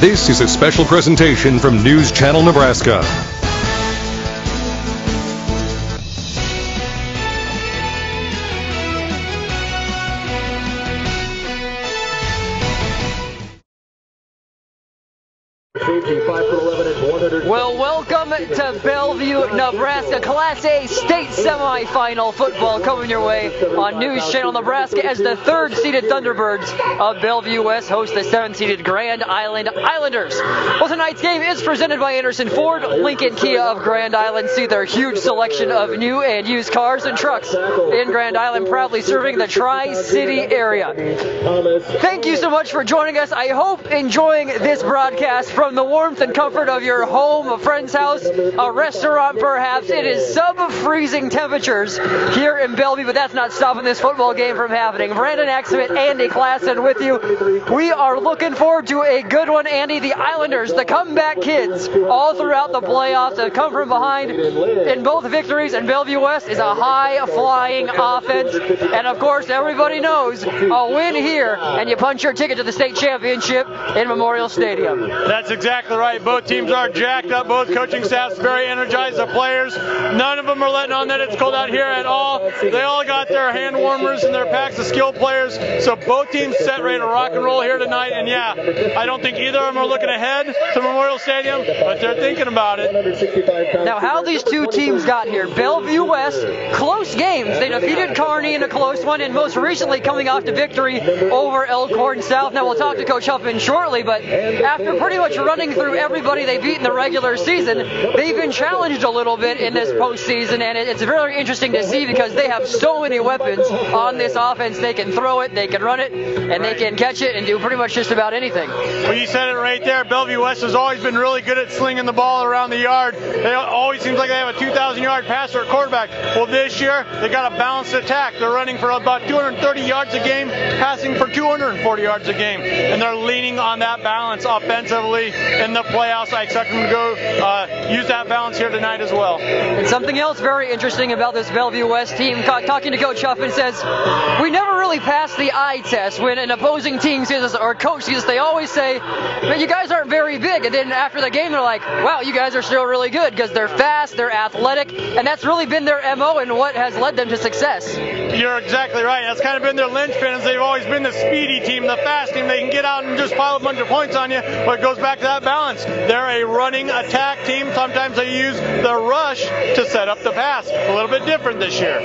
This is a special presentation from News Channel Nebraska. Well, welcome to Bellevue, Nebraska. Class A state semifinal football coming your way on News Channel Nebraska as the third-seeded Thunderbirds of Bellevue West host the seventh-seeded Grand Island Islanders. Well, tonight's game is presented by Anderson Ford, Lincoln Kia of Grand Island. See their huge selection of new and used cars and trucks in Grand Island, proudly serving the Tri-City area. Thank you so much for joining us. I hope enjoying this broadcast from the warmth and comfort of your home, a friend's house, a restaurant perhaps. It is sub-freezing temperatures here in Bellevue, but that's not stopping this football game from happening. Brandon Axelman, Andy Klassen with you. We are looking forward to a good one, Andy. The Islanders, the comeback kids, all throughout the playoffs have come from behind in both victories, and Bellevue West is a high-flying offense. And, of course, everybody knows a win here, and you punch your ticket to the state championship in Memorial Stadium. That's exactly right. Both teams are jacked up. Both coaching staffs very energized. The players, none of them are letting on that it's cold out here at all. They all got their hand warmers and their packs of skilled players. So both teams set ready to rock and roll here tonight. And yeah, I don't think either of them are looking ahead to Memorial Stadium, but they're thinking about it. Now, how these two teams got here. Bellevue West, close games. They defeated Kearney in a close one, and most recently coming off the victory over Elkhorn South. Now, we'll talk to Coach Huffman shortly, but after pretty much running through everybody they beat in the regular season, they've been challenged a little bit in this postseason, and it's very interesting to see because they have so many weapons on this offense. They can throw it, they can run it, and they can catch it and do pretty much just about anything. Well, you said it right there. Bellevue West has always been really good at slinging the ball around the yard. It always seems like they have a 2,000-yard passer at quarterback. Well, this year, they got a balanced attack. They're running for about 230 yards a game, passing for 240 yards a game, and they're leaning on that balance offensively in the playoffs. I expect them to go use that balance here tonight as well. And something else very interesting about this Bellevue West team, talking to Coach Huffman, says, we never really pass the eye test. When an opposing team sees us or a coach sees us, they always say, man, you guys aren't very big. And then after the game, they're like, wow, you guys are still really good because they're fast, they're athletic, and that's really been their MO and what has led them to success. You're exactly right. That's kind of been their linchpin. They've always been the speedy team, the fast team. They can get out and just pile a bunch of points on you, but it goes back to that balance. They're a running attack team. Sometimes they use the rush to set up the pass. A little bit different this year.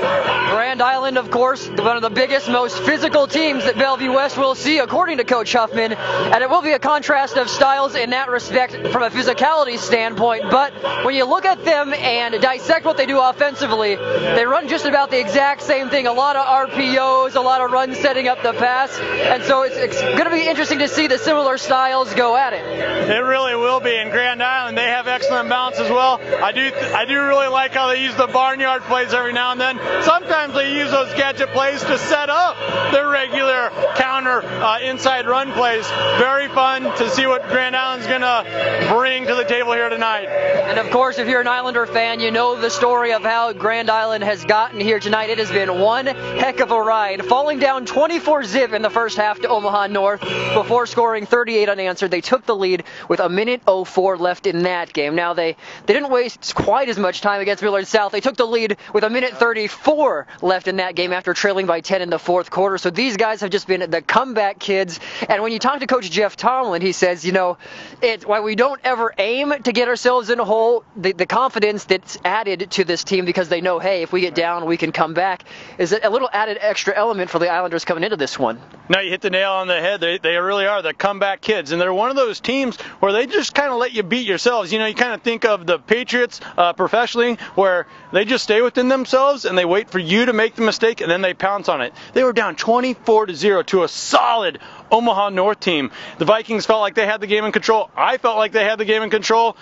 Grand Island, of course, one of the biggest, most physical teams that Bellevue West will see, according to Coach Huffman, and it will be a contrast of styles in that respect from a physicality standpoint, but when you look at them and dissect what they do offensively, they run just about the exact same thing. A lot of RPOs, a lot of runs setting up the pass, and so it's going to be interesting to see the similar styles go at it. It really will be. In Grand Island, they have excellent balance as well. I do really like how they use the barnyard plays every now and then. Sometimes they use those gadget plays to set up their regular counter inside run plays. Very fun to see what Grand Island's going to bring to the table here tonight. And of course, if you're an Islander fan, you know the story of how Grand Island has gotten here tonight. It has been one heck of a ride. Falling down 24-zip in the first half to Omaha North before scoring 38 unanswered. They took the lead with 1:04 left in that game. Now, they didn't waste quite as much time against Millard South. They took the lead with 1:34 left in that game after trailing by 10 in the fourth quarter. So these guys have just been the comeback kids. And when you talk to Coach Jeff Tomlin, he says, you know, it's why we don't ever aim to get ourselves in a hole. The confidence that's added to this team because they know, hey, if we get down, we can come back, is a little added extra element for the Islanders coming into this one. No, you hit the nail on the head. They really are the comeback kids, and they're one of those teams where they just kind of let you beat yourselves. You know, you kind of think of the Patriots professionally, where they just stay within themselves and they wait for you to make the mistake and then they pounce on it. They were down 24-0 to a solid Omaha North team. The Vikings felt like they had the game in control. I felt like they had the game in control.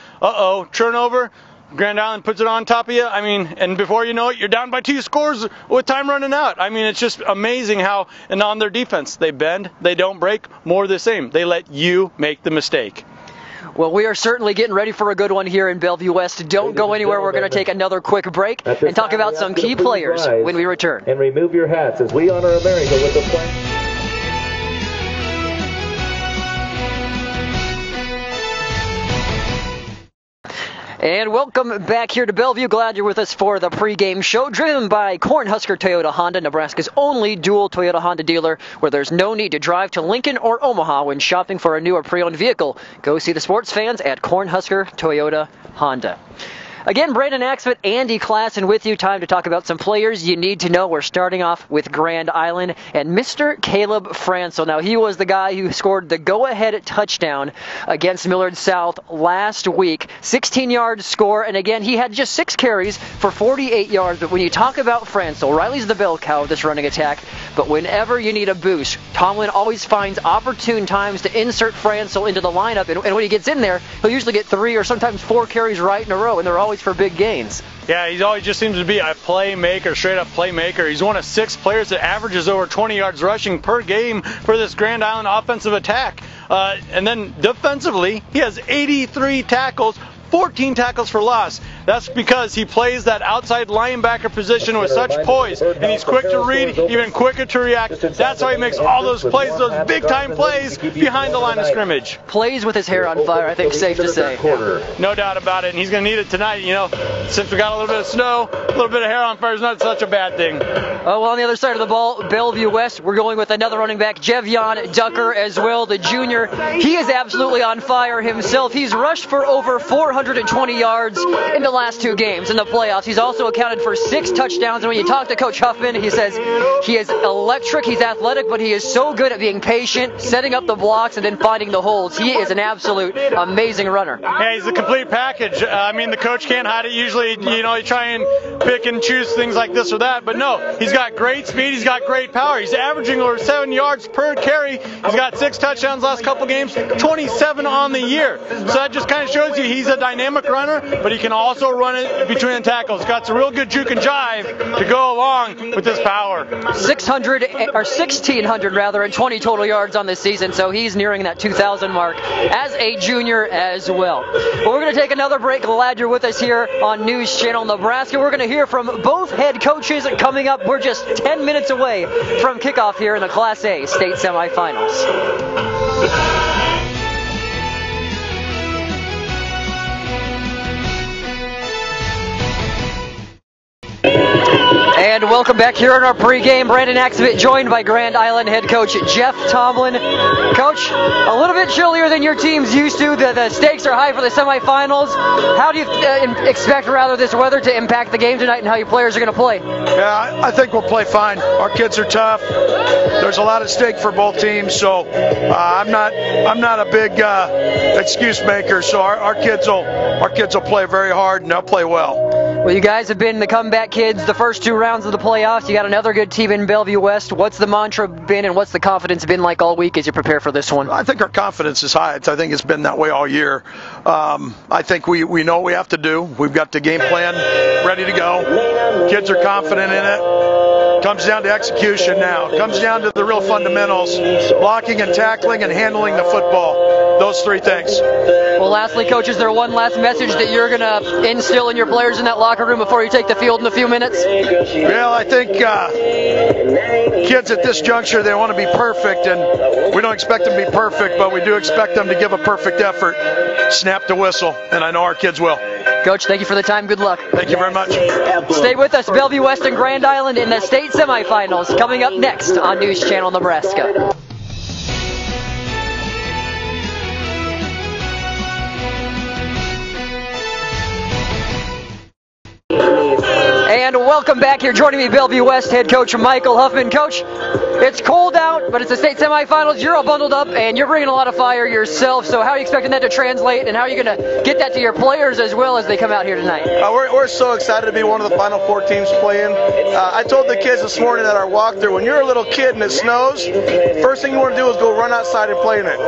Turnover. Grand Island puts it on top of you. I mean, and before you know it, you're down by 2 scores with time running out. I mean, it's just amazing how, and on their defense, they bend, they don't break, more the same. They let you make the mistake. Well, we are certainly getting ready for a good one here in Bellevue West. Don't go anywhere. We're going to take another quick break and talk about some key players when we return. And remove your hats as we honor America with the flag. And welcome back here to Bellevue. Glad you're with us for the pregame show, driven by Cornhusker Toyota Honda, Nebraska's only dual Toyota Honda dealer, where there's no need to drive to Lincoln or Omaha when shopping for a new or pre-owned vehicle. Go see the sports fans at Cornhusker Toyota Honda. Again, Brandon Axford, Andy Klassen with you. Time to talk about some players you need to know. We're starting off with Grand Island and Mr. Caleb Francel. Now, he was the guy who scored the go-ahead touchdown against Millard South last week. 16-yard score, and again, he had just 6 carries for 48 yards. But when you talk about Francel, Riley's the bell cow of this running attack. But whenever you need a boost, Tomlin always finds opportune times to insert Francel into the lineup. And when he gets in there, he'll usually get 3 or sometimes 4 carries right in a row, and they're always for big gains. Yeah, he always just seems to be a playmaker, straight-up playmaker. He's one of 6 players that averages over 20 yards rushing per game for this Grand Island offensive attack. And then defensively, he has 83 tackles, 14 tackles for loss. That's because he plays that outside linebacker position with such poise, and he's quick to read, even quicker to react. That's how he makes all those plays, those big-time plays behind the line of scrimmage. Plays with his hair on fire, I think, safe to say. No doubt about it, and he's going to need it tonight. You know, since we got a little bit of snow, a little bit of hair on fire is not such a bad thing. Oh, well, on the other side of the ball, Bellevue West, we're going with another running back, Jevion Ducker as well, the junior. He is absolutely on fire himself. He's rushed for over 420 yards in the last 2 games in the playoffs. He's also accounted for 6 touchdowns, and when you talk to Coach Huffman, he says he is electric, he's athletic, but he is so good at being patient, setting up the blocks, and then finding the holes. He is an absolute amazing runner. Yeah, he's a complete package. I mean, the coach can't hide it. Usually, you know, you try and pick and choose things like this or that, but no, he's got great speed, he's got great power. He's averaging over 7 yards per carry. He's got 6 touchdowns last couple games, 27 on the year. So that just kind of shows you he's a dynamic runner, but he can also run it between the tackles. Got some real good juke and jive to go along with his power. 1,600 rather, and 20 total yards on this season, so he's nearing that 2,000 mark as a junior as well. But we're going to take another break. Glad you're with us here on News Channel Nebraska. We're going to hear from both head coaches coming up. We're just 10 minutes away from kickoff here in the Class A state semifinals. And welcome back here in our pregame. Brandon Axford joined by Grand Island head coach Jeff Tomlin. Coach, a little bit chillier than your team's used to. The stakes are high for the semifinals. How do you expect this weather to impact the game tonight and how your players are going to play? Yeah, I think we'll play fine. Our kids are tough. There's a lot at stake for both teams, so I'm not a big excuse maker. So our kids will play very hard and they'll play well. Well, you guys have been the comeback kids the first 2 rounds of the playoffs. You got another good team in Bellevue West. What's the mantra been and what's the confidence been like all week as you prepare for this one? I think our confidence is high. I think it's been that way all year. I think we know what we have to do. We've got the game plan ready to go. Kids are confident in it. Comes down to execution now. Comes down to the real fundamentals, blocking and tackling and handling the football. Those 3 things. Well, lastly, Coach, is there one last message that you're going to instill in your players in that locker room before you take the field in a few minutes? Well, I think kids at this juncture, they want to be perfect, and we don't expect them to be perfect, but we do expect them to give a perfect effort, snap the whistle, and I know our kids will. Coach, thank you for the time. Good luck. Thank you very much. Stay with us. Bellevue West and Grand Island in the state semifinals coming up next on News Channel Nebraska. And welcome back here. Joining me, Bellevue West head coach Michael Huffman. Coach, it's cold out, but it's the state semifinals. You're all bundled up, and you're bringing a lot of fire yourself. So how are you expecting that to translate, and how are you going to get that to your players as well as they come out here tonight? We're so excited to be one of the Final Four teams playing. I told the kids this morning at our walkthrough, when you're a little kid and it snows, first thing you want to do is go run outside and play in it.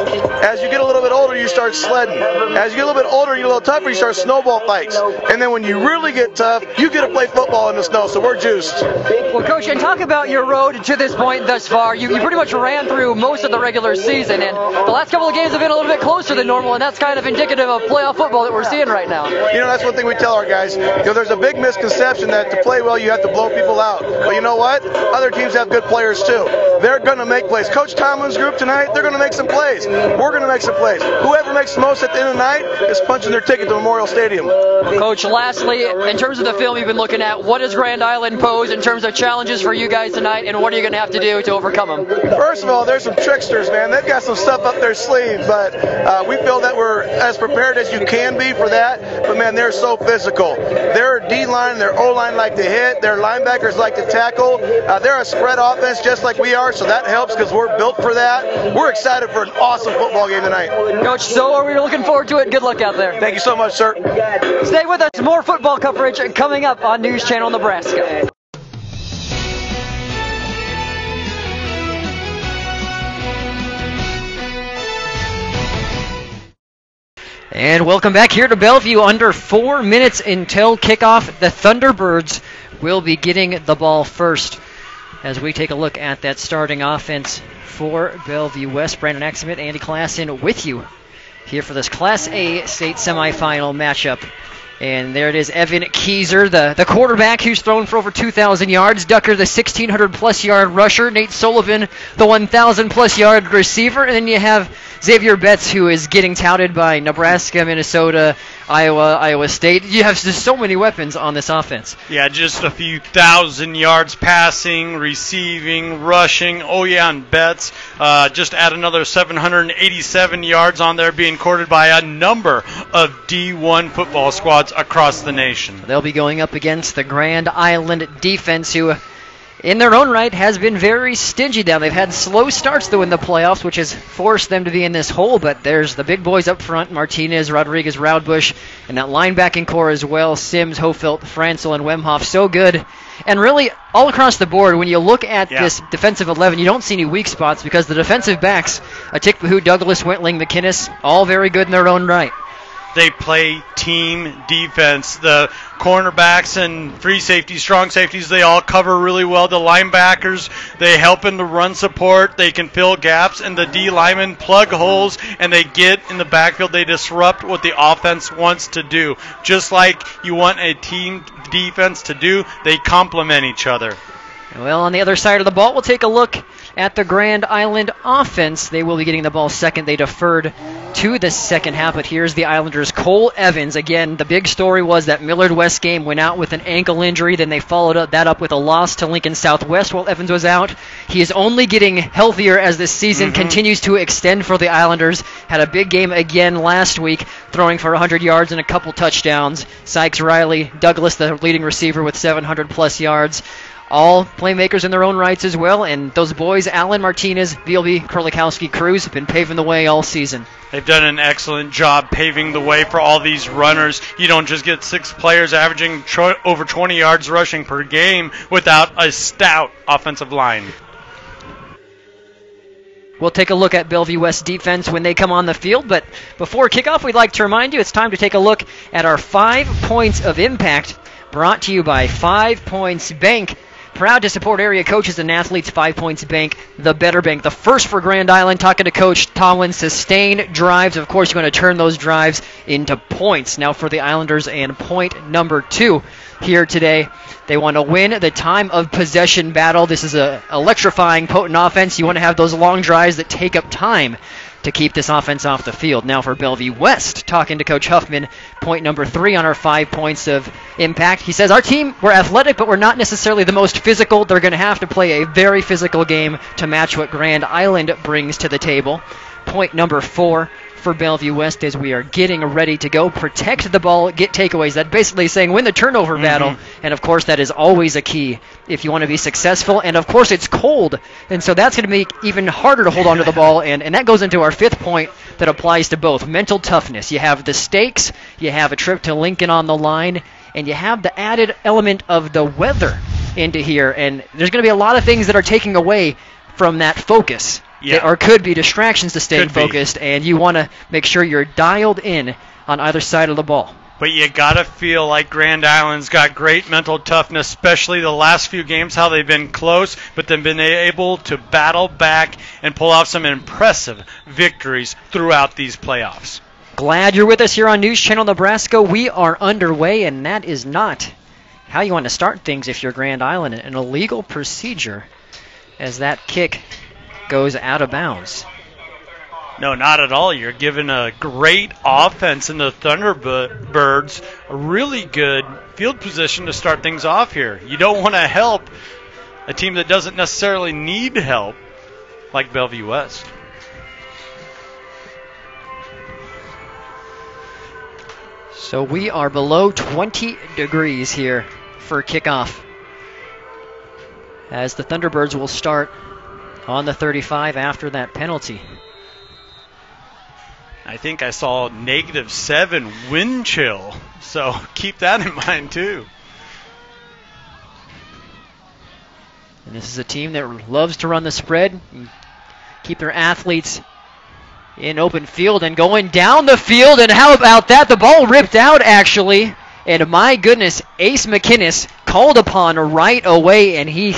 As you get a little bit older, you start sledding. As you get a little bit older, you get a little tougher, you start snowball fights. And then when you really get tough, you get to play football in the snow, so we're juiced. Well, Coach, and talk about your road to this point thus far. You pretty much ran through most of the regular season, and the last couple of games have been a little bit closer than normal, and that's kind of indicative of playoff football that we're seeing right now. That's one thing we tell our guys. There's a big misconception that to play well, you have to blow people out. But you know what? Other teams have good players too. They're going to make plays. Coach Tomlin's group tonight, they're going to make some plays. We're going to make some plays. Whoever makes the most at the end of the night is punching their ticket to Memorial Stadium. Coach, lastly, in terms of the film you've been looking at, what does Grand Island pose in terms of challenges for you guys tonight, and what are you going to have to do to overcome them? First of all, there's some tricksters, man. They've got some stuff up their sleeve, but we feel that we're as prepared as you can be for that. But, man, they're so physical. Their D-line, their O-line like to hit. Their linebackers like to tackle. They're a spread offense just like we are, so that helps because we're built for that. We're excited for an awesome football game tonight. Coach, so are we looking forward to it. Good luck out there. Thank you so much, sir. Stay with us. More football coverage coming up on News Channel Nebraska. And welcome back here to Bellevue. Under 4 minutes until kickoff. The Thunderbirds will be getting the ball first as we take a look at that starting offense for Bellevue West. Brandon Axelman, Andy Klassen with you here for this Class A state semifinal matchup. And there it is, Evan Keyser, the quarterback who's thrown for over 2,000 yards. Ducker, the 1,600-plus yard rusher. Nate Sullivan, the 1,000-plus yard receiver. And then you have Xavier Betts, who is getting touted by Nebraska, Minnesota, Iowa State. You have just so many weapons on this offense. Yeah, just a few thousand yards passing, receiving, rushing. Oh, yeah, and Betts. Just add another 787 yards on there, being courted by a number of D1 football squads across the nation. They'll be going up against the Grand Island defense, who in their own right has been very stingy down. They've had slow starts, though, in the playoffs, which has forced them to be in this hole. But there's the big boys up front, Martinez, Rodriguez, Roudbush, and that linebacking core as well, Sims, Hofelt, Francel, and Wemhoff. So good. And really, all across the board, when you look at this defensive 11, you don't see any weak spots because the defensive backs, Atikpahu, Douglas, Wentling, McInnes, all very good in their own right. They play team defense. The cornerbacks and free safeties, strong safeties, they all cover really well. The linebackers, they help in the run support. They can fill gaps, and the D linemen plug holes, and they get in the backfield. They disrupt what the offense wants to do. Just like you want a team defense to do, they complement each other. Well, on the other side of the ball, we'll take a look at the Grand Island offense. They will be getting the ball second. They deferred to the second half, but here's the Islanders. Cole Evans, again, the big story was that Millard West game went out with an ankle injury. Then they followed that up with a loss to Lincoln Southwest while Evans was out. He is only getting healthier as this season continues to extend for the Islanders. Had a big game again last week, throwing for 100 yards and a couple touchdowns. Sykes, Riley, Douglas, the leading receiver with 700-plus yards. All playmakers in their own rights as well, and those boys, Allen, Martinez, VLB, Kurlikowski, Cruz, have been paving the way all season. They've done an excellent job paving the way for all these runners. You don't just get 6 players averaging over 20 yards rushing per game without a stout offensive line. We'll take a look at Bellevue West defense when they come on the field, but before kickoff, we'd like to remind you it's time to take a look at our 5 points of impact, brought to you by 5 Points Bank. Proud to support area coaches and athletes. 5 Points Bank, the better bank. The first for Grand Island, talking to Coach Tomlin, sustained drives. Of course, you're going to turn those drives into points. Now for the Islanders, and point number 2 here today. They want to win the time of possession battle. This is an electrifying, potent offense. You want to have those long drives that take up time to keep this offense off the field. Now for Bellevue West, talking to Coach Huffman, point number 3 on our 5 points of impact. He says, our team, we're athletic, but we're not necessarily the most physical. They're going to have to play a very physical game to match what Grand Island brings to the table. Point number 4 for Bellevue West as we are getting ready to go. Protect the ball, get takeaways. That's basically saying win the turnover battle. And, of course, that is always a key if you want to be successful. And, of course, it's cold. And so that's going to make it even harder to hold on to the ball. And that goes into our 5th point that applies to both. Mental toughness. You have the stakes. You have a trip to Lincoln on the line. And you have the added element of the weather into here. And there's going to be a lot of things that are taking away from that focus. Yeah. Or could be distractions to staying focused, and you want to make sure you're dialed in on either side of the ball. But you got to feel like Grand Island's got great mental toughness, especially the last few games, how they've been close, but they've been able to battle back and pull off some impressive victories throughout these playoffs. Glad you're with us here on News Channel Nebraska. We are underway, and that is not how you want to start things if you're Grand Island. An illegal procedure as that kick goes out of bounds. No, not at all. You're given a great offense in the Thunderbirds, a really good field position to start things off here. You don't want to help a team that doesn't necessarily need help, like Bellevue West. So we are below 20 degrees here for kickoff, as the Thunderbirds will start on the 35 after that penalty. I think I saw -7 wind chill, so keep that in mind too. And this is a team that loves to run the spread, and keep their athletes in open field and going down the field. And how about that? The ball ripped out, actually. And my goodness, Ace McInnes called upon right away, and he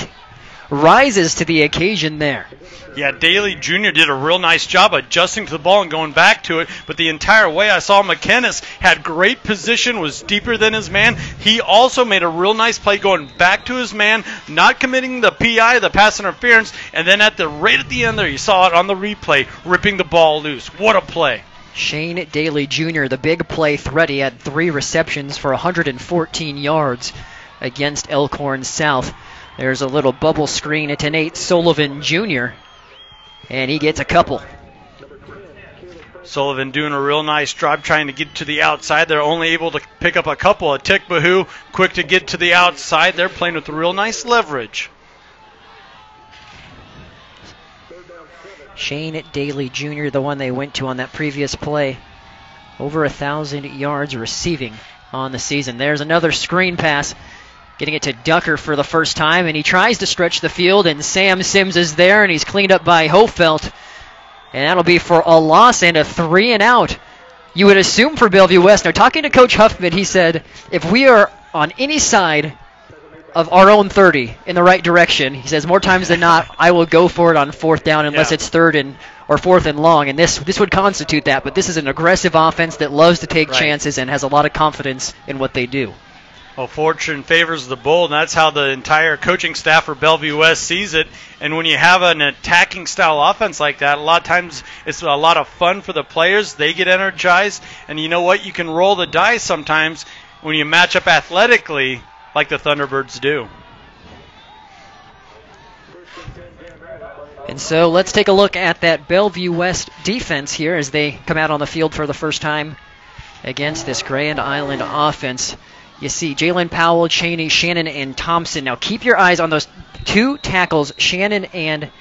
rises to the occasion there. Yeah, Daly Jr. did a real nice job adjusting to the ball and going back to it, but the entire way I saw McInnes had great position, was deeper than his man. He also made a real nice play going back to his man, not committing the PI, the pass interference, and then right at the end there, you saw it on the replay, ripping the ball loose. What a play. Shane Daly Jr., the big play threat. He had 3 receptions for 114 yards against Elkhorn South. There's a little bubble screen to Nate Sullivan Jr., and he gets a couple. Sullivan doing a real nice job trying to get to the outside. They're only able to pick up a couple. Tikbahu quick to get to the outside. They're playing with real nice leverage. Shane Daly Jr., the one they went to on that previous play. Over 1,000 yards receiving on the season. There's another screen pass. Getting it to Ducker for the first time, and he tries to stretch the field, and Sam Sims is there, and he's cleaned up by Hofelt. And that'll be for a loss and a 3 and out. You would assume for Bellevue West. Now, talking to Coach Huffman, he said, if we are on any side of our own 30 in the right direction, he says, more times than not, I will go for it on 4th down unless it's 3rd or 4th and long. And this would constitute that, but this is an aggressive offense that loves to take chances and has a lot of confidence in what they do. Well, fortune favors the bold, and that's how the entire coaching staff for Bellevue West sees it. And when you have an attacking style offense like that, a lot of times it's a lot of fun for the players. They get energized, and you know what? You can roll the dice sometimes when you match up athletically like the Thunderbirds do. And so let's take a look at that Bellevue West defense here as they come out on the field for the first time against this Grand Island offense. You see Jalen Powell, Cheney, Shannon, and Thompson. Now keep your eyes on those 2 tackles, Shannon and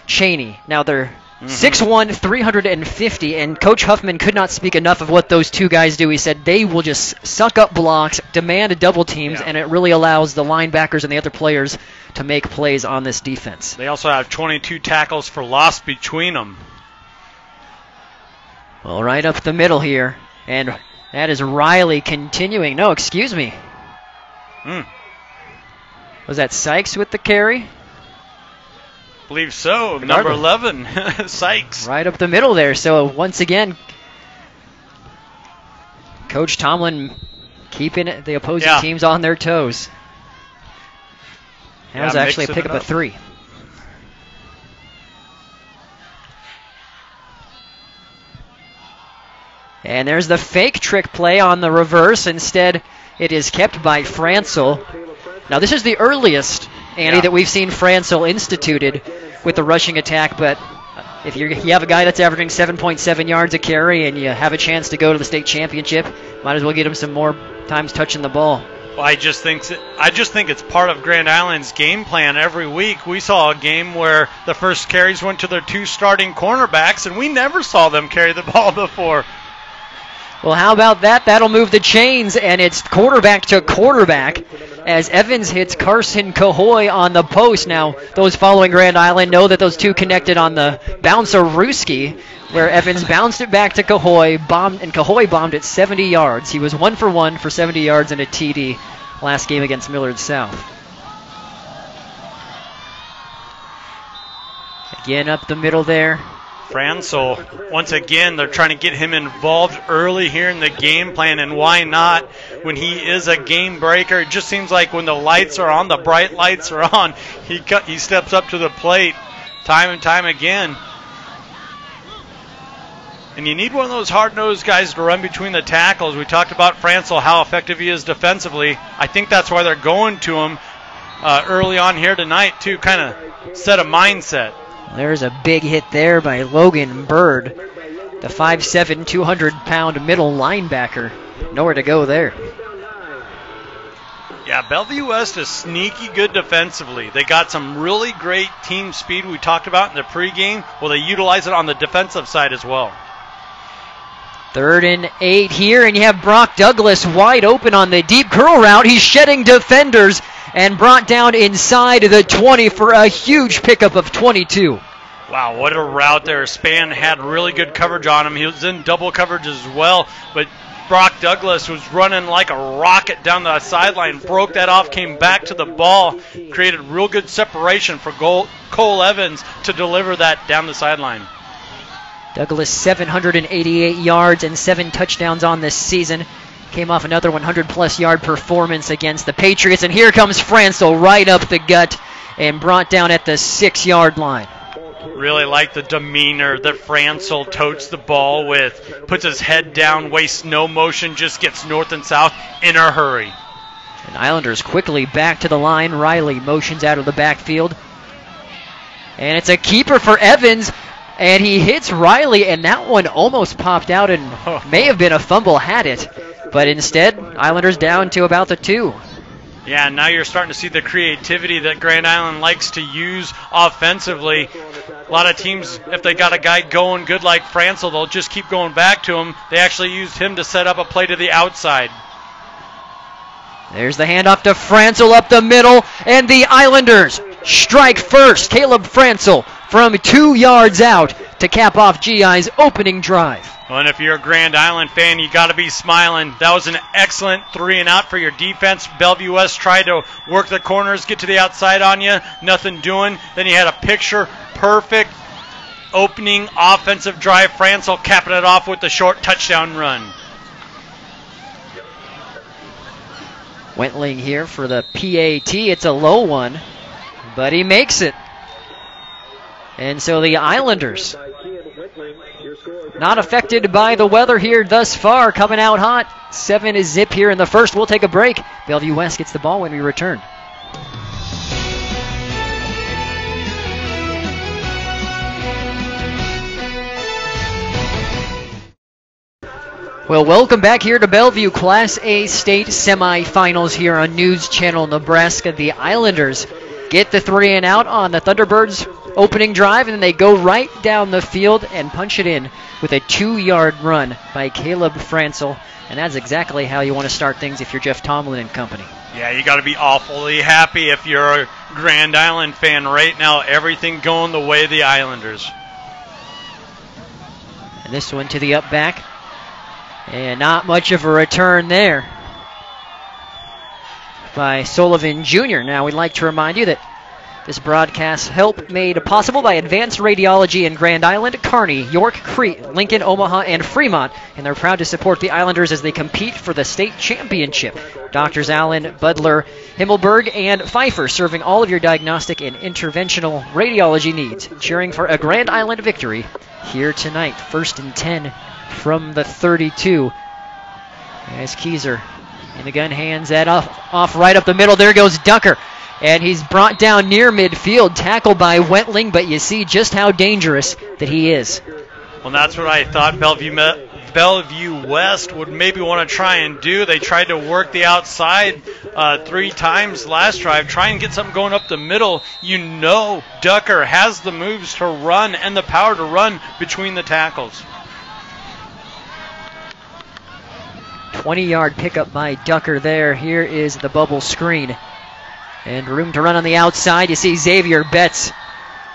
Cheney. Now they're 6'1", 350, and Coach Huffman could not speak enough of what those 2 guys do. He said they will just suck up blocks, demand double teams, and it really allows the linebackers and the other players to make plays on this defense. They also have 22 tackles for loss between them. Well, right up the middle here, and that is Riley continuing. No, excuse me. Was that Sykes with the carry? Believe so. Number 11, Sykes. Right up the middle there. So once again, Coach Tomlin keeping the opposing teams on their toes. That was actually a pick up a 3. And there's the fake trick play on the reverse. Instead, it is kept by Francel. Now, this is the earliest, Andy, that we've seen Francel instituted with the rushing attack. But if you have a guy that's averaging 7.7 yards a carry and you have a chance to go to the state championship, might as well get him some more times touching the ball. Well, I just think it's part of Grand Island's game plan every week. We saw a game where the first carries went to their 2 starting cornerbacks, and we never saw them carry the ball before. Well, how about that? That'll move the chains, and it's quarterback to quarterback as Evans hits Carson Cahoy on the post. Now, those following Grand Island know that those two connected on the bounce-a-rooski, where Evans bounced it back to Cahoy, and Cahoy bombed it 70 yards. He was 1 for 1 for 70 yards and a TD last game against Millard South. Again up the middle there. Fransel, once again, they're trying to get him involved early here in the game plan, and why not when he is a game breaker? It just seems like when the lights are on, the bright lights are on, he steps up to the plate time and time again. And you need one of those hard-nosed guys to run between the tackles. We talked about Fransel, how effective he is defensively. I think that's why they're going to him early on here tonight, to kind of set a mindset. There's a big hit there by Logan Bird, the 5'7", 200-pound middle linebacker. Nowhere to go there. Yeah, Bellevue West is sneaky good defensively. They got some really great team speed we talked about in the pregame. Well, they utilize it on the defensive side as well. 3rd and 8 here, and you have Brock Douglas wide open on the deep curl route. He's shedding defenders and brought down inside the 20 for a huge pickup of 22. Wow, what a route there. Span had really good coverage on him. He was in double coverage as well, but Brock Douglas was running like a rocket down the sideline, broke that off, came back to the ball, created real good separation for Cole Evans to deliver that down the sideline. Douglas 788 yards and 7 touchdowns on this season. Came off another 100-plus yard performance against the Patriots. And here comes Fransel right up the gut and brought down at the 6-yard line. Really like the demeanor that Fransel totes the ball with. Puts his head down, wastes no motion, just gets north and south in a hurry. And Islanders quickly back to the line. Riley motions out of the backfield. And it's a keeper for Evans. And he hits Riley, and that one almost popped out and may have been a fumble had it. But instead, Islanders down to about the 2. Yeah, now you're starting to see the creativity that Grand Island likes to use offensively. A lot of teams, if they got a guy going good like Fransel, they'll just keep going back to him. They actually used him to set up a play to the outside. There's the handoff to Fransel up the middle, and the Islanders strike first. Caleb Fransel from 2 yards out to cap off GI's opening drive. Well, and if you're a Grand Island fan, you got to be smiling. That was an excellent 3 and out for your defense. Bellevue West tried to work the corners, get to the outside on you, nothing doing. Then you had a picture-perfect opening offensive drive. Fransel capping it off with the short touchdown run. Wentling here for the PAT. It's a low one, but he makes it. And so the Islanders, not affected by the weather here thus far, coming out hot. 7-0 here in the first. We'll take a break. Bellevue West gets the ball when we return. Well, welcome back here to Bellevue. Class A state semifinals here on News Channel Nebraska. The Islanders get the 3 and out on the Thunderbirds' opening drive, and then they go right down the field and punch it in with a 2-yard run by Caleb Fransel. And that's exactly how you want to start things if you're Jeff Tomlin and company. Yeah, you got to be awfully happy if you're a Grand Island fan right now. Everything going the way of the Islanders. And this one to the up back. And not much of a return there by Sullivan Jr. Now, we'd like to remind you that this broadcast help made possible by Advanced Radiology in Grand Island, Kearney, York, Crete, Lincoln, Omaha, and Fremont. And they're proud to support the Islanders as they compete for the state championship. Doctors Allen, Budler, Himmelberg, and Pfeiffer serving all of your diagnostic and interventional radiology needs. Cheering for a Grand Island victory here tonight. 1st and 10 from the 32. As Keyser in the gun hands that off right up the middle. There goes Ducker. And he's brought down near midfield, tackled by Wentling, but you see just how dangerous that he is. Well, that's what I thought Bellevue West would maybe want to try and do. They tried to work the outside 3 times last drive, try and get something going up the middle. You know Ducker has the moves to run and the power to run between the tackles. 20-yard pickup by Ducker there. Here is the bubble screen. And room to run on the outside. You see Xavier Betts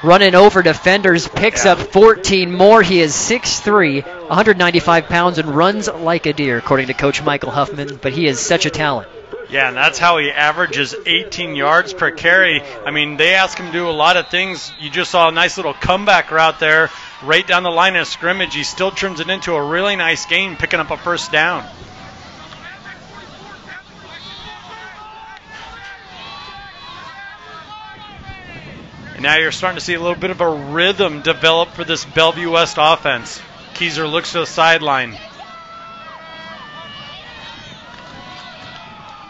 running over defenders, picks up 14 more. He is 6'3", 195 pounds, and runs like a deer, according to Coach Michael Huffman. But he is such a talent. Yeah, and that's how he averages 18 yards per carry. I mean, they ask him to do a lot of things. You just saw a nice little comeback route there, right down the line of scrimmage. He still turns it into a really nice gain, picking up a first down. And now you're starting to see a little bit of a rhythm develop for this Bellevue West offense. Keyser looks to the sideline.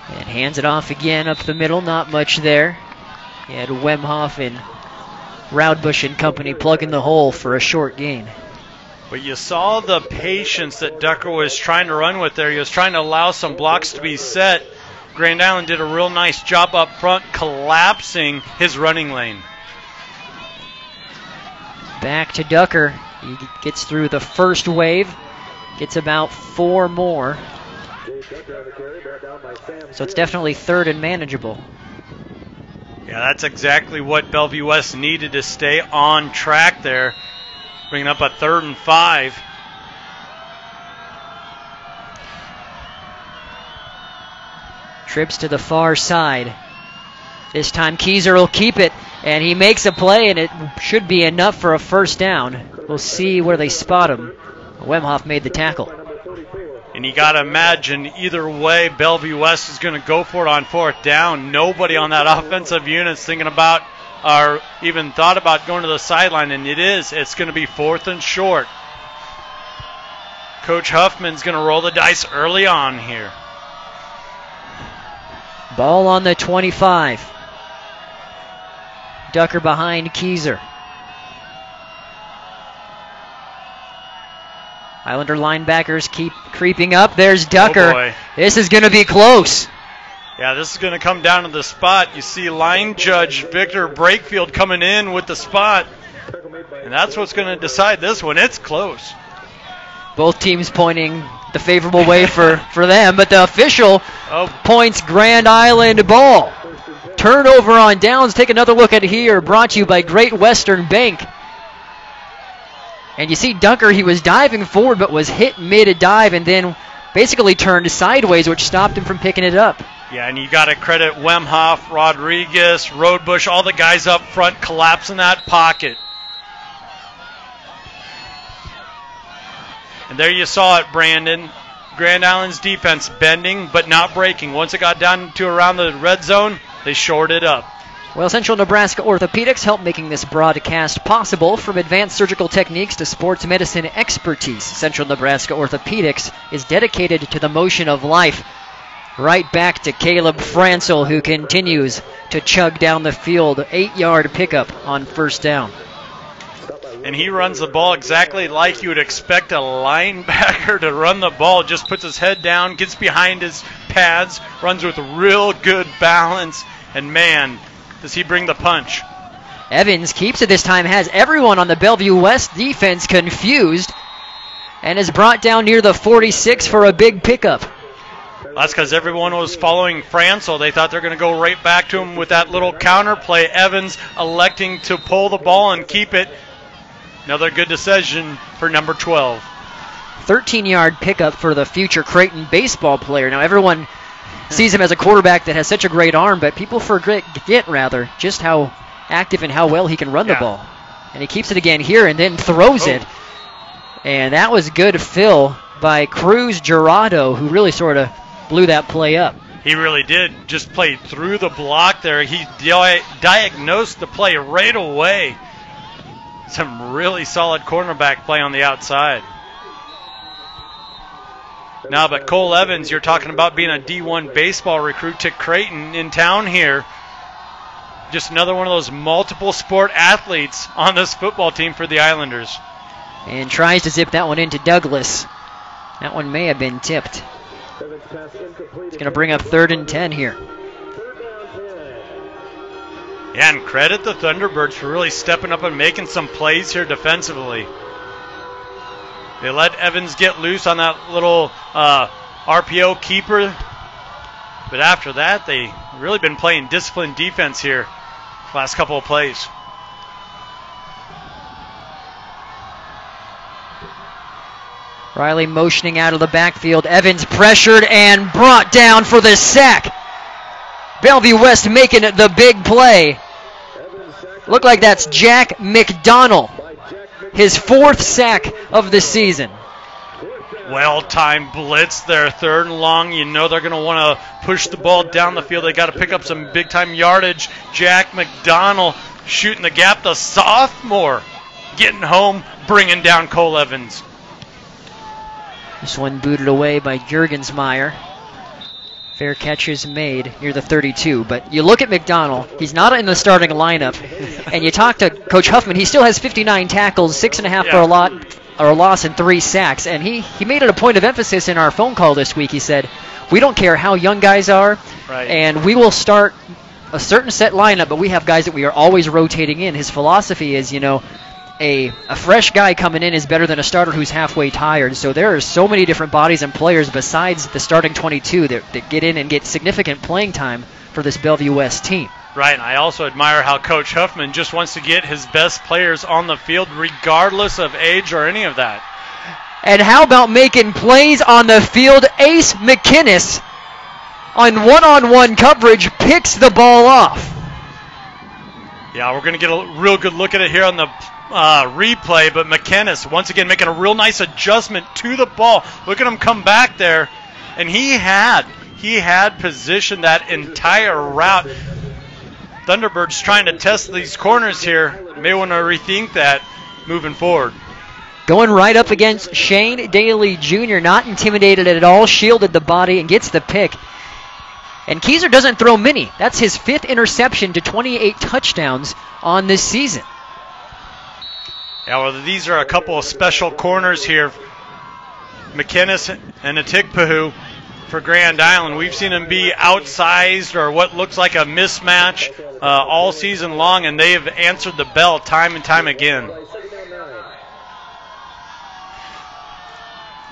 And hands it off again up the middle. Not much there. He had Wemhoff and Roudbush and company plugging the hole for a short gain. But you saw the patience that Ducker was trying to run with there. He was trying to allow some blocks to be set. Grand Island did a real nice job up front, collapsing his running lane. Back to Ducker. He gets through the first wave. Gets about 4 more. So it's definitely third and manageable. Yeah, that's exactly what Bellevue West needed to stay on track there. Bringing up a 3rd and 5. Trips to the far side. This time Keyser will keep it, and he makes a play, and it should be enough for a first down. We'll see where they spot him. Wemhoff made the tackle. And you got to imagine either way, Bellevue West is going to go for it on 4th down. Nobody on that offensive unit's thinking about or even thought about going to the sideline, and it is. It's going to be 4th and short. Coach Huffman's going to roll the dice early on here. Ball on the 25. Ducker behind Keyser. Islander linebackers keep creeping up. There's Ducker. Oh boy. This is going to be close. Yeah, this is going to come down to the spot. You see line judge Victor Brakefield coming in with the spot. And that's what's going to decide this one. It's close. Both teams pointing the favorable way for them, but the official points Grand Island ball. Turnover on downs. Take another look at here. Brought to you by Great Western Bank. And you see Ducker, he was diving forward but was hit mid-dive and then basically turned sideways, which stopped him from picking it up. Yeah, and you got to credit Wemhoff, Rodriguez, Roadbush, all the guys up front collapsing that pocket. And there you saw it, Brandon. Grand Island's defense bending but not breaking. Once it got down to around the red zone, they shored it up. Well, Central Nebraska Orthopedics help making this broadcast possible. From advanced surgical techniques to sports medicine expertise, Central Nebraska Orthopedics is dedicated to the motion of life. Right back to Caleb Francel, who continues to chug down the field. 8-yard pickup on 1st down. And he runs the ball exactly like you would expect a linebacker to run the ball. Just puts his head down, gets behind his pads, runs with real good balance, and man, does he bring the punch. Evans keeps it this time, has everyone on the Bellevue West defense confused, and is brought down near the 46 for a big pickup. That's because everyone was following Francel. They thought they're going to go right back to him with that little counter play. Evans electing to pull the ball and keep it. Another good decision for number 12. 13-yard pickup for the future Creighton baseball player. Now everyone sees him as a quarterback that has such a great arm, but people forget just how active and how well he can run the ball. And he keeps it again here and then throws it. And that was good fill by Cruz Gerardo, who really sort of blew that play up. He really did. Just played through the block there. He diagnosed the play right away. Some really solid cornerback play on the outside. Now, but Cole Evans, you're talking about being a D1 baseball recruit to Creighton in town here. Just another one of those multiple sport athletes on this football team for the Islanders. And tries to zip that one into Douglas. That one may have been tipped. It's going to bring up 3rd and 10 here. Yeah, and credit the Thunderbirds for really stepping up and making some plays here defensively. They let Evans get loose on that little RPO keeper. But after that, they really been playing disciplined defense here last couple of plays. Riley motioning out of the backfield. Evans pressured and brought down for the sack. Bellevue West making the big play. Looked like that's Jack McDonald. His 4th sack of the season. Well-timed blitz there, 3rd and long. You know they're going to want to push the ball down the field. They got to pick up some big-time yardage. Jack McDonald shooting the gap. The sophomore getting home, bringing down Cole Evans. This one booted away by Jurgensmeyer. Fair catch is made near the 32. But you look at McDonald, he's not in the starting lineup. And you talk to Coach Huffman, he still has 59 tackles, 6.5 for a loss, and 3 sacks. And he made it a point of emphasis in our phone call this week. He said, we don't care how young guys are, and we will start a certain set lineup, but we have guys that we are always rotating in. His philosophy is, a fresh guy coming in is better than a starter who's halfway tired. So there are so many different bodies and players besides the starting 22 that get in and get significant playing time for this Bellevue West team. Right, and I also admire how Coach Huffman just wants to get his best players on the field regardless of age or any of that. And how about making plays on the field? Ace McInnes on one-on-one coverage picks the ball off. Yeah, we're going to get a real good look at it here on the replay, but McInnes once again making a real nice adjustment to the ball. Look at him come back there, and he had positioned that entire route. Thunderbirds trying to test these corners here. May want to rethink that moving forward. Going right up against Shane Daly Jr., not intimidated at all, shielded the body and gets the pick. And Keyser doesn't throw many. That's his 5th interception to 28 touchdowns on this season. Yeah, well, these are a couple of special corners here. McInnes and Atikpahu for Grand Island. We've seen them be outsized or what looks like a mismatch all season long, and they have answered the bell time and time again.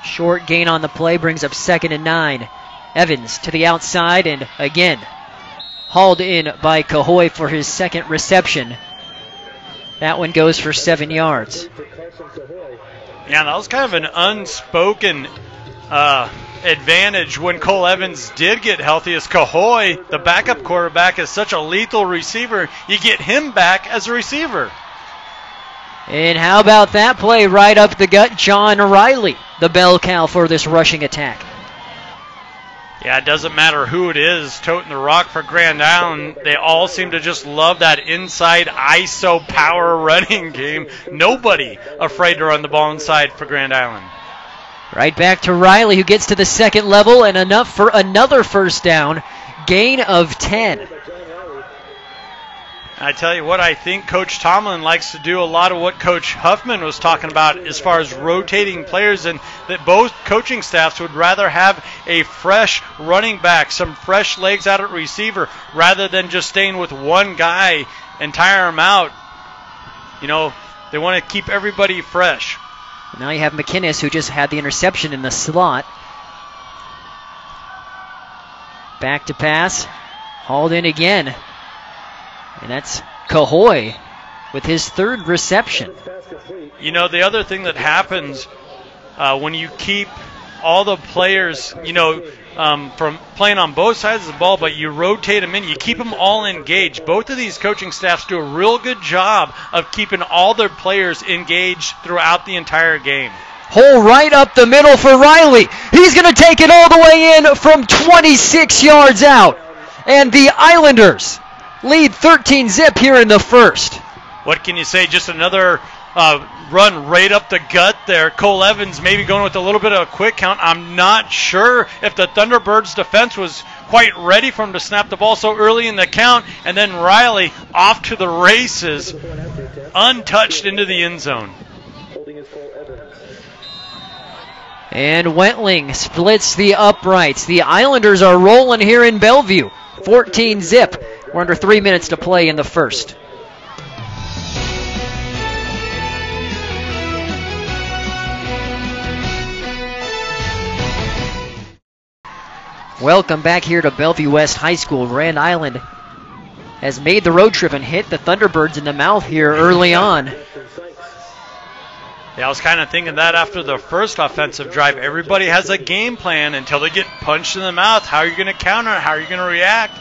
Short gain on the play brings up 2nd and 9. Evans to the outside, and again hauled in by Cahoy for his 2nd reception. That one goes for 7 yards. Yeah, that was kind of an unspoken advantage when Cole Evans did get healthy, as Cahoy, the backup quarterback, is such a lethal receiver. You get him back as a receiver. And how about that play right up the gut? John Riley, the bell cow for this rushing attack. Yeah, it doesn't matter who it is toting the rock for Grand Island. They all seem to just love that inside ISO power running game. Nobody afraid to run the ball inside for Grand Island. Right back to Riley, who gets to the 2nd level, and enough for another 1st down. Gain of 10. I tell you what, I think Coach Tomlin likes to do a lot of what Coach Huffman was talking about as far as rotating players, and that both coaching staffs would rather have a fresh running back, some fresh legs out at receiver, rather than just staying with one guy and tire him out. They want to keep everybody fresh. Now you have McInnes, who just had the interception in the slot. Back to pass. Hauled in again. And that's Cahoy with his 3rd reception. The other thing that happens when you keep all the players, from playing on both sides of the ball, but you rotate them in, you keep them all engaged. Both of these coaching staffs do a real good job of keeping all their players engaged throughout the entire game. Hole right up the middle for Riley. He's going to take it all the way in from 26 yards out. And the Islanders lead 13-zip here in the 1st. What can you say? Just another run right up the gut there. Cole Evans maybe going with a little bit of a quick count. I'm not sure if the Thunderbirds defense was quite ready for him to snap the ball so early in the count. And then Riley off to the races, untouched into the end zone. And Wentling splits the uprights. The Islanders are rolling here in Bellevue. 14-zip. We're under 3 minutes to play in the 1st. Welcome back here to Bellevue West High School. Grand Island has made the road trip and hit the Thunderbirds in the mouth here early on. Yeah, I was kind of thinking that after the first offensive drive. Everybody has a game plan until they get punched in the mouth. How are you going to counter? How are you going to react?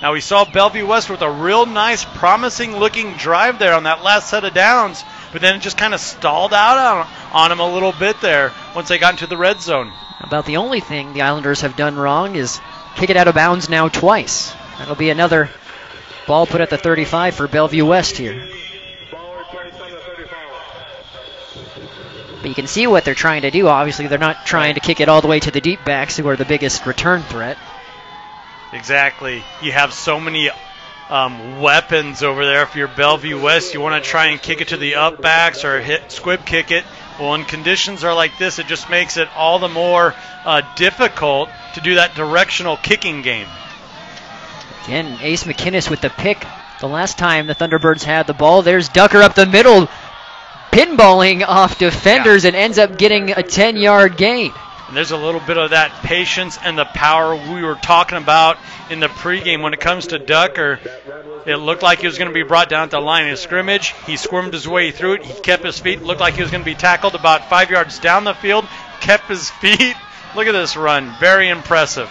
Now we saw Bellevue West with a real nice, promising-looking drive there on that last set of downs, but then it just kind of stalled out on them a little bit there once they got into the red zone. About the only thing the Islanders have done wrong is kick it out of bounds now twice. That'll be another ball put at the 35 for Bellevue West here. But you can see what they're trying to do. Obviously, they're not trying to kick it all the way to the deep backs, who are the biggest return threat. Exactly. You have so many weapons over there. If you're Bellevue West, you want to try and kick it to the up backs or squib kick it. Well, when conditions are like this, it just makes it all the more difficult to do that directional kicking game. Again, Ace McInnes with the pick. The last time the Thunderbirds had the ball, there's Ducker up the middle, pinballing off defenders and ends up getting a 10-yard gain. And there's a little bit of that patience and the power we were talking about in the pregame. When it comes to Ducker, it looked like he was going to be brought down at the line of scrimmage. He squirmed his way through it. He kept his feet. Looked like he was going to be tackled about 5 yards down the field. Kept his feet. Look at this run. Very impressive.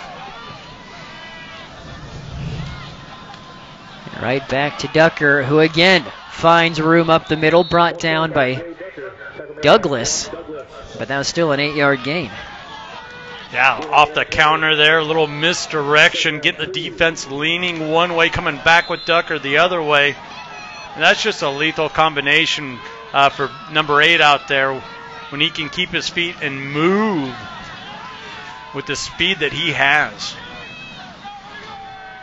Right back to Ducker, who again finds room up the middle, brought down by Douglas. But that was still an 8-yard gain. Yeah, off the counter there, a little misdirection, getting the defense leaning one way, coming back with Ducker the other way. And that's just a lethal combination for number 8 out there when he can keep his feet and move with the speed that he has.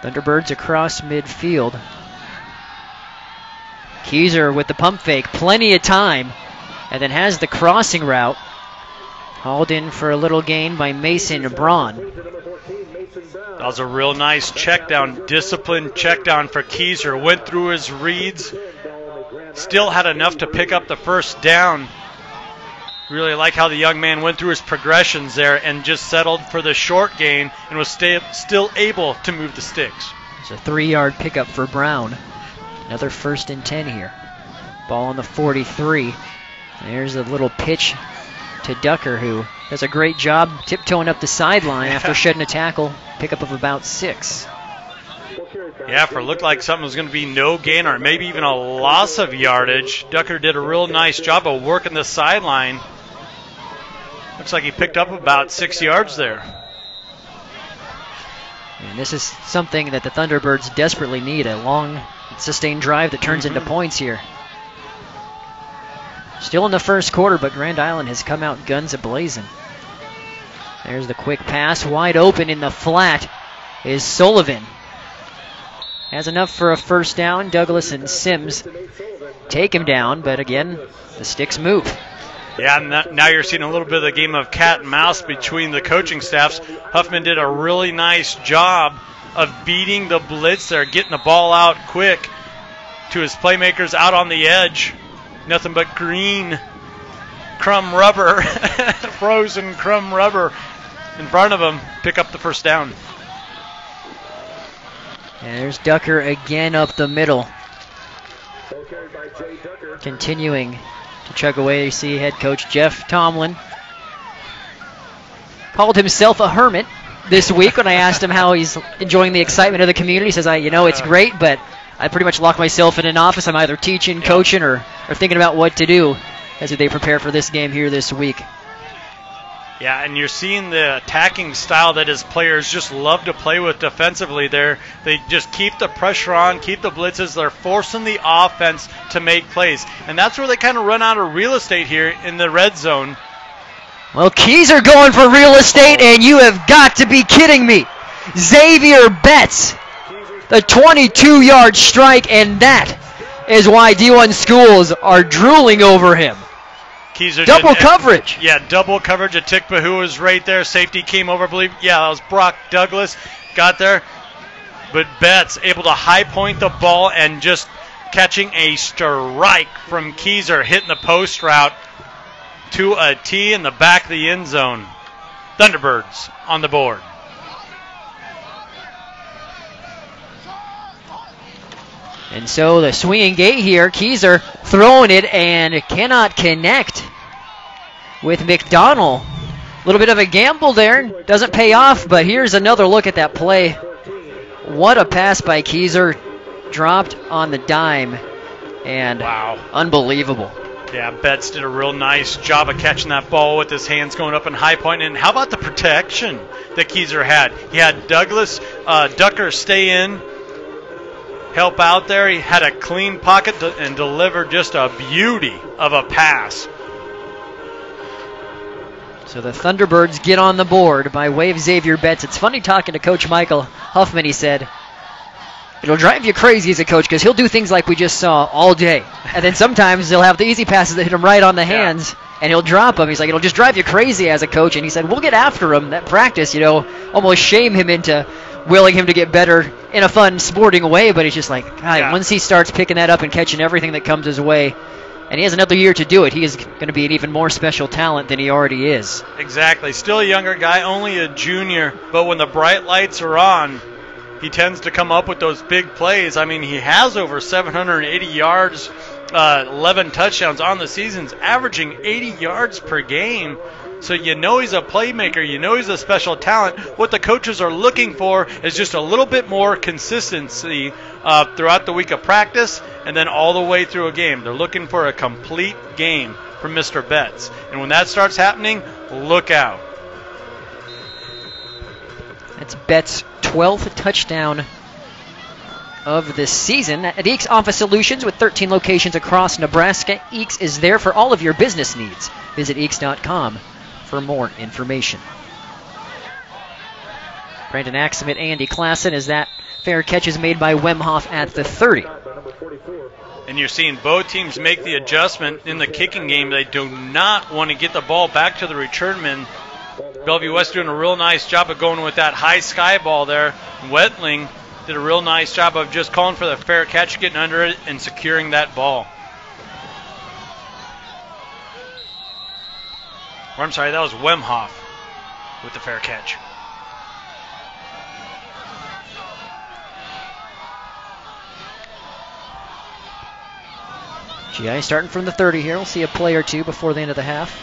Thunderbirds across midfield. Keyser with the pump fake, plenty of time, and then has the crossing route. Hauled in for a little gain by Mason Braun. That was a real nice check down, disciplined check down for Keyser. Went through his reads, still had enough to pick up the first down. Really like how the young man went through his progressions there and just settled for the short gain and was still able to move the sticks. It's a 3-yard pickup for Brown. Another 1st and 10 here. Ball on the 43. There's a little pitch to Ducker, who does a great job tiptoeing up the sideline after shedding a tackle. Pickup of about 6. Yeah, for it looked like something was going to be no gain or maybe even a loss of yardage. Ducker did a real nice job of working the sideline. Looks like he picked up about 6 yards there. And this is something that the Thunderbirds desperately need, a long, sustained drive that turns into points here. Still in the first quarter, but Grand Island has come out guns a-blazing. There's the quick pass. Wide open in the flat is Sullivan. Has enough for a first down. Douglas and Sims take him down, but again, the sticks move. Yeah, now you're seeing a little bit of the game of cat and mouse between the coaching staffs. Huffman did a really nice job of beating the blitz there, getting the ball out quick to his playmakers out on the edge. Nothing but green crumb rubber, frozen crumb rubber in front of him. Pick up the first down. And there's Ducker again up the middle. Continuing to chug away. You see head coach Jeff Tomlin called himself a hermit this week when I asked him how he's enjoying the excitement of the community. He says, it's great, but I pretty much lock myself in an office. I'm either teaching, coaching, or thinking about what to do as they prepare for this game here this week. Yeah, and you're seeing the attacking style that his players just love to play with defensively there. They just keep the pressure on, keep the blitzes. They're forcing the offense to make plays. And that's where they kind of run out of real estate here in the red zone. Well, Keys are going for real estate, and you have got to be kidding me. Xavier Betts, the 22-yard strike, and that is why D1 schools are drooling over him. Double coverage. Yeah, double coverage. Atikpahu was right there. Safety came over, I believe. Yeah, that was Brock Douglas. Got there. But Betts able to high point the ball and just catching a strike from Keyser, hitting the post route to a T in the back of the end zone. Thunderbirds on the board. And so the swinging gate here, Keyser throwing it and cannot connect with McDonald. A little bit of a gamble there, doesn't pay off, but here's another look at that play. What a pass by Keyser, dropped on the dime, and wow, unbelievable. Yeah, Betts did a real nice job of catching that ball with his hands going up in high point. And how about the protection that Keyser had? He had Douglas Ducker stay in, help out there. He had a clean pocket and delivered just a beauty of a pass. So the Thunderbirds get on the board by way of Xavier Betts. It's funny talking to Coach Michael Huffman. He said, it'll drive you crazy as a coach because he'll do things like we just saw all day. And then sometimes he'll have the easy passes that hit him right on the hands, and he'll drop them. He's like, it'll just drive you crazy as a coach. And he said, we'll get after him. That practice, almost shame him into willing him to get better in a fun, sporting way. But he's just like, God, once he starts picking that up and catching everything that comes his way, and he has another year to do it, he is going to be an even more special talent than he already is. Exactly. Still a younger guy, only a junior. But when the bright lights are on, he tends to come up with those big plays. I mean, he has over 780 yards, 11 touchdowns on the seasons, averaging 80 yards per game. So he's a playmaker. He's a special talent. What the coaches are looking for is just a little bit more consistency throughout the week of practice and then all the way through a game. They're looking for a complete game from Mr. Betts. And when that starts happening, look out. That's Betts' 12th touchdown of the season. At Eeks Office Solutions, with 13 locations across Nebraska, Eeks is there for all of your business needs. Visit Eeks.com for more information. Brandon Axum, Andy Klassen, as that fair catch is made by Wemhoff at the 30. And you're seeing both teams make the adjustment in the kicking game. They do not want to get the ball back to the return man. Bellevue West doing a real nice job of going with that high sky ball there. Wetling did a real nice job of just calling for the fair catch, getting under it, and securing that ball. Or I'm sorry, that was Wemhoff with the fair catch. GI starting from the 30 here. We'll see a play or two before the end of the half.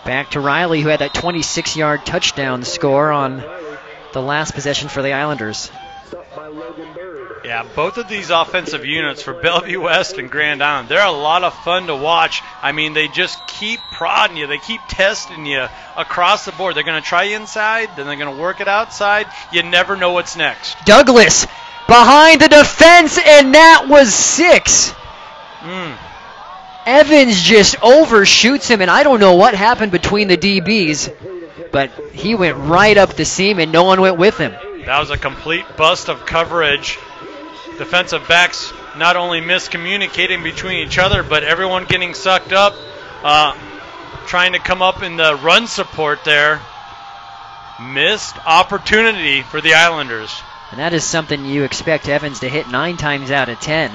Back to Riley, who had that 26-yard touchdown score on the last possession for the Islanders. Yeah, both of these offensive units for Bellevue West and Grand Island, they're a lot of fun to watch. I mean, they just keep prodding you. They keep testing you across the board. They're going to try you inside, then they're going to work it outside. You never know what's next. Douglas behind the defense, and that was 6. Evans just overshoots him, and I don't know what happened between the DBs, but he went right up the seam, and no one went with him. That was a complete bust of coverage. Defensive backs not only miscommunicating between each other, but everyone getting sucked up, trying to come up in the run support there. Missed opportunity for the Islanders. And that is something you expect Evans to hit 9 times out of 10.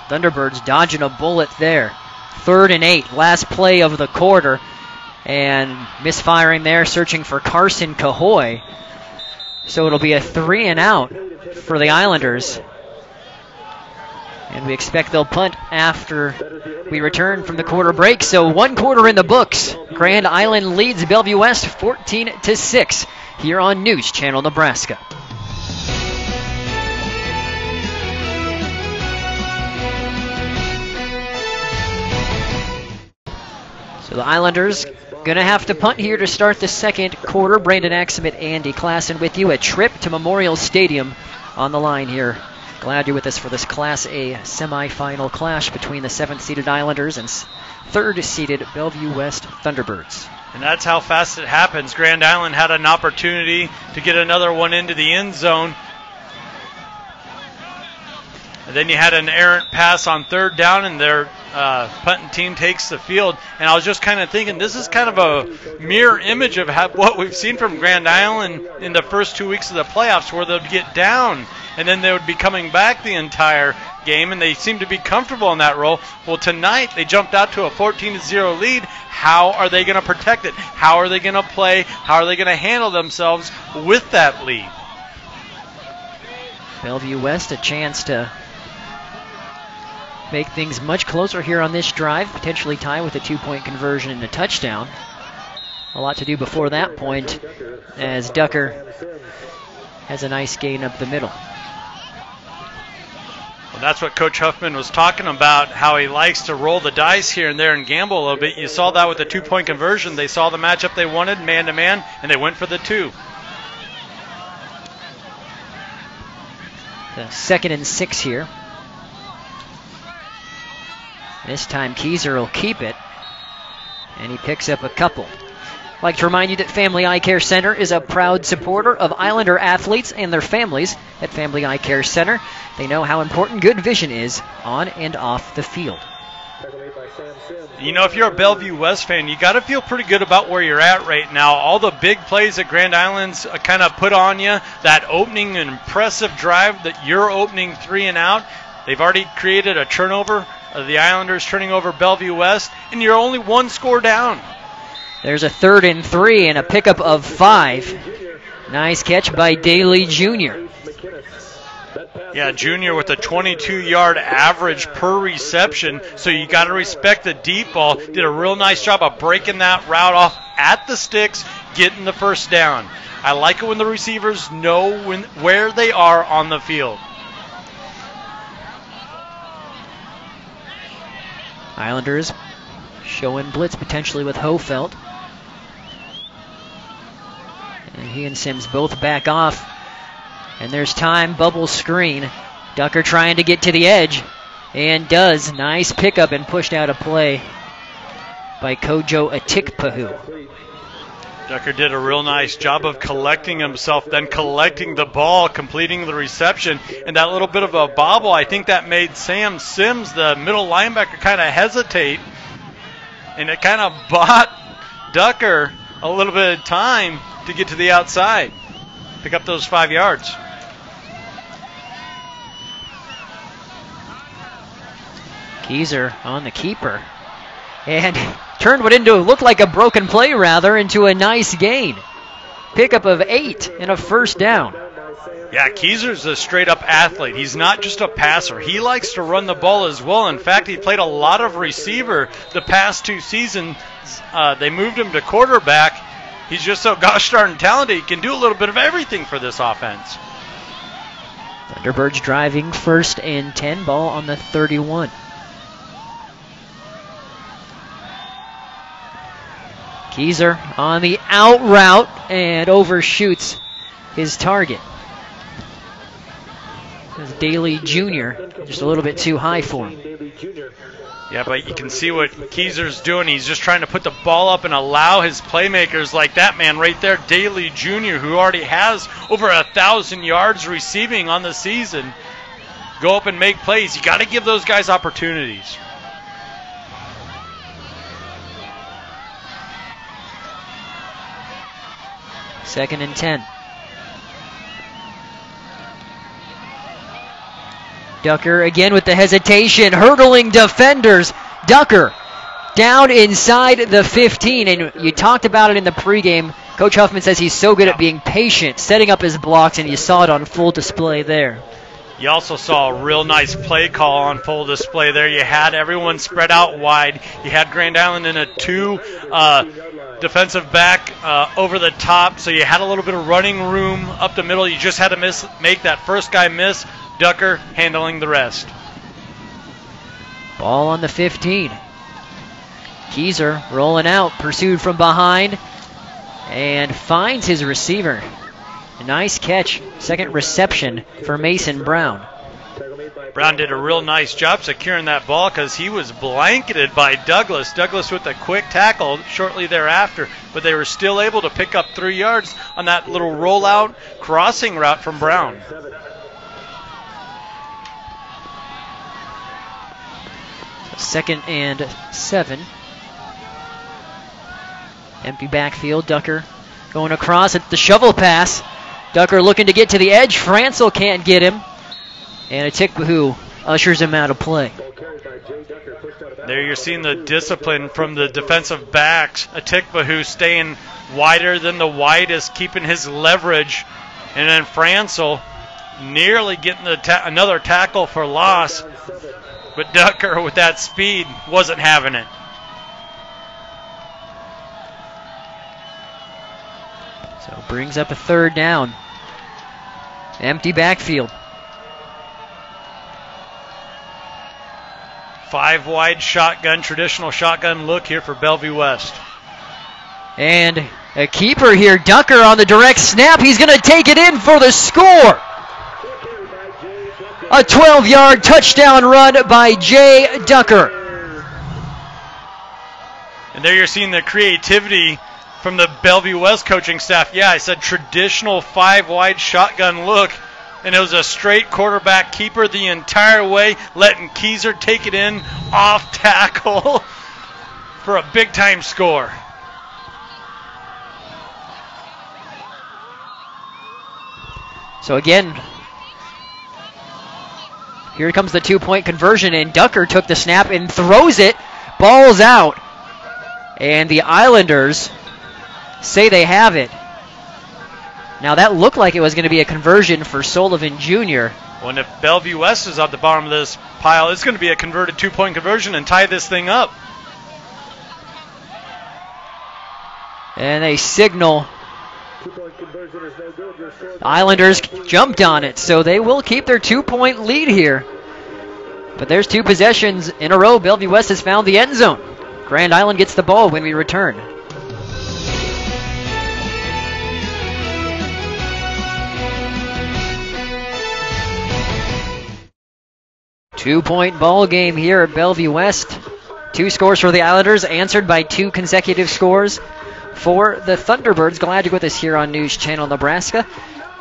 Thunderbirds dodging a bullet there. 3rd and 8, last play of the quarter. And misfiring there, searching for Carson Cahoy. So it'll be a 3 and out for the Islanders. And we expect they'll punt after we return from the quarter break. So 1 quarter in the books. Grand Island leads Bellevue West 14-6 here on News Channel Nebraska. So the Islanders going to have to punt here to start the second quarter. Brandon Axum, Andy Klassen with you. A trip to Memorial Stadium on the line here. Glad you're with us for this Class A semifinal clash between the 7th-seeded Islanders and 3rd-seeded Bellevue West Thunderbirds. And that's how fast it happens. Grand Island had an opportunity to get another one into the end zone. And then you had an errant pass on 3rd down, and their punting team takes the field. And I was just kind of thinking, this is kind of a mirror image of what we've seen from Grand Island in the first 2 weeks of the playoffs, where they'd get down and then they would be coming back the entire game, and they seem to be comfortable in that role. Well, tonight they jumped out to a 14-0 lead. How are they going to protect it? How are they going to play? How are they going to handle themselves with that lead? Bellevue West a chance to make things much closer here on this drive, potentially tie with a 2-point conversion and a touchdown. A lot to do before that point, as Ducker has a nice gain up the middle. Well, that's what Coach Huffman was talking about, how he likes to roll the dice here and there and gamble a little bit. You saw that with the 2-point conversion. They saw the matchup they wanted, man-to-man, and they went for the 2. The 2nd and 6 here. This time Keyser will keep it, and he picks up a couple. I'd like to remind you that Family Eye Care Center is a proud supporter of Islander athletes and their families. At Family Eye Care Center, they know how important good vision is on and off the field. You know, if you're a Bellevue West fan, you got to feel pretty good about where you're at right now. All the big plays that Grand Island's kind of put on you, that opening and impressive drive that you're opening 3 and out, they've already created a turnover. The Islanders turning over Bellevue West, and you're only 1 score down. There's a 3rd and 3 and a pickup of 5. Nice catch by Daly Jr. Yeah, Jr. with a 22-yard average per reception, so you got to respect the deep ball. Did a real nice job of breaking that route off at the sticks, getting the first down. I like it when the receivers know where they are on the field. Islanders showing blitz potentially with Hofelt. And he and Sims both back off. And there's time, bubble screen. Ducker trying to get to the edge. And does. Nice pickup and pushed out a play by Kojo Atikpahu. Ducker did a real nice job of collecting himself, then collecting the ball, completing the reception, and that little bit of a bobble, I think that made Sam Sims, the middle linebacker, kind of hesitate, and it kind of bought Ducker a little bit of time to get to the outside, pick up those 5 yards. Keyser on the keeper, and turned what looked like a broken play, into a nice gain. Pickup of 8 and a first down. Yeah, Keyser's a straight-up athlete. He's not just a passer. He likes to run the ball as well. In fact, he played a lot of receiver the past 2 seasons. They moved him to quarterback. He's just so gosh darn talented. He can do a little bit of everything for this offense. Thunderbirds driving 1st and 10, ball on the 31. Keyser on the out route and overshoots his target. It's Daly Jr. just a little bit too high for him. Yeah, but you can see what Keyser's doing. He's just trying to put the ball up and allow his playmakers like that man right there, Daly Jr., who already has over 1,000 yards receiving on the season, go up and make plays. You got to give those guys opportunities. Second and 10. Ducker again with the hesitation, hurdling defenders. Ducker down inside the 15, and you talked about it in the pregame. Coach Huffman says he's so good at being patient, setting up his blocks, and you saw it on full display there. You also saw a real nice play call on full display there. You had everyone spread out wide. You had Grand Island in a 2 defensive back over the top, so you had a little bit of running room up the middle. You just had to make that first guy miss. Ducker handling the rest. Ball on the 15. Keyser rolling out, pursued from behind, and finds his receiver. A nice catch, second reception for Mason Brown. Brown did a real nice job securing that ball because he was blanketed by Douglas. Douglas with a quick tackle shortly thereafter, but they were still able to pick up 3 yards on that little rollout crossing route from Brown. Second and 7. Empty backfield. Ducker going across at the shovel pass. Ducker looking to get to the edge. Francel can't get him. And Atikpahu ushers him out of play. There you're seeing the discipline from the defensive backs. Atikpahu staying wider than the widest, keeping his leverage. And then Francel nearly getting another tackle for loss, but Ducker with that speed wasn't having it. So brings up a third down. Empty backfield. 5 wide shotgun, traditional shotgun look here for Bellevue West. And a keeper here, Ducker on the direct snap. He's going to take it in for the score. A 12-yard touchdown run by Jay Ducker. And there you're seeing the creativity from the Bellevue West coaching staff. Yeah, I said traditional 5 wide shotgun look. And it was a straight quarterback keeper the entire way, letting Keyser take it in off tackle for a big-time score. So again, here comes the 2-point conversion, and Ducker took the snap and throws it. Ball's out. And the Islanders say they have it. Now that looked like it was going to be a conversion for Sullivan Jr. Well, and if Bellevue West is at the bottom of this pile, it's going to be a converted 2-point conversion and tie this thing up. And they signal. The Islanders jumped on it, so they will keep their 2-point lead here. But there's 2 possessions in a row. Bellevue West has found the end zone. Grand Island gets the ball when we return. Two-point ball game here at Bellevue West. 2 scores for the Islanders, answered by 2 consecutive scores for the Thunderbirds. Glad you're with us here on News Channel Nebraska.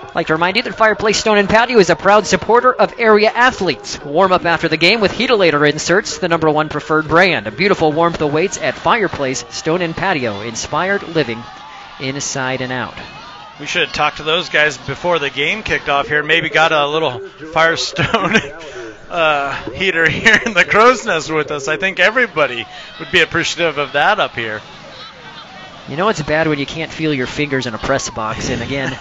I'd like to remind you that Fireplace Stone and Patio is a proud supporter of area athletes. Warm up after the game with Heatolator inserts, the #1 preferred brand. A beautiful warmth awaits at Fireplace Stone and Patio. Inspired living inside and out. We should have talked to those guys before the game kicked off here. Maybe got a little Firestone heater here in the crow's nest with us. I think everybody would be appreciative of that up here. You know it's bad when you can't feel your fingers in a press box. And again,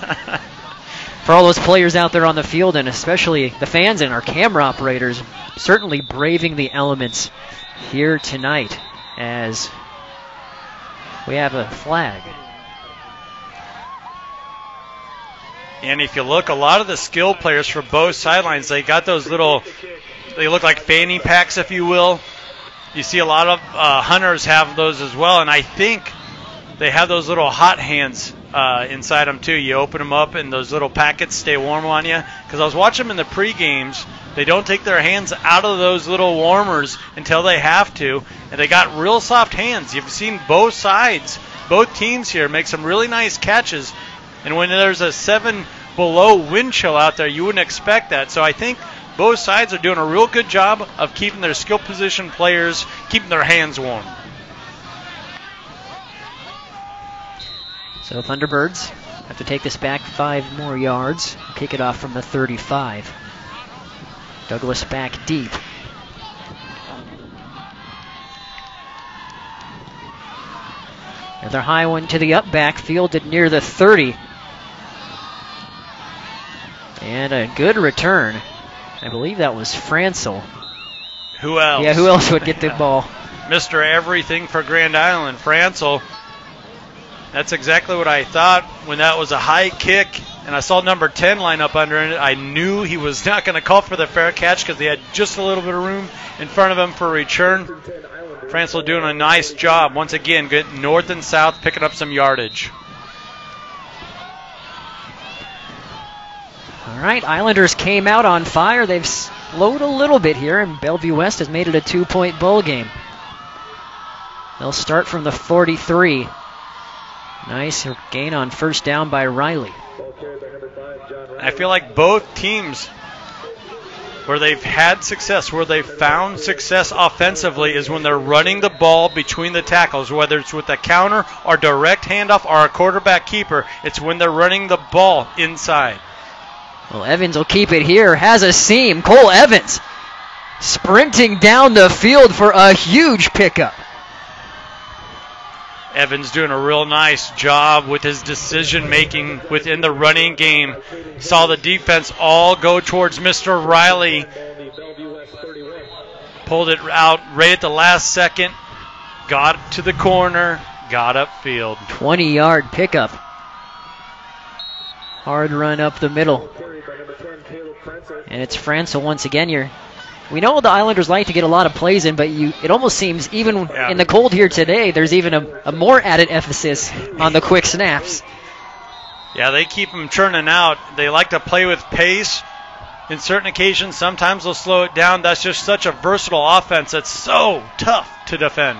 for all those players out there on the field, and especially the fans and our camera operators, certainly braving the elements here tonight as we have a flag. And if you look, a lot of the skill players for both sidelines, they got those little, they look like fanny packs, if you will. You see a lot of hunters have those as well, and I think they have those little hot hands inside them too. You open them up, and those little packets stay warm on you. Because I was watching them in the pre-games, they don't take their hands out of those little warmers until they have to, and they got real soft hands. You've seen both sides, both teams here make some really nice catches. And when there's a 7 below wind chill out there, you wouldn't expect that. So I think both sides are doing a real good job of keeping their skill position players, keeping their hands warm. So Thunderbirds have to take this back 5 more yards. Kick it off from the 35. Douglas back deep. Another high one to the up back, fielded near the 30. And a good return. I believe that was Francel. Who else? Yeah, who else would get the ball? Mr. Everything for Grand Island, Francel. That's exactly what I thought when that was a high kick, and I saw number 10 line up under it. I knew he was not going to call for the fair catch because he had just a little bit of room in front of him for a return. Francel doing a nice job. Once again, getting north and south, picking up some yardage. All right, Islanders came out on fire. They've slowed a little bit here, and Bellevue West has made it a 2-point ball game. They'll start from the 43. Nice gain on first down by Riley. I feel like both teams, where they've had success, where they've found success offensively, is when they're running the ball between the tackles, whether it's with a counter or direct handoff or a quarterback keeper. It's when they're running the ball inside. Well, Evans will keep it here. Has a seam. Cole Evans sprinting down the field for a huge pickup. Evans doing a real nice job with his decision making within the running game. Saw the defense all go towards Mr. Riley. Pulled it out right at the last second. Got to the corner. Got upfield. 20-yard pickup. Hard run up the middle. And it's Franzel once again. We know the Islanders like to get a lot of plays in, but it almost seems even in the cold here today, there's even a more added emphasis on the quick snaps. Yeah, they keep them churning out. They like to play with pace. In certain occasions, sometimes they'll slow it down. That's just such a versatile offense that's so tough to defend.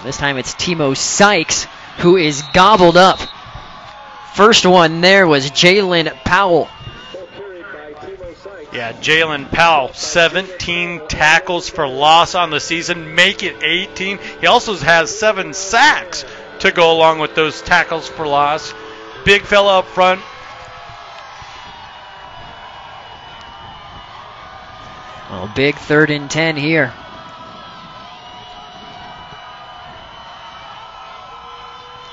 This time it's Timo Sykes who is gobbled up. First one there was Jalen Powell. Yeah, Jalen Powell, 17 tackles for loss on the season, make it 18. He also has 7 sacks to go along with those tackles for loss. Big fella up front. Well, big 3rd and 10 here.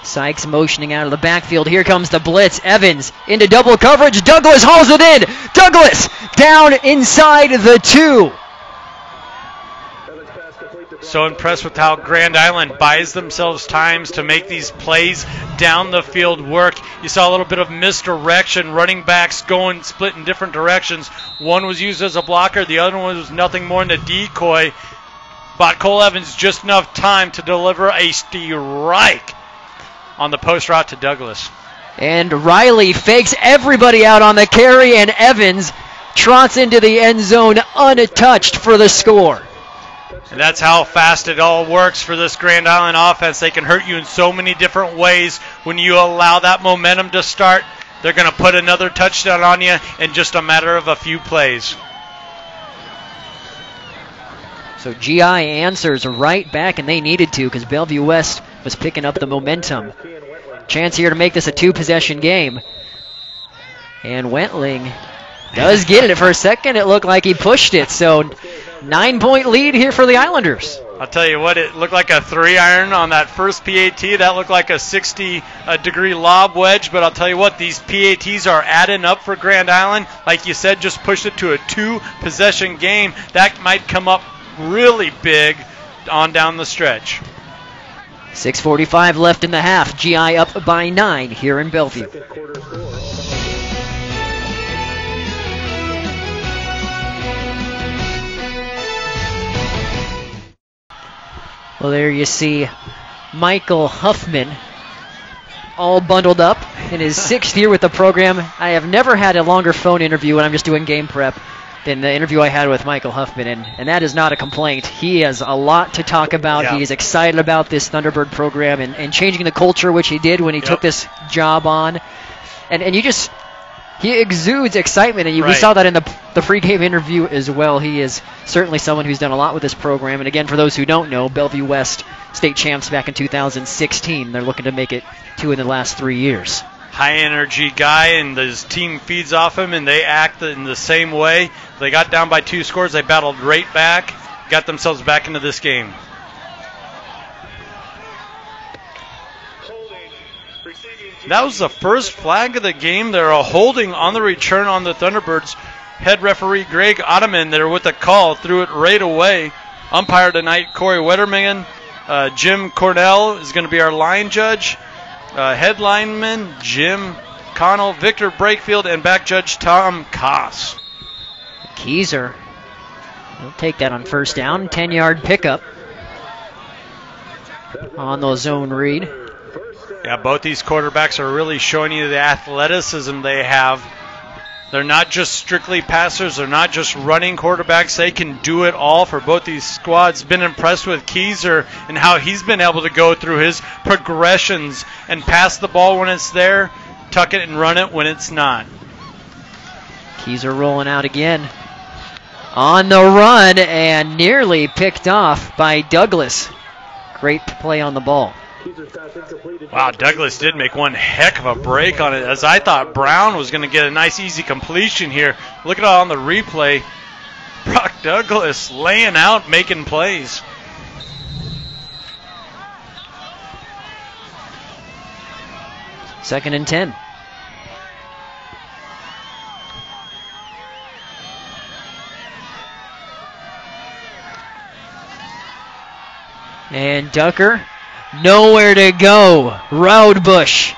Sykes motioning out of the backfield. Here comes the blitz. Evans into double coverage. Douglas hauls it in. Douglas down inside the 2. So impressed with how Grand Island buys themselves times to make these plays down the field work. You saw a little bit of misdirection, running backs going split in different directions. One was used as a blocker, the other one was nothing more than a decoy. Bought Cole Evans just enough time to deliver a strike on the post route to Douglas. And Riley fakes everybody out on the carry, and Evans trots into the end zone untouched for the score. And that's how fast it all works for this Grand Island offense. They can hurt you in so many different ways. When you allow that momentum to start, they're going to put another touchdown on you in just a matter of a few plays. So GI answers right back, and they needed to because Bellevue West was picking up the momentum. Chance here to make this a 2-possession game. And Wentling does get it. For a second, it looked like he pushed it. So 9-point lead here for the Islanders. I'll tell you what, it looked like a 3-iron on that first PAT. That looked like a 60-degree lob wedge. But I'll tell you what, these PATs are adding up for Grand Island. Like you said, just pushed it to a 2-possession game. That might come up really big on down the stretch. 6:45 left in the half. GI up by 9 here in Bellevue. Well, there you see Michael Huffman all bundled up in his 6th year with the program. I have never had a longer phone interview when I'm just doing game prep than the interview I had with Michael Huffman, and that is not a complaint. He has a lot to talk about. Yeah. He is excited about this Thunderbird program and changing the culture, which he did when he took this job on. And he exudes excitement, and we saw that in the pregame interview as well. He is certainly someone who's done a lot with this program. And again, for those who don't know, Bellevue West state champs back in 2016. They're looking to make it 2 in the last 3 years. High energy guy, and his team feeds off him, and they act in the same way. They got down by 2 scores. They battled right back, got themselves back into this game. That was the first flag of the game. They're a holding on the return on the Thunderbirds. Head referee Greg Ottoman there with the call, threw it right away. Umpire tonight, Corey Wetterman. Jim Cornell is going to be our line judge. Head lineman Jim Connell, Victor Brakefield, and back judge Tom Koss. Keyser will take that on first down. 10-yard pickup on the zone read. Yeah, both these quarterbacks are really showing you the athleticism they have. They're not just strictly passers. They're not just running quarterbacks. They can do it all for both these squads. Been impressed with Keyser and how he's been able to go through his progressions and pass the ball when it's there, tuck it and run it when it's not. Keyser rolling out again. On the run and nearly picked off by Douglas. Great play on the ball. Wow, Douglas did make one heck of a break on it, as I thought Brown was going to get a nice easy completion here. Look at it on the replay. Brock Douglas laying out, making plays. 2nd and 10. And Ducker, nowhere to go. Roadbush,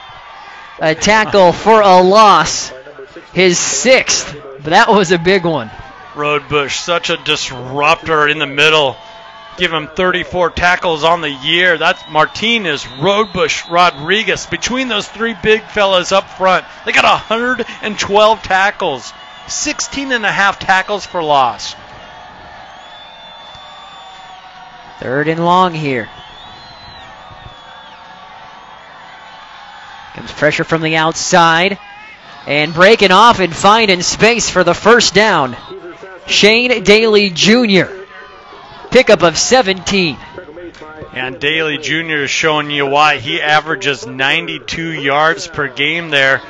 a tackle for a loss. His 6th, but that was a big one. Roadbush, such a disruptor in the middle. Give him 34 tackles on the year. That's Martinez, Roadbush, Rodriguez. Between those 3 big fellas up front, they got 112 tackles. 16 and a half tackles for loss. 3rd and long here. Comes pressure from the outside. And breaking off and finding space for the first down. Shane Daly Jr. Pickup of 17. And Daly Jr. is showing you why he averages 92 yards per game there.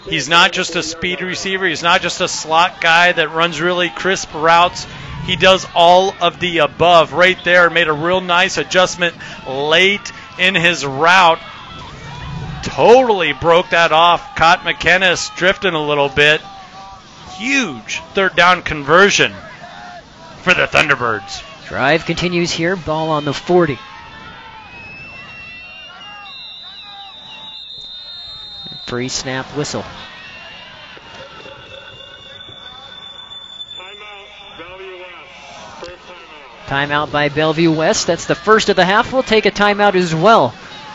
He's not just a speed receiver. He's not just a slot guy that runs really crisp routes. He does all of the above. Right there, made a real nice adjustment late in his route. Totally broke that off. Caught McInnes drifting a little bit. Huge 3rd down conversion for the Thunderbirds. Drive continues here. Ball on the 40. Free snap whistle. Timeout by Bellevue West. That's the first of the half. We'll take a timeout as well.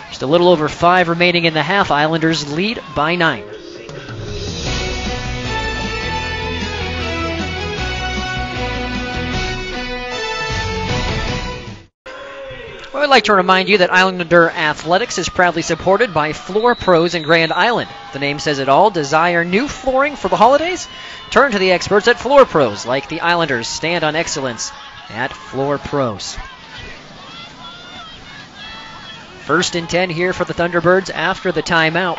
Just a little over 5 remaining in the half. Islanders lead by 9. Well, I'd like to remind you that Islander Athletics is proudly supported by Floor Pros in Grand Island. The name says it all. Desire new flooring for the holidays? Turn to the experts at Floor Pros. Like the Islanders, stand on excellence at Floor Pros. 1st and 10 here for the Thunderbirds after the timeout.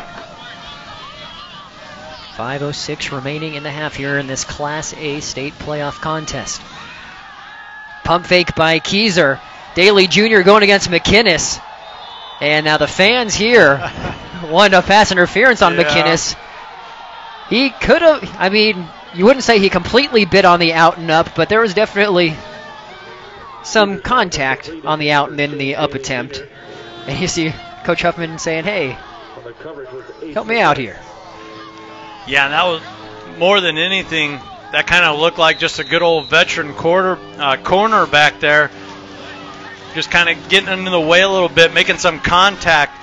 5:06 remaining in the half here in this Class A state playoff contest. Pump fake by Keyser. Daly Jr. going against McInnes. And now the fans here want a pass interference on McInnes. He could have, you wouldn't say he completely bit on the out and up, but there was definitely some contact on the out and in the up attempt. And you see Coach Huffman saying, hey, help me out here. Yeah, and that was more than anything, that kind of looked like just a good old veteran corner back there. Just kind of getting in the way a little bit, making some contact,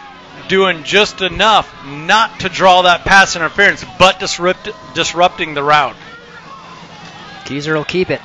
doing just enough not to draw that pass interference, but disrupting the route. Keyser will keep it.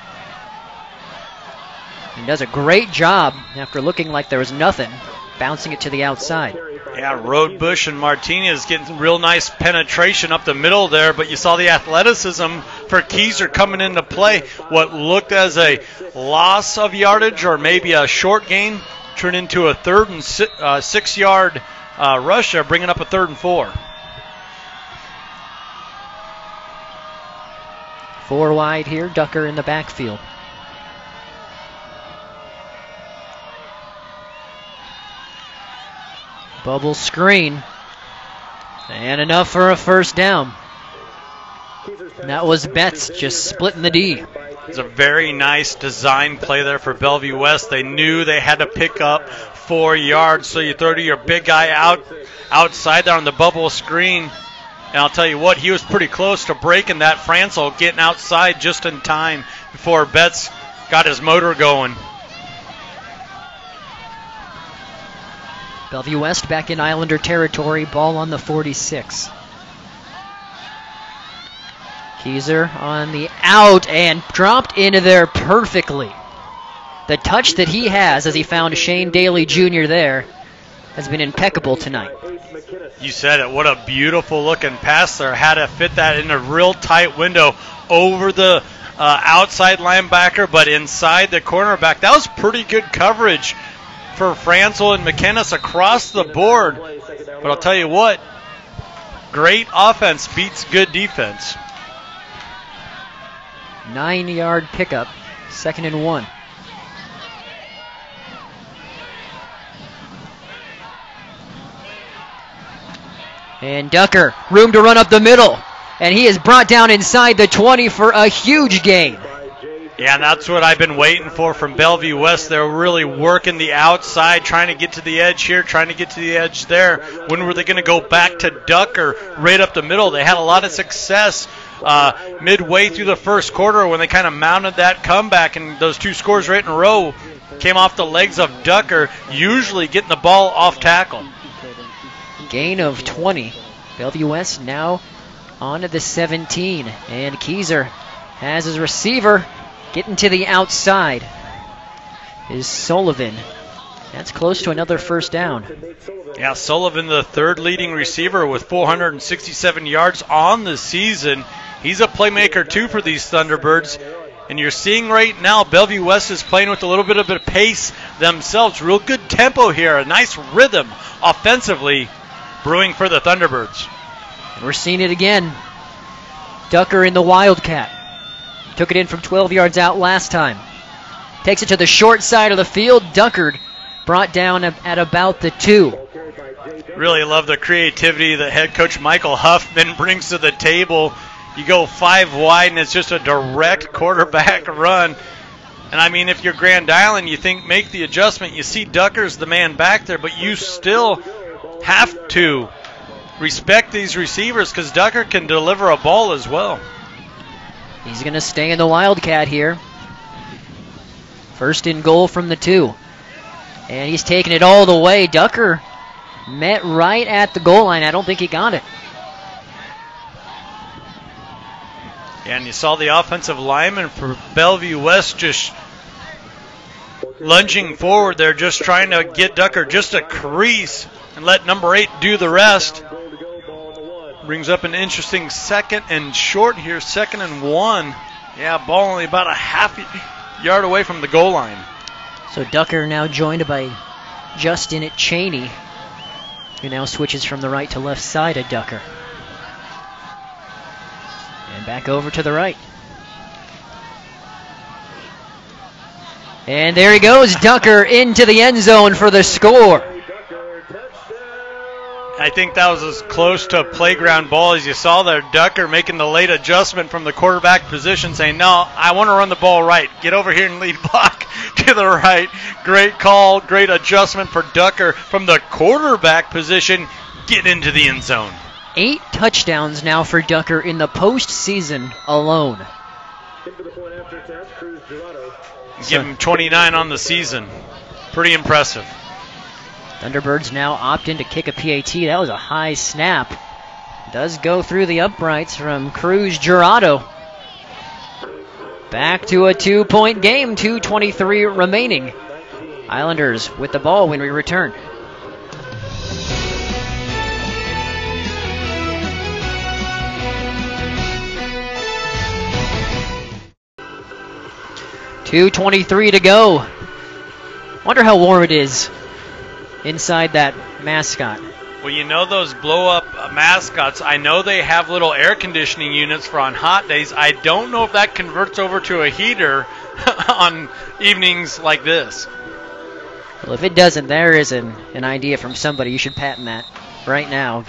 He does a great job after looking like there was nothing, bouncing it to the outside. Yeah, Roadbush and Martinez getting real nice penetration up the middle there, but you saw the athleticism for Keyser coming into play. What looked as a loss of yardage or maybe a short gain turned into a 3rd and 6-yard rush there, bringing up a 3rd and 4. 4 wide here, Ducker in the backfield. Bubble screen. And enough for a first down. And that was Betts just splitting the D. It's a very nice design play there for Bellevue West. They knew they had to pick up 4 yards, so you throw to your big guy outside there on the bubble screen. And I'll tell you what, he was pretty close to breaking that. Francel getting outside just in time before Betts got his motor going. Bellevue West back in Islander territory, ball on the 46. Keyser on the out and dropped into there perfectly. The touch that he has as he found Shane Daly Jr. there has been impeccable tonight. You said it. What a beautiful looking pass there. Had to fit that in a real tight window over the outside linebacker, but inside the cornerback. That was pretty good coverage for Francel and McInnes across the board. But I'll tell you what, great offense beats good defense. 9-yard pickup, 2nd and 1. And Ducker, room to run up the middle. And he is brought down inside the 20 for a huge gain. Yeah, and that's what I've been waiting for from Bellevue West. They're really working the outside, trying to get to the edge here, trying to get to the edge there. When were they going to go back to Ducker right up the middle? They had a lot of success midway through the first quarter when they kind of mounted that comeback, and those 2 scores right in a row came off the legs of Ducker, usually getting the ball off tackle. Gain of 20. Bellevue West now on to the 17. And Keyser has his receiver getting to the outside. Is Sullivan. That's close to another first down. Yeah, Sullivan, the 3rd leading receiver with 467 yards on the season. He's a playmaker, too, for these Thunderbirds. And you're seeing right now Bellevue West is playing with a little bit of a pace themselves. Real good tempo here. A nice rhythm offensively brewing for the Thunderbirds. And we're seeing it again. Ducker in the Wildcat. Took it in from 12 yards out last time. Takes it to the short side of the field. Ducker brought down at about the 2. Really love the creativity that head coach Michael Huffman brings to the table. You go 5 wide, and it's just a direct quarterback run. And, I mean, if you're Grand Island, you think make the adjustment. You see Ducker's the man back there, but you still have to respect these receivers because Ducker can deliver a ball as well. He's going to stay in the Wildcat here. First and goal from the 2. And he's taking it all the way. Ducker met right at the goal line. I don't think he got it. And you saw the offensive lineman for Bellevue West just lunging forward there, just trying to get Ducker just a crease and let number 8 do the rest. Brings up an interesting 2nd and short here, 2nd and 1. Yeah, ball only about a half yard away from the goal line. So Ducker now joined by Justin Cheney, who now switches from the right to left side of Ducker. And back over to the right. And there he goes, Ducker into the end zone for the score. I think that was as close to a playground ball as you saw there. Ducker making the late adjustment from the quarterback position, saying, no, I want to run the ball right. Get over here and lead block to the right. Great call, great adjustment for Ducker from the quarterback position. Get into the end zone. 8 touchdowns now for Ducker in the postseason alone. Give him 29 on the season. Pretty impressive. Thunderbirds now opt in to kick a PAT. That was a high snap. Does go through the uprights from Cruz Jurado. Back to a 2-point game, 2:23 remaining. Islanders with the ball when we return. .223 to go. Wonder how warm it is inside that mascot. Well, you know those blow-up mascots, I know they have little air conditioning units for on hot days. I don't know if that converts over to a heater on evenings like this. Well, if it doesn't, there is an idea from somebody. You should patent that right now.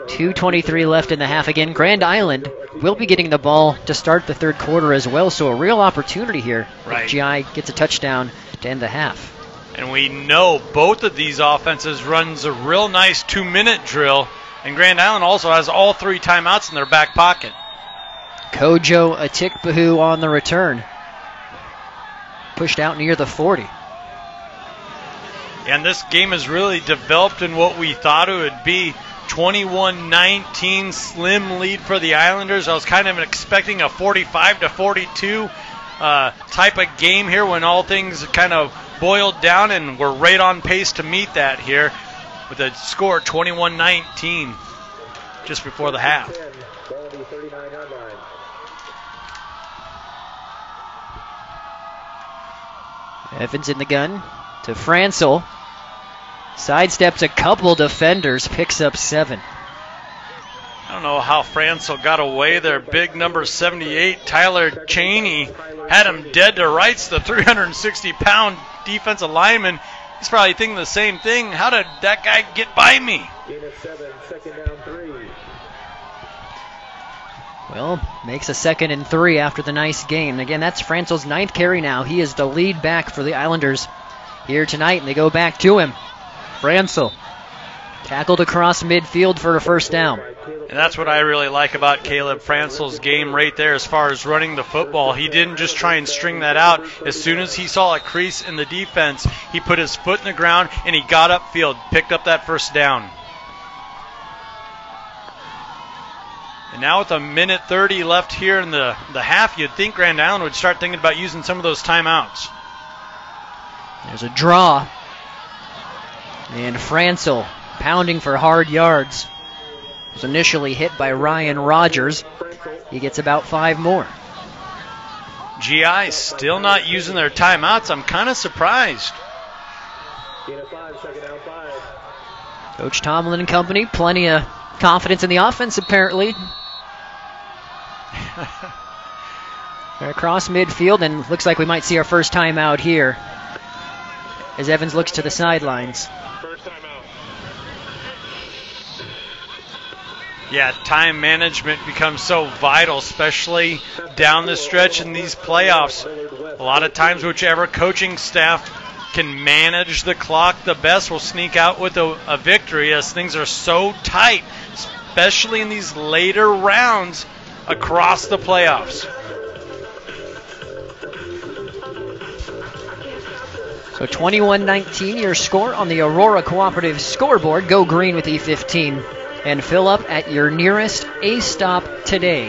2:23 left in the half again. Grand Island will be getting the ball to start the third quarter as well, so a real opportunity here. Right. If GI gets a touchdown to end the half. And we know both of these offenses runs a real nice 2-minute drill, and Grand Island also has all 3 timeouts in their back pocket. Kojo Atikpahu on the return. Pushed out near the 40. And this game has really developed in what we thought it would be. 21-19 slim lead for the Islanders. I was kind of expecting a 45-42 type of game here when all things kind of boiled down, and we're right on pace to meet that here with a score 21-19 just before the half. Evans in the gun to Francel. Sidesteps a couple defenders, picks up 7. I don't know how Francel got away there. Big number 78, Tyler Cheney, had him dead to rights. The 360-pound defensive lineman He's probably thinking the same thing. How did that guy get by me? Gain of 7, second down 3. Well, makes a 2nd and 3 after the nice gain. Again, that's Francel's 9th carry now. He is the lead back for the Islanders here tonight, and they go back to him. Francel tackled across midfield for a first down. And that's what I really like about Caleb Francel's game right there as far as running the football. He didn't just try and string that out. As soon as he saw a crease in the defense, he put his foot in the ground and he got upfield, picked up that first down. And now with a minute 30 left here in the half, you'd think Grand Island would start thinking about using some of those timeouts. There's a draw. And Francel pounding for hard yards. Was initially hit by Ryan Rogers. He gets about 5 more. GI still not using their timeouts. I'm kind of surprised. Gain of 5, second down 5. Coach Tomlin and company, plenty of confidence in the offense apparently. They're across midfield, and looks like we might see our first timeout here as Evans looks to the sidelines. First timeout. Yeah, time management becomes so vital, especially down the stretch in these playoffs. A lot of times, whichever coaching staff can manage the clock the best will sneak out with a victory, as things are so tight, especially in these later rounds across the playoffs. So 21-19 your score on the Aurora Cooperative scoreboard. Go green with E15 and fill up at your nearest A-stop today.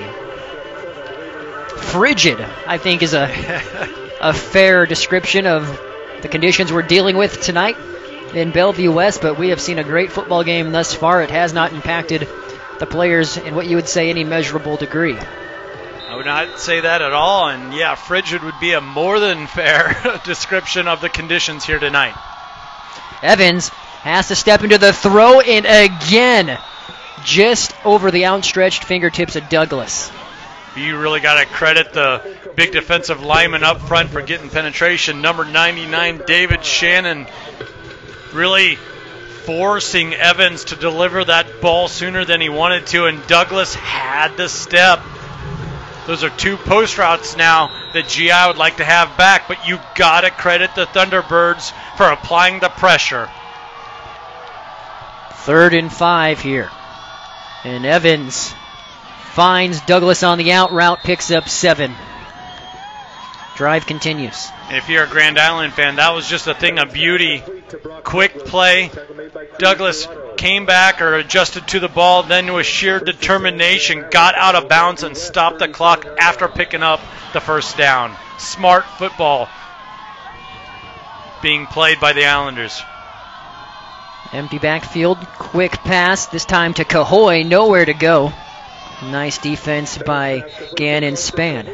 Frigid, I think, is a fair description of the conditions we're dealing with tonight in Bellevue West, but we have seen a great football game thus far. It has not impacted the players in what you would say any measurable degree. I would not say that at all, and yeah, frigid would be a more than fair description of the conditions here tonight. Evans has to step into the throw, and again, just over the outstretched fingertips of Douglas. You really got to credit the big defensive lineman up front for getting penetration. Number 99, David Shannon, really forcing Evans to deliver that ball sooner than he wanted to, and Douglas had to step. Those are 2 post routes now that GI would like to have back, but you got to credit the Thunderbirds for applying the pressure. 3rd and 5 here. And Evans finds Douglas on the out route, picks up 7. Drive continues. If you're a Grand Island fan, that was just a thing of beauty. Quick play. Douglas came back or adjusted to the ball, then with sheer determination got out of bounds and stopped the clock after picking up the first down. Smart football being played by the Islanders. Empty backfield, quick pass, this time to Cahoy, nowhere to go. Nice defense by Gannon Span.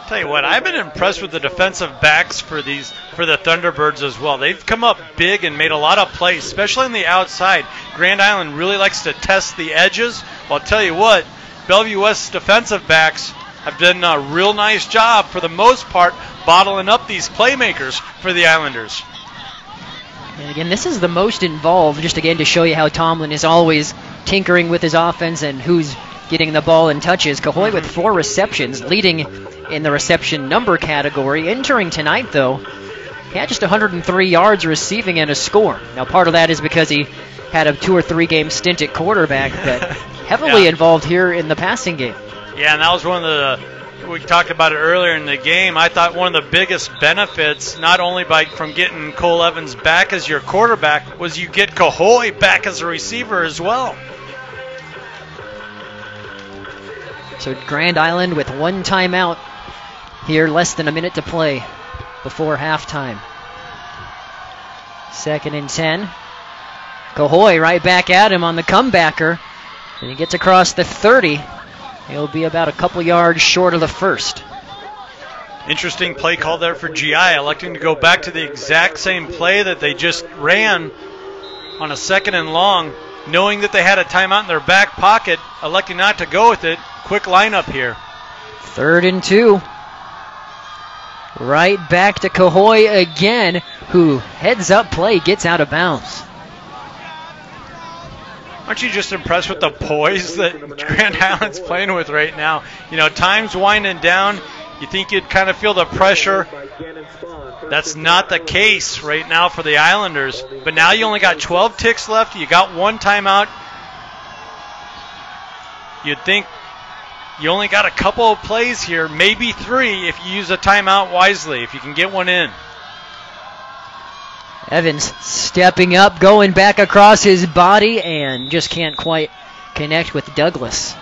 Tell you what, I've been impressed with the defensive backs for the Thunderbirds as well. They've come up big and made a lot of plays, especially on the outside. Grand Island really likes to test the edges. Well, I'll tell you what, Bellevue West's defensive backs have done a real nice job, for the most part, bottling up these playmakers for the Islanders. And again, this is the most involved, just again to show you how Tomlin is always tinkering with his offense and who's getting the ball in touches. Cahoy with 4 receptions, leading in the reception number category. Entering tonight, though, he had just 103 yards receiving and a score. Now, part of that is because he had a 2 or 3 game stint at quarterback, but heavily involved here in the passing game. Yeah, and that was one of the, we talked about it earlier in the game, I thought one of the biggest benefits, not only from getting Cole Evans back as your quarterback, was you get Cahoy back as a receiver as well. So Grand Island with 1 timeout here, less than a minute to play before halftime. 2nd and 10. Cahoy right back at him on the comebacker. And he gets across the 30. He'll be about a couple yards short of the first. Interesting play call there for GI, electing to go back to the exact same play that they just ran on a 2nd and long, knowing that they had a timeout in their back pocket, electing not to go with it. Quick lineup here. 3rd and 2. Right back to Cahoy again, who heads up play, gets out of bounds. Aren't you just impressed with the poise that Grand Island's playing with right now? You know, time's winding down. You think you'd kind of feel the pressure. That's not the case right now for the Islanders. But now you only got 12 ticks left. You got one timeout. You'd think you only got a couple of plays here, maybe 3 if you use a timeout wisely, if you can get one in. Evans stepping up, going back across his body, and just can't quite connect with Douglas.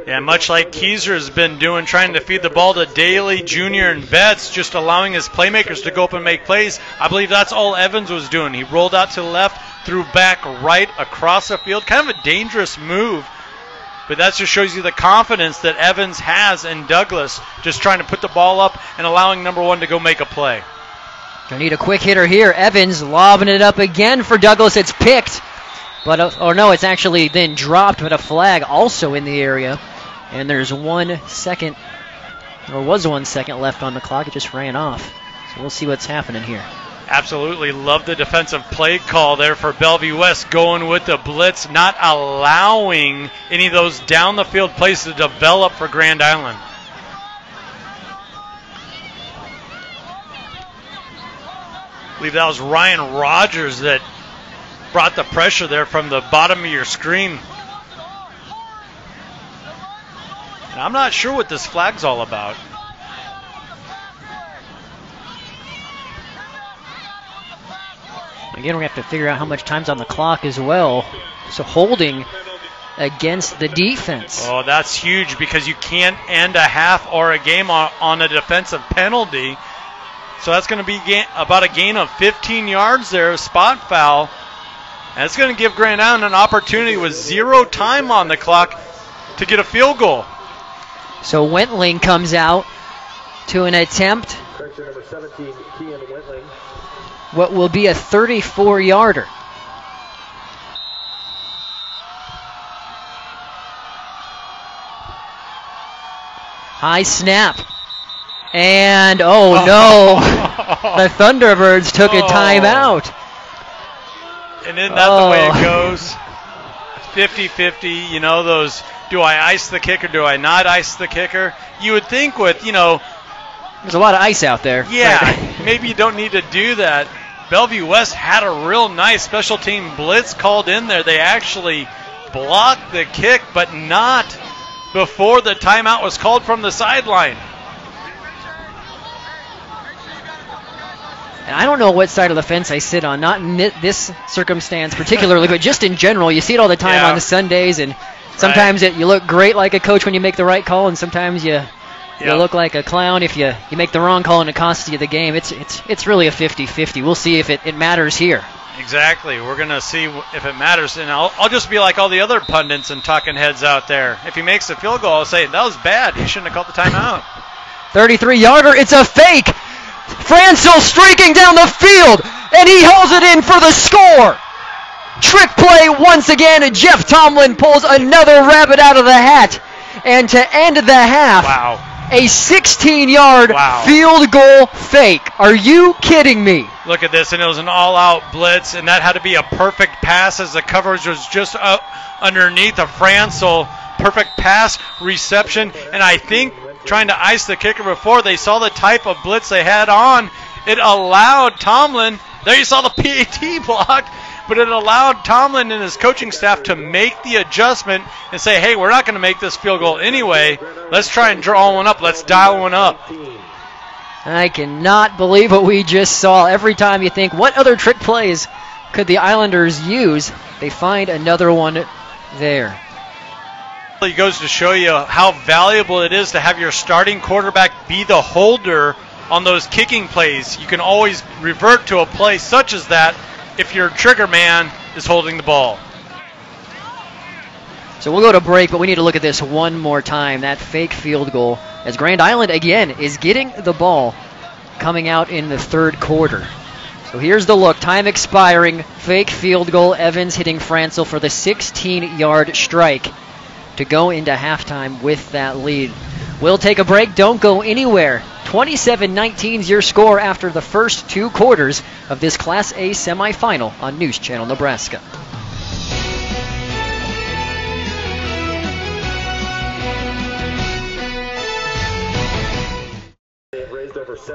Yeah, much like Keyser has been doing, trying to feed the ball to Daly, Jr., and Betts, just allowing his playmakers to go up and make plays. I believe that's all Evans was doing. He rolled out to the left, threw back right across the field. Kind of a dangerous move, but that just shows you the confidence that Evans has in Douglas, just trying to put the ball up and allowing number 1 to go make a play. Gonna need a quick hitter here. Evans lobbing it up again for Douglas. It's picked, but or no, it's actually then dropped, but a flag also in the area. And there's 1 second, or was 1 second left on the clock. It just ran off. So we'll see what's happening here. Absolutely love the defensive play call there for Bellevue West, going with the blitz, not allowing any of those down the field plays to develop for Grand Island. I believe that was Ryan Rogers that brought the pressure there from the bottom of your screen. And I'm not sure what this flag's all about. Again, we have to figure out how much time's on the clock as well. So holding against the defense. Oh, that's huge because you can't end a half or a game on a defensive penalty. So that's going to be about a gain of 15 yards there, a spot foul. And it's going to give Grand Island an opportunity with 0 time on the clock to get a field goal. So Wentling comes out to an attempt. Number 17, Kean Wentling. What will be a 34-yarder. High snap. And, oh no, the Thunderbirds took a timeout. And isn't that the way it goes? 50-50, you know, those, do I ice the kicker, do I not ice the kicker? You would think with, you know, there's a lot of ice out there. Yeah, maybe you don't need to do that. Bellevue West had a real nice special team blitz called in there. They actually blocked the kick, but not before the timeout was called from the sideline. And I don't know what side of the fence I sit on, not in this circumstance particularly, but just in general. You see it all the time on the Sundays, and sometimes you look great like a coach when you make the right call, and sometimes you look like a clown if you make the wrong call and it costs you the game. It's really a 50-50. We'll see if it matters here. Exactly. We're going to see if it matters. And I'll just be like all the other pundits and talking heads out there. If he makes a field goal, I'll say, that was bad. He shouldn't have called the timeout. 33-yarder. It's a fake. Francil streaking down the field, and he holds it in for the score. Trick play once again. Jeff Tomlin pulls another rabbit out of the hat. And to end the half, a 16-yard field goal fake. Are you kidding me? Look at this, and it was an all-out blitz, and that had to be a perfect pass as the coverage was just up underneath of Francil. Perfect pass, reception, and I think trying to ice the kicker before they saw the type of blitz they had on, it allowed Tomlin, there you saw the PAT block, but it allowed Tomlin and his coaching staff to make the adjustment and say, hey, we're not going to make this field goal anyway. Let's try and draw one up. Let's dial one up. I cannot believe what we just saw. Every time you think, what other trick plays could the Islanders use, they find another one there. It goes to show you how valuable it is to have your starting quarterback be the holder on those kicking plays. You can always revert to a play such as that if your trigger man is holding the ball. So we'll go to break, but we need to look at this one more time. That fake field goal, as Grand Island again is getting the ball coming out in the third quarter. So here's the look. Time expiring. Fake field goal. Evans hitting Francil for the 16-yard strike to go into halftime with that lead. We'll take a break. Don't go anywhere. 27-19 is your score after the first 2 quarters of this Class A semifinal on News Channel Nebraska.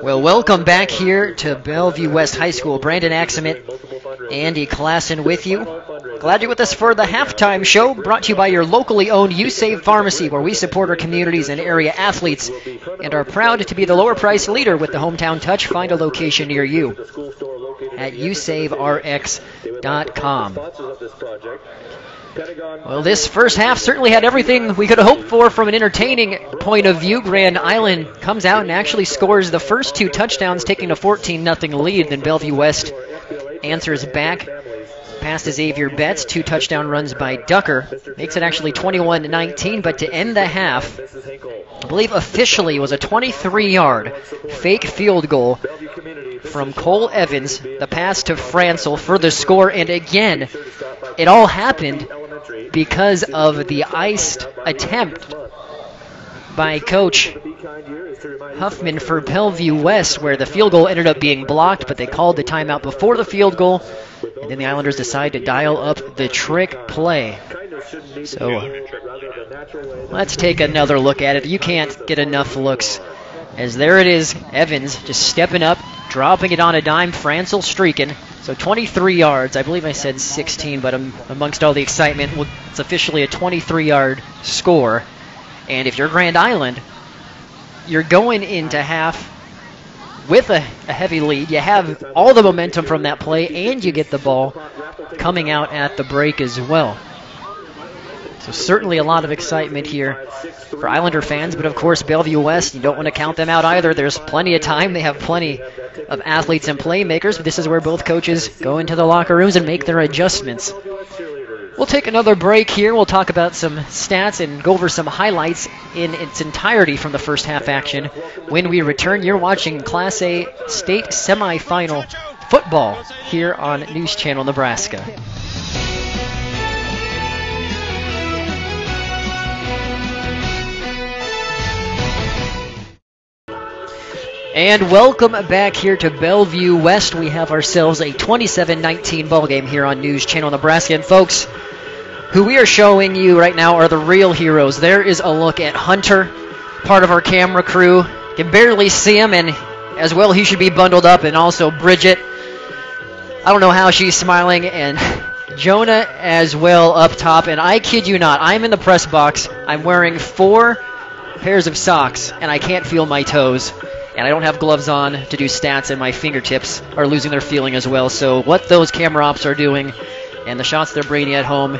Well, welcome back here to Bellevue West High School. Brandon Axamit, Andy Klassen with you. Glad you're with us for the halftime show, brought to you by your locally owned USAVE Pharmacy, where we support our communities and area athletes and are proud to be the lower price leader with the Hometown Touch. Find a location near you at usaverx.com. Well, this first half certainly had everything we could have hoped for from an entertaining point of view. Grand Island comes out and actually scores the first 2 touchdowns, taking a 14-0 lead. Then Bellevue West answers back. Pass to Xavier Betts, 2 touchdown runs by Ducker. Makes it actually 21-19, but to end the half, I believe officially was a 23-yard fake field goal from Cole Evans. The pass to Francel for the score, and again, it all happened because of the iced attempt by Coach Huffman for Bellevue West, where the field goal ended up being blocked, but they called the timeout before the field goal, and then the Islanders decide to dial up the trick play. So let's take another look at it. You can't get enough looks, as there it is, Evans just stepping up, dropping it on a dime, Francel streaking. So 23 yards. I believe I said 16, but amongst all the excitement, it's officially a 23-yard score. And if you're Grand Island, you're going into half with a heavy lead. You have all the momentum from that play, and you get the ball coming out at the break as well. So certainly a lot of excitement here for Islander fans, but of course Bellevue West, you don't want to count them out either. There's plenty of time. They have plenty of athletes and playmakers, but this is where both coaches go into the locker rooms and make their adjustments. We'll take another break here. We'll talk about some stats and go over some highlights in its entirety from the first half action. When we return, you're watching Class A state semifinal football here on News Channel Nebraska. And welcome back here to Bellevue West. We have ourselves a 27-19 ball game here on News Channel Nebraska. And folks, who we are showing you right now are the real heroes. There is a look at Hunter, part of our camera crew. You can barely see him, and as well he should be bundled up. And also Bridget, I don't know how she's smiling, and Jonah as well up top. And I kid you not, I'm in the press box. I'm wearing 4 pairs of socks, and I can't feel my toes. And I don't have gloves on to do stats, and my fingertips are losing their feeling as well. So what those camera ops are doing and the shots they're bringing at home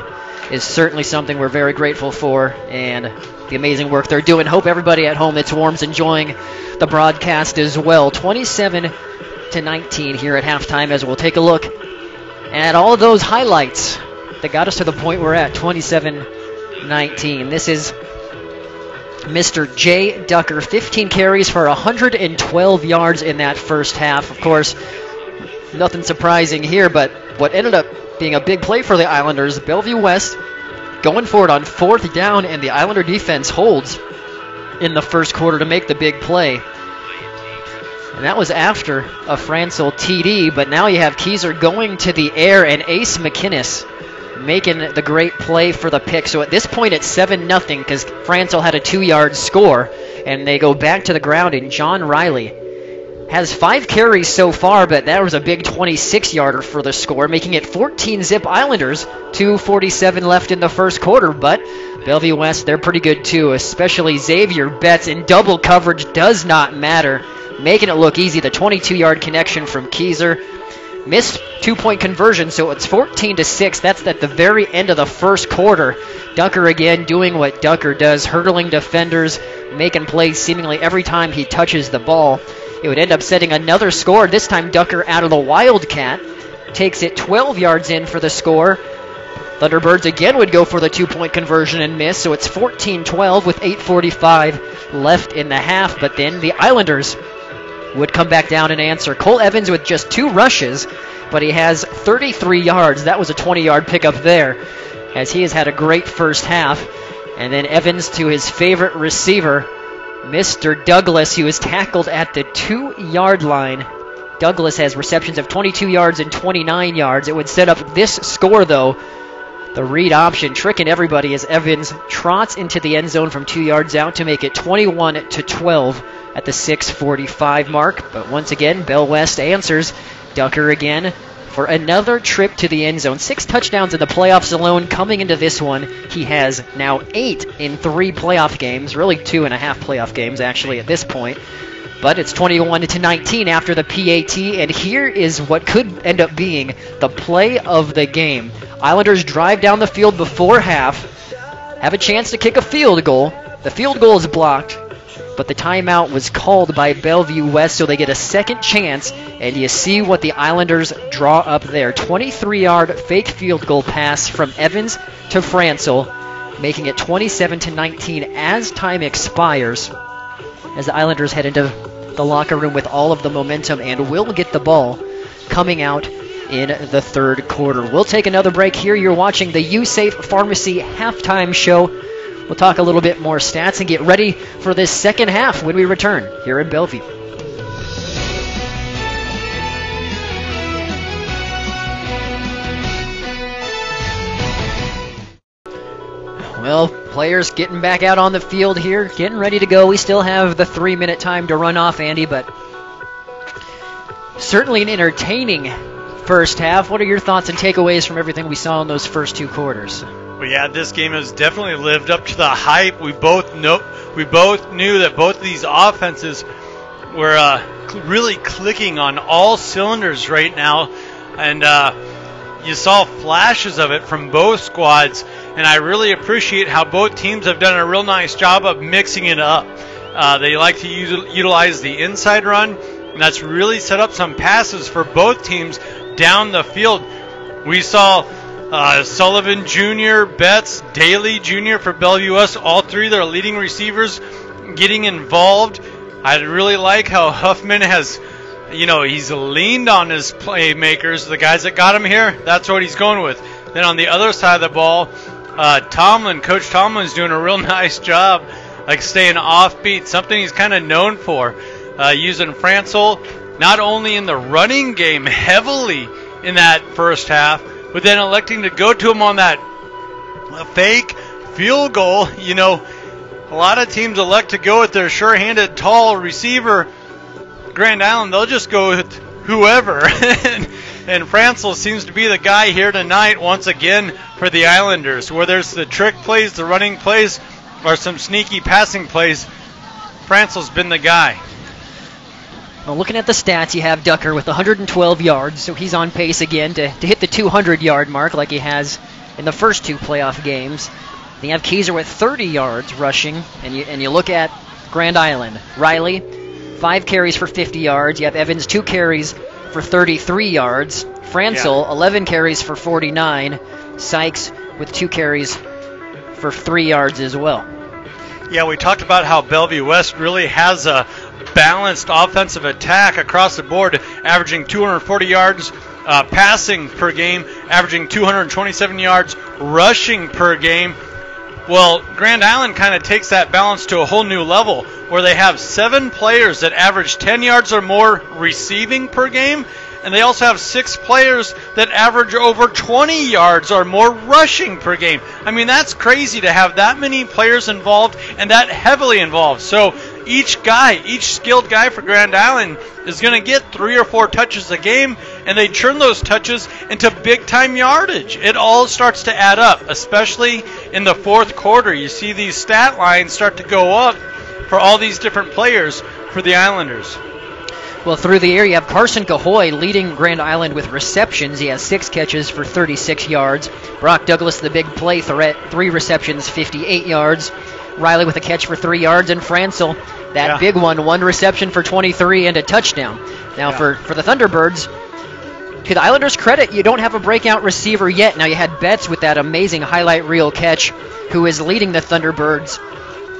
is certainly something we're very grateful for, and the amazing work they're doing. Hope everybody at home that's warm's enjoying the broadcast as well. 27-19 here at halftime, as we'll take a look at all of those highlights that got us to the point we're at, 27-19. This is Mr. Jay Ducker, 15 carries for 112 yards in that first half. Of course, nothing surprising here, but what ended up being a big play for the Islanders, Bellevue West going for it on 4th down, and the Islander defense holds in the first quarter to make the big play. And that was after a Francel TD, but now you have Keyser going to the air, and Ace McInnes making the great play for the pick. So at this point it's 7-0 because Francel had a 2-yard score, and they go back to the ground, and John Riley has 5 carries so far, but that was a big 26-yarder for the score, making it 14-zip Islanders, 2:47 left in the first quarter. But Bellevue West, they're pretty good too, especially Xavier Betts in double coverage does not matter, making it look easy. The 22-yard connection from Keyser. Missed 2-point conversion, so it's 14-6. That's at the very end of the first quarter. Ducker again doing what Ducker does, hurdling defenders, making plays seemingly every time he touches the ball. It would end up setting another score. This time Ducker out of the Wildcat takes it 12 yards in for the score. Thunderbirds again would go for the 2-point conversion and miss, so it's 14-12 with 8:45 left in the half. But then the Islanders would come back down and answer. Cole Evans with just 2 rushes, but he has 33 yards. That was a 20-yard pickup there, as he has had a great first half. And then Evans to his favorite receiver, Mr. Douglas, he was tackled at the 2-yard line. Douglas has receptions of 22 yards and 29 yards. It would set up this score, though. The read option tricking everybody as Evans trots into the end zone from 2 yards out to make it 21-12 at the 6:45 mark. But once again, Bell West answers. Ducker again for another trip to the end zone. 6 touchdowns in the playoffs alone. Coming into this one, he has now 8 in 3 playoff games. Really 2.5 playoff games, actually, at this point. But it's 21-19 after the PAT, and here is what could end up being the play of the game. Islanders drive down the field before half, have a chance to kick a field goal. The field goal is blocked, but the timeout was called by Bellevue West, so they get a second chance, and you see what the Islanders draw up there. 23-yard fake field goal pass from Evans to Franzel, making it 27-19 as time expires, as the Islanders head into the locker room with all of the momentum and will get the ball coming out in the third quarter. We'll take another break here. You're watching the USafe Pharmacy halftime show. We'll talk a little bit more stats and get ready for this second half when we return here in Bellevue. Well, players getting back out on the field here, getting ready to go. We still have the 3-minute time to run off, Andy, but certainly an entertaining first half. What are your thoughts and takeaways from everything we saw in those first 2 quarters? Well, yeah, this game has definitely lived up to the hype. We both knew that both of these offenses were really clicking on all cylinders right now, and you saw flashes of it from both squads. And I really appreciate how both teams have done a real nice job of mixing it up. They like to utilize the inside run, and that's really set up some passes for both teams down the field. We saw Sullivan Jr., Betts, Daly Jr. for Bellevue West, all 3 of their leading receivers getting involved. I really like how Huffman has, he's leaned on his playmakers, the guys that got him here. That's what he's going with. Then on the other side of the ball, Coach Tomlin's doing a real nice job, like staying offbeat, something he's kind of known for, using Franzel not only in the running game heavily in that first half, but then electing to go to him on that fake field goal. A lot of teams elect to go with their sure-handed tall receiver. Grand Island, they'll just go with whoever. And Franzel seems to be the guy here tonight once again for the Islanders. Whether it's the trick plays, the running plays, or some sneaky passing plays, Franzel's been the guy. Well, looking at the stats, you have Ducker with 112 yards, so he's on pace again to hit the 200-yard mark like he has in the first 2 playoff games. Then you have Keyser with 30 yards rushing, and you look at Grand Island. Riley, 5 carries for 50 yards. You have Evans, 2 carries for 33 yards. Franzel, 11 carries for 49. Sykes with 2 carries for 3 yards as well. Yeah, we talked about how Bellevue West really has a balanced offensive attack across the board, averaging 240 yards passing per game, averaging 227 yards rushing per game. Well, Grand Island kind of takes that balance to a whole new level, where they have 7 players that average 10 yards or more receiving per game, and they also have 6 players that average over 20 yards or more rushing per game. I mean, that's crazy to have that many players involved and that heavily involved. So each skilled guy for Grand Island is going to get 3 or 4 touches a game, and they turn those touches into big-time yardage. It all starts to add up, especially in the fourth quarter. You see these stat lines start to go up for all these different players for the Islanders. Well, through the air, you have Carson Cahoy leading Grand Island with receptions. He has 6 catches for 36 yards. Brock Douglas, the big play threat, 3 receptions, 58 yards. Riley with a catch for 3 yards, and Franzel, that big one, 1 reception for 23 and a touchdown. Now, for the Thunderbirds, to the Islanders' credit, you don't have a breakout receiver yet. Now, you had Betts with that amazing highlight reel catch, who is leading the Thunderbirds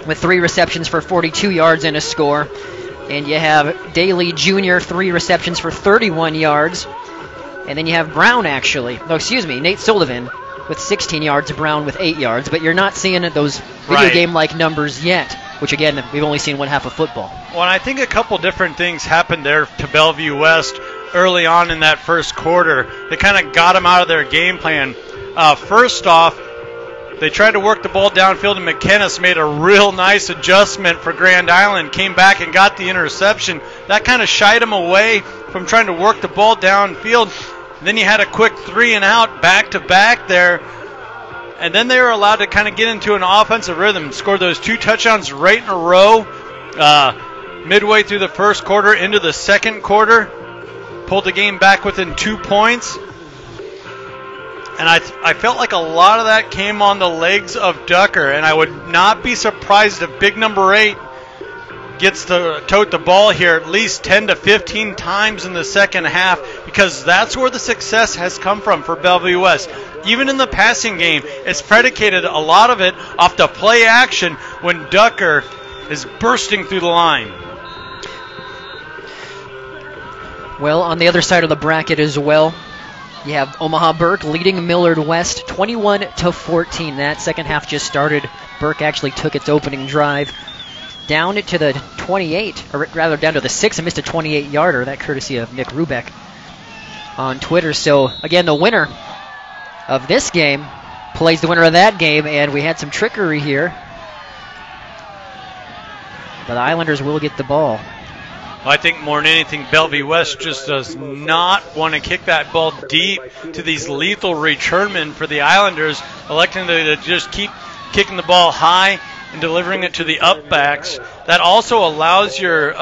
with 3 receptions for 42 yards and a score. And you have Daly Jr., 3 receptions for 31 yards. And then you have Brown, Nate Sullivan with 16 yards, Brown with 8 yards. But you're not seeing those video game-like numbers yet. which again, we've only seen one half of football. Well, I think a couple different things happened there to Bellevue West early on in that first quarter. They kind of got them out of their game plan. First off, they tried to work the ball downfield, and McKennis made a real nice adjustment for Grand Island, came back and got the interception. That kind of shied them away from trying to work the ball downfield. And then you had a quick 3-and-out back-to-back there. And then they were allowed to kind of get into an offensive rhythm, scored those 2 touchdowns right in a row midway through the first quarter into the second quarter, pulled the game back within 2 points. And I felt like a lot of that came on the legs of Ducker, and I would not be surprised if big number 8 gets to tote the ball here at least 10 to 15 times in the second half, because that's where the success has come from for Bellevue West. Even in the passing game, it's predicated a lot of it off the play action when Ducker is bursting through the line. Well, on the other side of the bracket as well, you have Omaha Burke leading Millard West 21-14. That second half just started. Burke actually took its opening drive down to the 28, or rather down to the 6 and missed a 28-yarder. That courtesy of Nick Rubeck on Twitter. So, again, the winner of this game plays the winner of that game, and we had some trickery here. But the Islanders will get the ball. I think more than anything, Bellevue West just does not want to kick that ball deep to these lethal returnmen for the Islanders, electing to just keep kicking the ball high and delivering it to the upbacks. That also allows your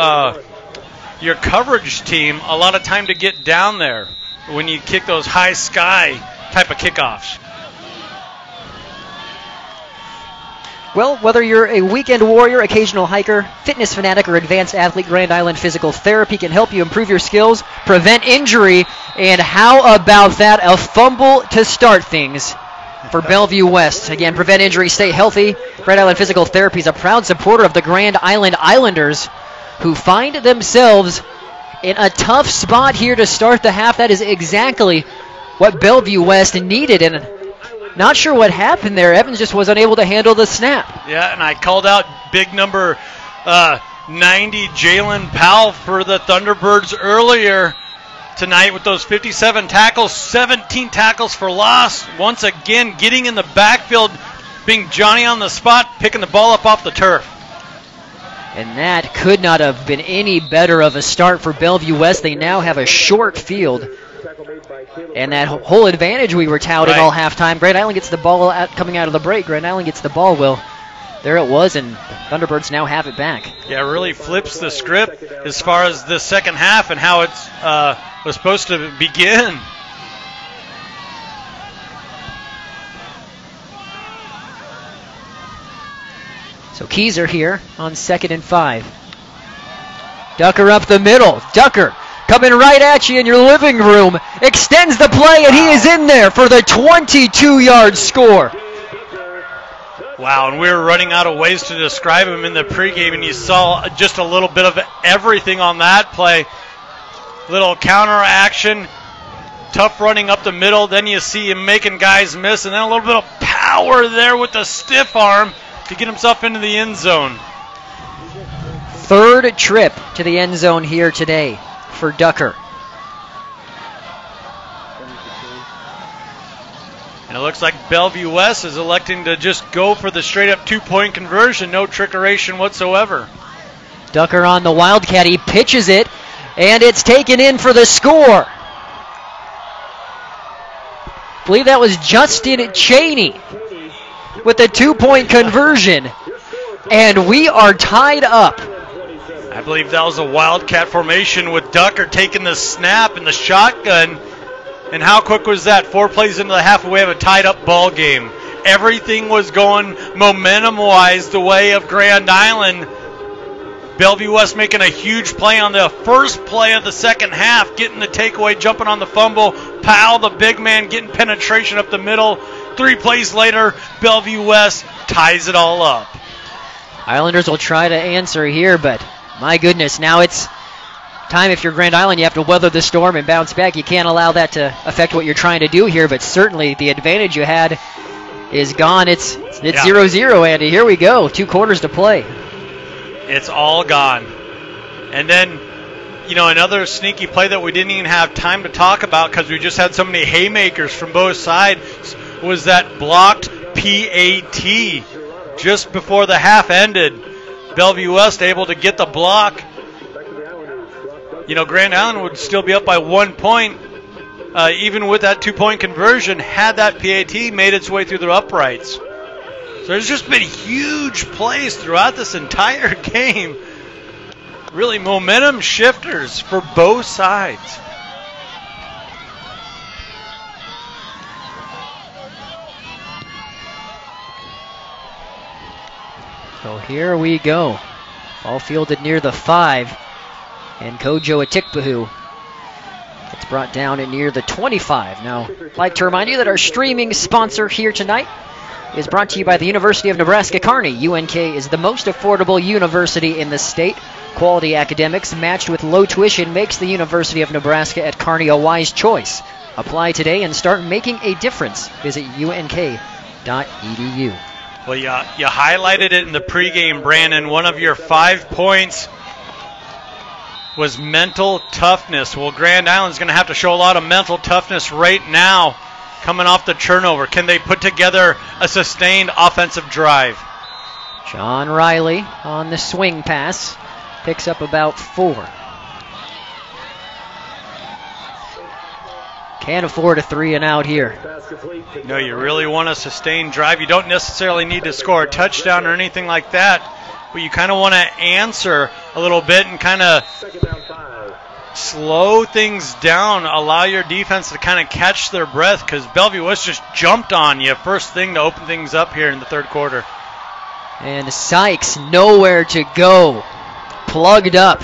coverage team a lot of time to get down there when you kick those high sky type of kickoffs. Well, whether you're a weekend warrior, occasional hiker, fitness fanatic, or advanced athlete, Grand Island Physical Therapy can help you improve your skills, prevent injury, and how about that? A fumble to start things for Bellevue West. Again, prevent injury, stay healthy. Grand Island Physical Therapy is a proud supporter of the Grand Island Islanders, who find themselves in a tough spot here to start the half. That is exactly what Bellevue West needed, and not sure what happened there. Evans just was unable to handle the snap. Yeah, and I called out big number 90 Jalen Powell for the Thunderbirds earlier tonight with those 57 tackles, 17 tackles for loss. Once again, getting in the backfield, being Johnny on the spot, picking the ball up off the turf. And that could not have been any better of a start for Bellevue West. They now have a short field. And that whole advantage we were touting all halftime. Grand Island gets the ball coming out of the break. Grand Island gets the ball. Well, there it was, and Thunderbirds now have it back. Yeah, it really flips the script as far as the second half and how it was supposed to begin. So Keyser here on 2nd and 5. Ducker up the middle. Ducker coming right at you in your living room. Extends the play, and he is in there for the 22-yard score. Wow, and we were running out of ways to describe him in the pregame, and you saw just a little bit of everything on that play. Little counter action, tough running up the middle. Then you see him making guys miss, and then a little bit of power there with the stiff arm to get himself into the end zone. Third trip to the end zone here today for Ducker. And it looks like Bellevue West is electing to just go for the straight-up two-point conversion. No trickeration whatsoever. Ducker on the Wildcat. He pitches it, and it's taken in for the score. I believe that was Justin Cheney with the two-point conversion. And we are tied up. I believe that was a Wildcat formation with Ducker taking the snap and the shotgun. And how quick was that? 4 plays into the half, and we have a tied-up ball game. Everything was going momentum-wise the way of Grand Island. Bellevue West making a huge play on the first play of the second half, getting the takeaway, jumping on the fumble. Powell, the big man, getting penetration up the middle. 3 plays later, Bellevue West ties it all up. Islanders will try to answer here, but my goodness, now it's time. If you're Grand Island, you have to weather the storm and bounce back. You can't allow that to affect what you're trying to do here, but certainly the advantage you had is gone. It's 0-0, Andy. Here we go. 2 quarters to play. It's all gone. And then, another sneaky play that we didn't even have time to talk about because we just had so many haymakers from both sides was that blocked PAT just before the half ended. Bellevue West able to get the block. Grand Island would still be up by 1 point, even with that 2-point conversion, had that PAT made its way through the uprights. So there's just been huge plays throughout this entire game. Really momentum shifters for both sides. So here we go. Ball fielded near the 5. And Kojo Atikpahu gets brought down at near the 25. Now, I'd like to remind you that our streaming sponsor here tonight is brought to you by the University of Nebraska Kearney. UNK is the most affordable university in the state. Quality academics matched with low tuition makes the University of Nebraska at Kearney a wise choice. Apply today and start making a difference. Visit unk.edu. Well, you highlighted it in the pregame, Brandon. One of your 5 points was mental toughness. Well, Grand Island's going to have to show a lot of mental toughness right now coming off the turnover. Can they put together a sustained offensive drive? John Riley on the swing pass. Picks up about 4. Can't afford a 3 and out here. No, you really want a sustained drive. You don't necessarily need to score a touchdown or anything like that, but you kind of want to answer a little bit and kind of slow things down, allow your defense to kind of catch their breath, because Bellevue West just jumped on you first thing to open things up here in the third quarter. And Sykes nowhere to go. Plugged up.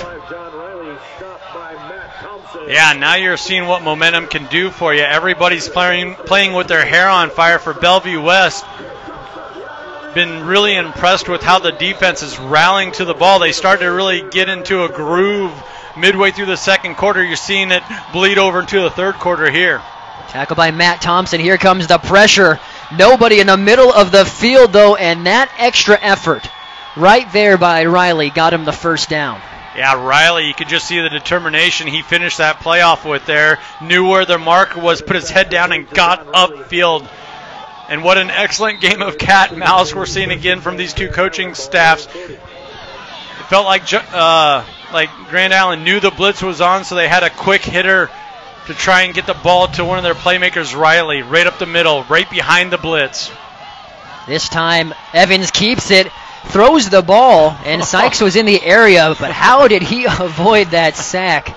Yeah, now you're seeing what momentum can do for you. Everybody's playing with their hair on fire for Bellevue West. Been really impressed with how the defense is rallying to the ball. They started to really get into a groove midway through the second quarter. You're seeing it bleed over into the third quarter here. Tackle by Matt Thompson. Here comes the pressure. Nobody in the middle of the field, though, and that extra effort right there by Riley got him the first down. Yeah, Riley, you could just see the determination he finished that playoff with there. Knew where the marker was, put his head down, and got upfield. And what an excellent game of cat and mouse we're seeing again from these two coaching staffs. It felt like Grand Island knew the blitz was on, so they had a quick hitter to try and get the ball to one of their playmakers, Riley, right up the middle, right behind the blitz. This time, Evans keeps it, throws the ball, and Sykes was in the area, but how did he avoid that sack?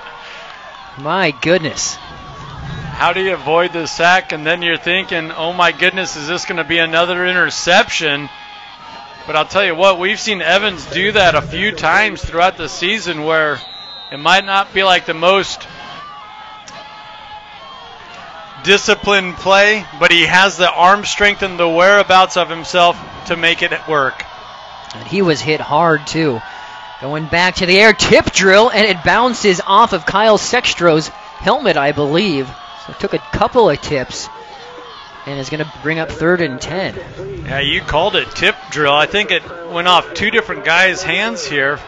My goodness. How do you avoid the sack? And then you're thinking, oh my goodness, is this going to be another interception? But I'll tell you what, we've seen Evans do that a few times throughout the season where it might not be like the most disciplined play, but he has the arm strength and the whereabouts of himself to make it work. And he was hit hard, too. Going back to the air, tip drill, and it bounces off of Kyle Sextro's helmet, I believe. So it took a couple of tips and is going to bring up 3rd and 10. Yeah, you called it tip drill. I think it went off two different guys' hands here.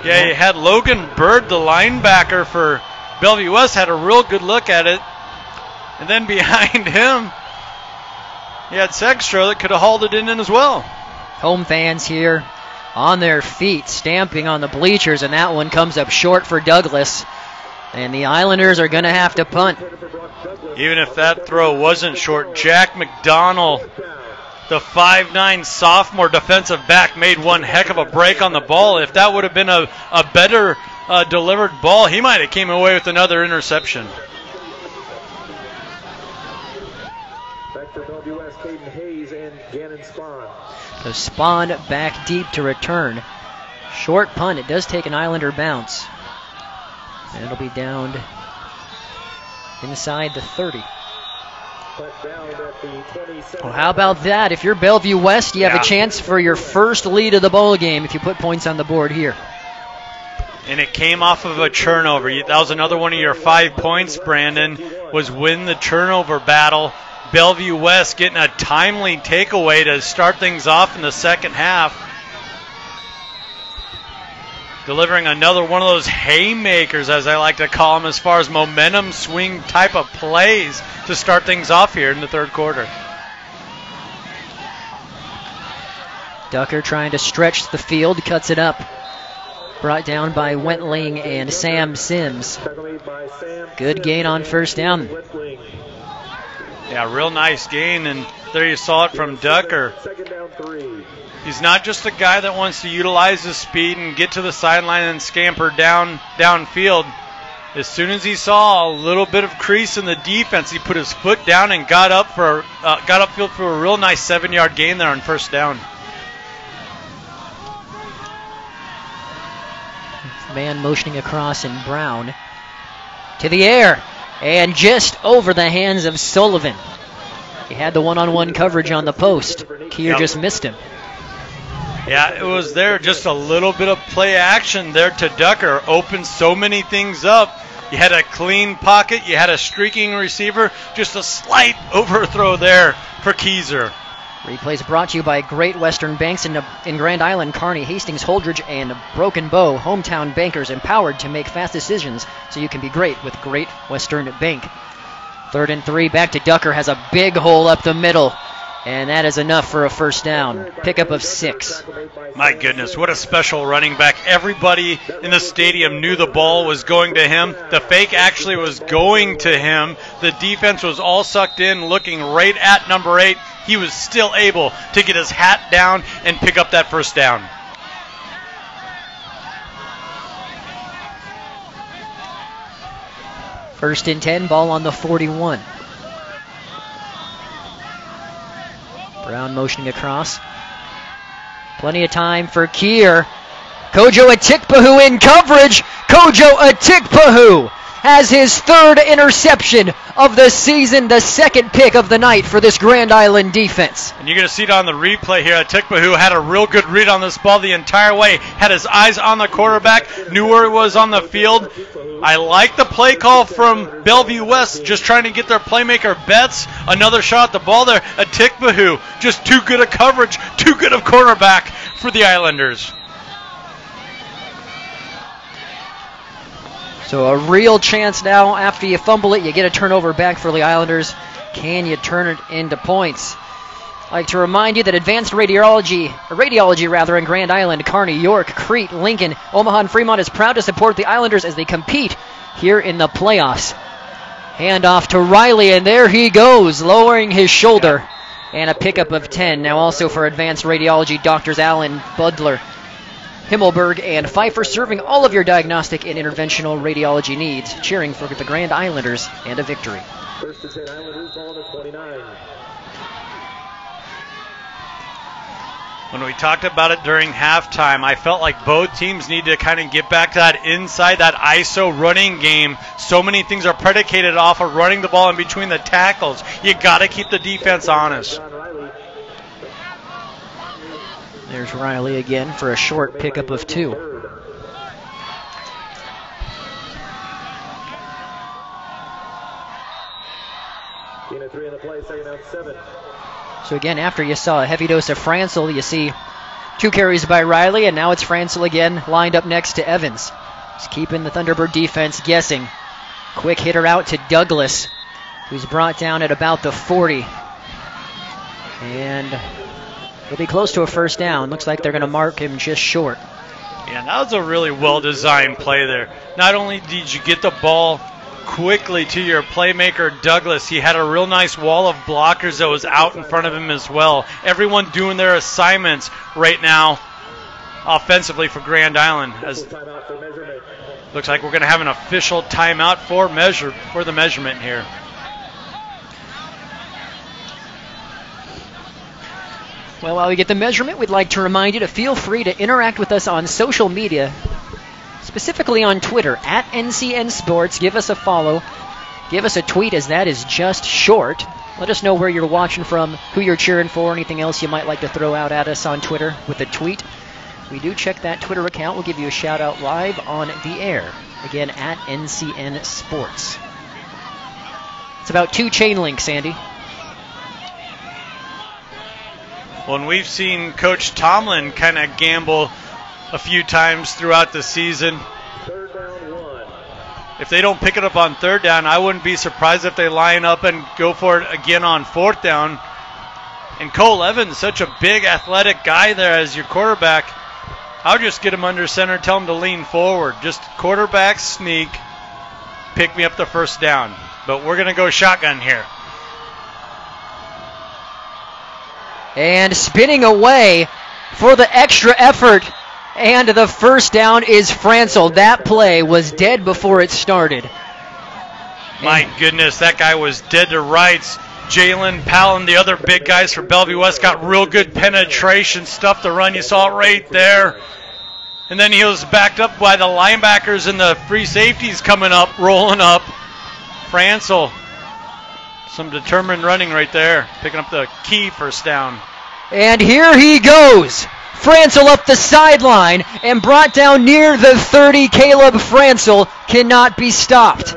Yeah, you had Logan Bird, the linebacker for Bellevue West, had a real good look at it. And then behind him, you had Sextro that could have hauled it in as well. Home fans here on their feet, stamping on the bleachers, and that one comes up short for Douglas. And the Islanders are going to have to punt. Even if that throw wasn't short, Jack McDonald, the 5'9" sophomore defensive back, made one heck of a break on the ball. If that would have been a better delivered ball, he might have came away with another interception. Back for Bellevue West, Caden Hayes and Gannon Spahn. So Spahn back deep to return. Short punt. It does take an Islander bounce. And it'll be downed inside the 30. Well, how about that? If you're Bellevue West, you have a chance for your first lead of the ball game if you put points on the board here. And it came off of a turnover. That was another one of your 5 points, Brandon, was win the turnover battle. Bellevue West getting a timely takeaway to start things off in the second half. Delivering another one of those haymakers, as I like to call them, as far as momentum swing type of plays to start things off here in the third quarter. Ducker trying to stretch the field, cuts it up. Brought down by Wentling and Sam Sims. Good gain on first down. Yeah, real nice gain, and there you saw it from Ducker. He's not just a guy that wants to utilize his speed and get to the sideline and scamper downfield. As soon as he saw a little bit of crease in the defense, he put his foot down and got upfield for a real nice 7-yard gain there on first down. Man motioning across in Brown. To the air. And just over the hands of Sullivan. He had the one-on-one coverage on the post. Keir just missed him. Yeah, it was there. Just a little bit of play action there to Ducker. Opened so many things up. You had a clean pocket. You had a streaking receiver. Just a slight overthrow there for Keyser. Replays brought to you by Great Western Banks in Grand Island, Kearney, Hastings, Holdridge, and Broken Bow. Hometown bankers empowered to make fast decisions so you can be great with Great Western Bank. 3rd and 3, back to Ducker, has a big hole up the middle. And that is enough for a first down. Pickup of 6. My goodness, what a special running back. Everybody in the stadium knew the ball was going to him. The fake actually was going to him. The defense was all sucked in, looking right at number 8. He was still able to get his hat down and pick up that first down. First and 10, ball on the 41. Brown motioning across. Plenty of time for Keir. Kojo Atikpahu in coverage. Kojo Atikpahu has his 3rd interception of the season, the 2nd pick of the night for this Grand Island defense. And you're going to see it on the replay here. Atikpahu had a real good read on this ball the entire way. Had his eyes on the quarterback, knew where he was on the field. I like the play call from Bellevue West, just trying to get their playmaker Betts. Another shot at the ball there. Atikpahu, just too good of coverage, too good of cornerback for the Islanders. So a real chance now. After you fumble it, you get a turnover back for the Islanders. Can you turn it into points? I'd like to remind you that advanced radiology in Grand Island, Kearney, York, Crete, Lincoln, Omaha, and Fremont is proud to support the Islanders as they compete here in the playoffs. Hand off to Riley, and there he goes, lowering his shoulder. And a pickup of 10. Now also for advanced radiology, Doctors Allen, Budler, Himmelberg, and Pfeiffer, serving all of your diagnostic and interventional radiology needs, cheering for the Grand Islanders and a victory. First and 10 Islanders, ball on the 29. When we talked about it during halftime, I felt like both teams need to kind of get back to that inside, that ISO running game. So many things are predicated off of running the ball in between the tackles. You got to keep the defense honest. There's Riley again for a short pickup of 2. Gain of 3 in the play, second down 7. So again, after you saw a heavy dose of Francel, you see 2 carries by Riley, and now it's Francel again lined up next to Evans. He's keeping the Thunderbird defense guessing. Quick hitter out to Douglas, who's brought down at about the 40. And he'll be close to a first down. Looks like they're going to mark him just short. Yeah, that was a really well-designed play there. Not only did you get the ball quickly to your playmaker Douglas, he had a real nice wall of blockers that was out in front of him as well. Everyone doing their assignments right now offensively for Grand Island. Looks like we're going to have an official timeout for the measurement here. Well, while we get the measurement, we'd like to remind you to feel free to interact with us on social media, specifically on Twitter, at NCN Sports. Give us a follow. Give us a tweet, as that is just short. Let us know where you're watching from, who you're cheering for, anything else you might like to throw out at us on Twitter with a tweet. We do check that Twitter account. We'll give you a shout-out live on the air. Again, at NCN Sports. It's about 2 chain links, Andy. When we've seen Coach Tomlin kind of gamble a few times throughout the season, if they don't pick it up on third down, I wouldn't be surprised if they line up and go for it again on fourth down. And Cole Evans, such a big athletic guy there as your quarterback, I'll just get him under center, tell him to lean forward. Just quarterback sneak, pick me up the first down. But we're going to go shotgun here. And spinning away for the extra effort. And the first down is Francel. That play was dead before it started. My goodness, that guy was dead to rights. Jalen Powell and the other big guys for Bellevue West got real good penetration, stuff the run. You saw it right there. And then he was backed up by the linebackers and the free safeties coming up, rolling up. Francel, some determined running right there, picking up the key first down. And here he goes. Francel up the sideline and brought down near the 30. Caleb Francel cannot be stopped.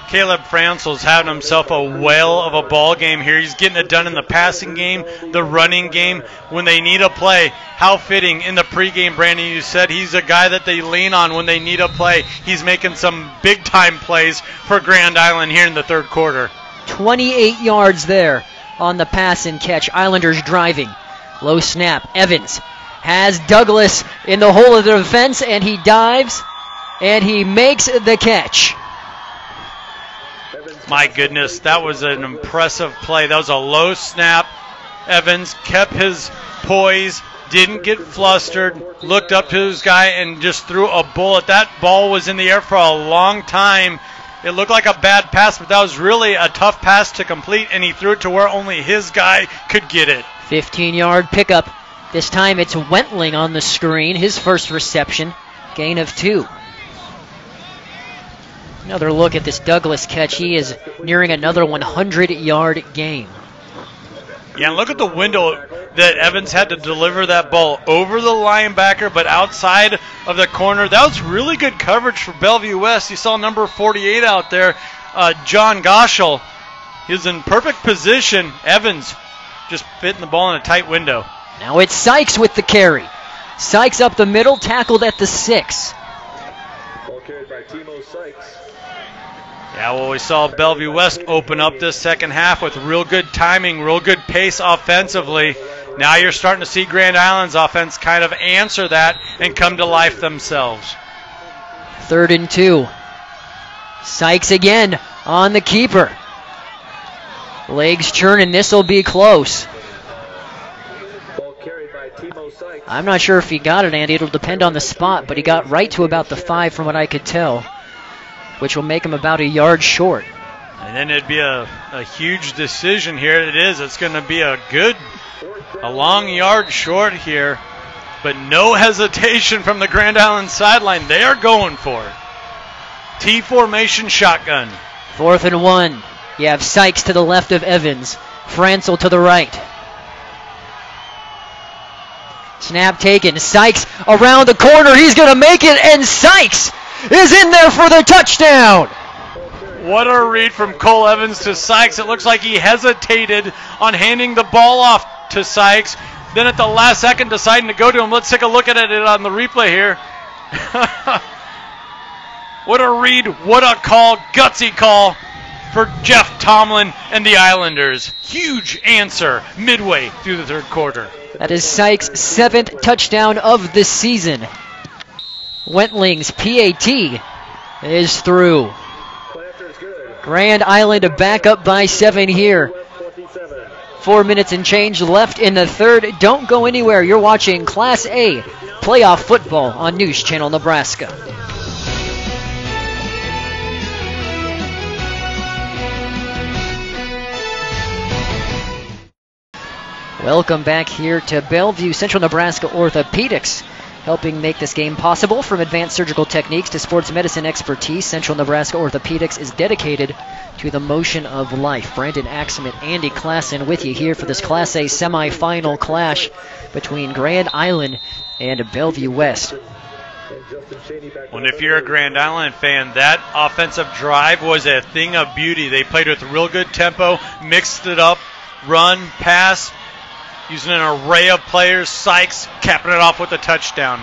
Caleb Francel's having himself a whale of a ball game here. He's getting it done in the passing game, the running game. When they need a play, how fitting in the pregame, Brandon, you said he's a guy that they lean on when they need a play. He's making some big-time plays for Grand Island here in the third quarter. 28 yards there on the pass and catch. Islanders driving. Low snap. Evans has Douglas in the hole of the defense, and he dives, and he makes the catch. My goodness, that was an impressive play. That was a low snap. Evans kept his poise, didn't get flustered, looked up to his guy, and just threw a bullet. That ball was in the air for a long time. It looked like a bad pass, but that was really a tough pass to complete, and he threw it to where only his guy could get it. 15-yard pickup. This time it's Wentling on the screen, his first reception. Gain of 2. Another look at this Douglas catch. He is nearing another 100-yard game. Yeah, and look at the window that Evans had to deliver that ball over the linebacker, but outside of the corner. That was really good coverage for Bellevue West. You saw number 48 out there, John Goschel. He was in perfect position. Evans just fitting the ball in a tight window. Now it's Sykes with the carry. Sykes up the middle, tackled at the 6. Ball carried by Timo Sykes. Yeah, well, we saw Bellevue West open up this second half with real good timing, real good pace offensively. Now you're starting to see Grand Island's offense kind of answer that and come to life themselves. 3rd and 2. Sykes again on the keeper. Legs churning, this will be close. Ball carried by Timo Sykes. I'm not sure if he got it, Andy. It'll depend on the spot, but he got right to about the 5 from what I could tell, which will make him about a yard short. And then it'd be a huge decision here. It is. It's going to be a long yard short here. But no hesitation from the Grand Island sideline. They are going for it. T formation shotgun. 4th and 1. You have Sykes to the left of Evans. Francel to the right. Snap taken. Sykes around the corner. He's going to make it, and Sykes is in there for the touchdown. What a read from Cole Evans to Sykes. It looks like he hesitated on handing the ball off to Sykes. Then at the last second deciding to go to him. Let's take a look at it on the replay here. What a read. What a call. Gutsy call for Jeff Tomlin and the Islanders. Huge answer midway through the third quarter. That is Sykes' 7th touchdown of the season. Wentling's PAT is through. Grand Island back up by 7 here. 4 minutes and change left in the third. Don't go anywhere. You're watching Class A playoff football on News Channel Nebraska. Welcome back here to Bellevue. Central Nebraska Orthopedics helping make this game possible. From advanced surgical techniques to sports medicine expertise, Central Nebraska Orthopedics is dedicated to the motion of life. Brandon Axman, Andy Klassen with you here for this Class A semifinal clash between Grand Island and Bellevue West. Well, if you're a Grand Island fan, that offensive drive was a thing of beauty. They played with real good tempo, mixed it up run, pass, using an array of players. Sykes capping it off with a touchdown.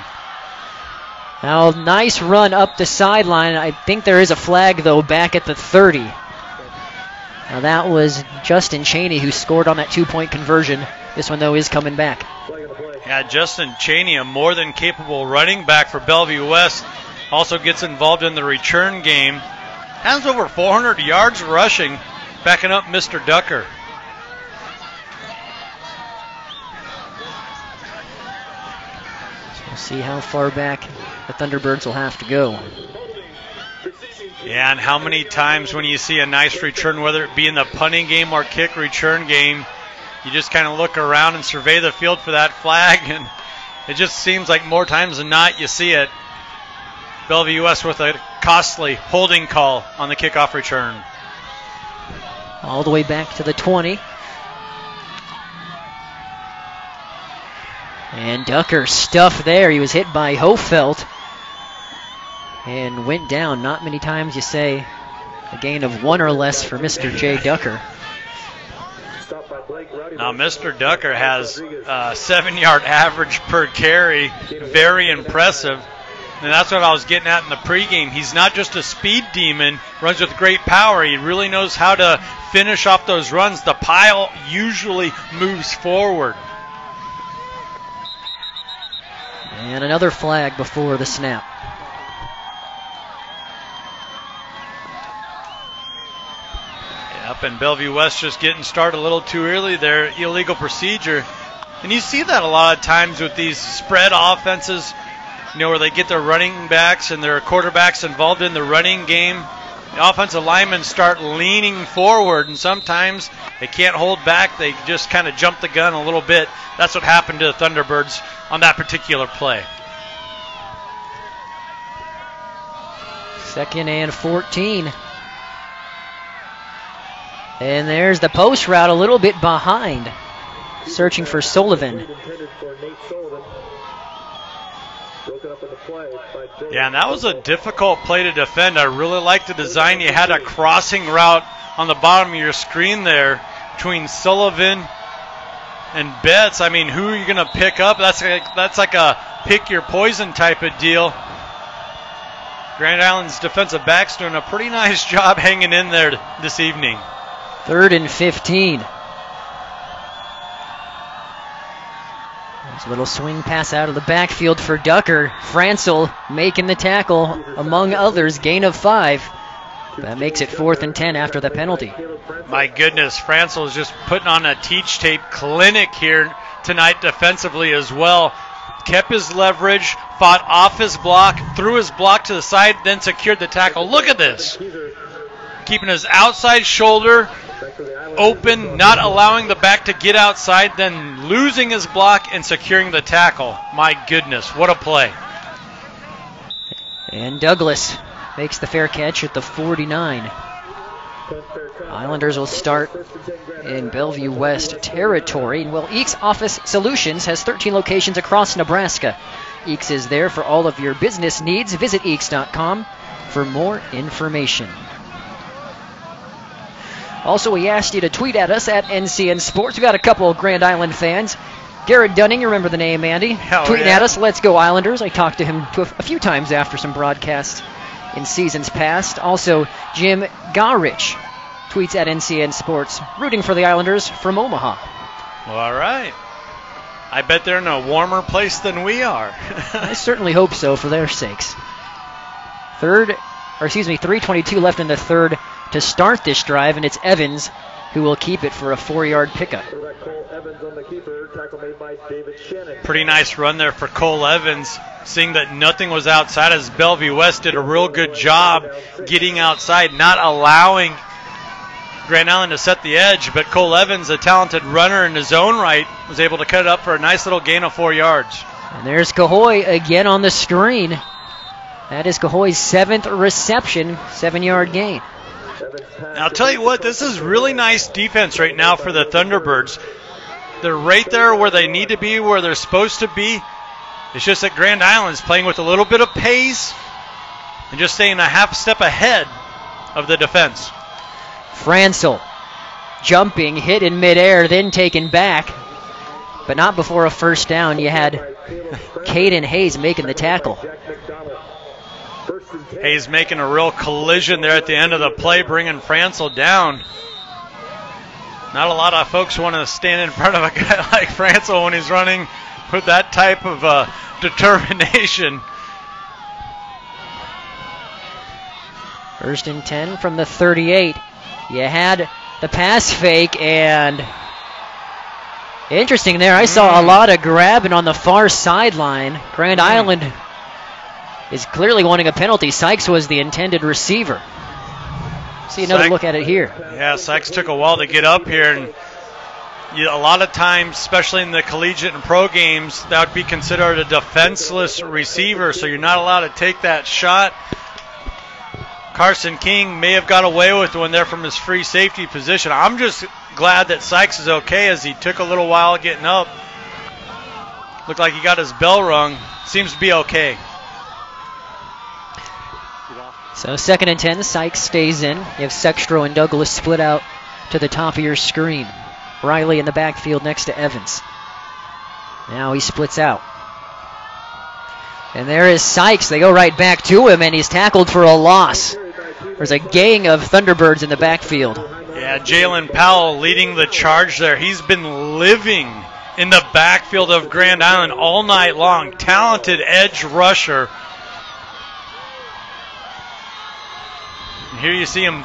Now, nice run up the sideline. I think there is a flag, though, back at the 30. Now, that was Justin Cheney who scored on that 2-point conversion. This one, though, is coming back. Yeah, Justin Cheney, a more than capable running back for Bellevue West, also gets involved in the return game. Has over 400 yards rushing, backing up Mr. Ducker. We'll see how far back the Thunderbirds will have to go. Yeah, and how many times when you see a nice return, whether it be in the punting game or kick return game, you just kind of look around and survey the field for that flag, and it just seems like more times than not you see it. Bellevue West with a costly holding call on the kickoff return. All the way back to the 20. And Ducker stuffed there. He was hit by Hofelt and went down. Not many times you say a gain of 1 or less for Mr. J. Ducker. Now, Mr. Ducker has a 7-yard average per carry. Very impressive. And that's what I was getting at in the pregame. He's not just a speed demon, runs with great power. He really knows how to finish off those runs. The pile usually moves forward. And another flag before the snap. Yep, and Bellevue West just getting started a little too early there. Illegal procedure. And you see that a lot of times with these spread offenses, you know, where they get their running backs and their quarterbacks involved in the running game. The offensive linemen start leaning forward, and sometimes they can't hold back. They just kind of jump the gun a little bit. That's what happened to the Thunderbirds on that particular play. 2nd and 14. And there's the post route a little bit behind. Searching for Sullivan. Yeah, and that was a difficult play to defend. I really liked the design. You had a crossing route on the bottom of your screen there between Sullivan and Betts. I mean, who are you going to pick up? That's like a pick your poison type of deal. Grand Island's defensive backs doing a pretty nice job hanging in there this evening. 3rd and 15. There's a little swing pass out of the backfield for Ducker. Francel making the tackle, among others, gain of 5. That makes it 4th and 10 after the penalty. My goodness, Francel is just putting on a teach tape clinic here tonight defensively as well. Kept his leverage, fought off his block, threw his block to the side, then secured the tackle. Look at this. Keeping his outside shoulder open, not allowing the back to get outside, then losing his block and securing the tackle. My goodness, what a play. And Douglas makes the fair catch at the 49. Islanders will start in Bellevue West territory. Well, Eeks Office Solutions has 13 locations across Nebraska. Eeks is there for all of your business needs. Visit Eeks.com for more information. Also, we asked you to tweet at us at NCN Sports. We've got a couple of Grand Island fans. Garrett Dunning, you remember the name, Andy? Tweeting at us, let's go Islanders. I talked to him a few times after some broadcasts in seasons past. Also, Jim Garrich tweets at NCN Sports, rooting for the Islanders from Omaha. Well, all right. I bet they're in a warmer place than we are. I certainly hope so for their sakes. 3:22 left in the third to start this drive, and it's Evans who will keep it for a 4-yard pickup. Pretty nice run there for Cole Evans, seeing that nothing was outside as Bellevue West did a real good job getting outside, not allowing Grand Island to set the edge, but Cole Evans, a talented runner in his own right, was able to cut it up for a nice little gain of 4 yards. And there's Cahoy again on the screen. That is Cahoy's 7th reception, 7-yard gain. Now, I'll tell you what, this is really nice defense right now for the Thunderbirds. They're right there where they need to be, where they're supposed to be. It's just that Grand Island's playing with a little bit of pace and just staying a half step ahead of the defense. Francel jumping, hit in midair, then taken back. But not before a first down. You had Caden Hayes making the tackle. Hayes making a real collision there at the end of the play, bringing Francel down. Not a lot of folks want to stand in front of a guy like Francel when he's running with that type of determination. 1st and 10 from the 38. You had the pass fake, and interesting there. I saw a lot of grabbing on the far sideline. Grand Island is clearly wanting a penalty. Sykes was the intended receiver. See another look at it here. Yeah, Sykes took a while to get up here, and a lot of times, especially in the collegiate and pro games, that would be considered a defenseless receiver, so you're not allowed to take that shot. Carson King may have got away with one there from his free safety position. I'm just glad that Sykes is okay, as he took a little while getting up. Looked like he got his bell rung. Seems to be okay. So 2nd and 10, Sykes stays in. You have Sextro and Douglas split out to the top of your screen. Riley in the backfield next to Evans. Now he splits out. And there is Sykes. They go right back to him, and he's tackled for a loss. There's a gang of Thunderbirds in the backfield. Yeah, Jalen Powell leading the charge there. He's been living in the backfield of Grand Island all night long. Talented edge rusher. And here you see him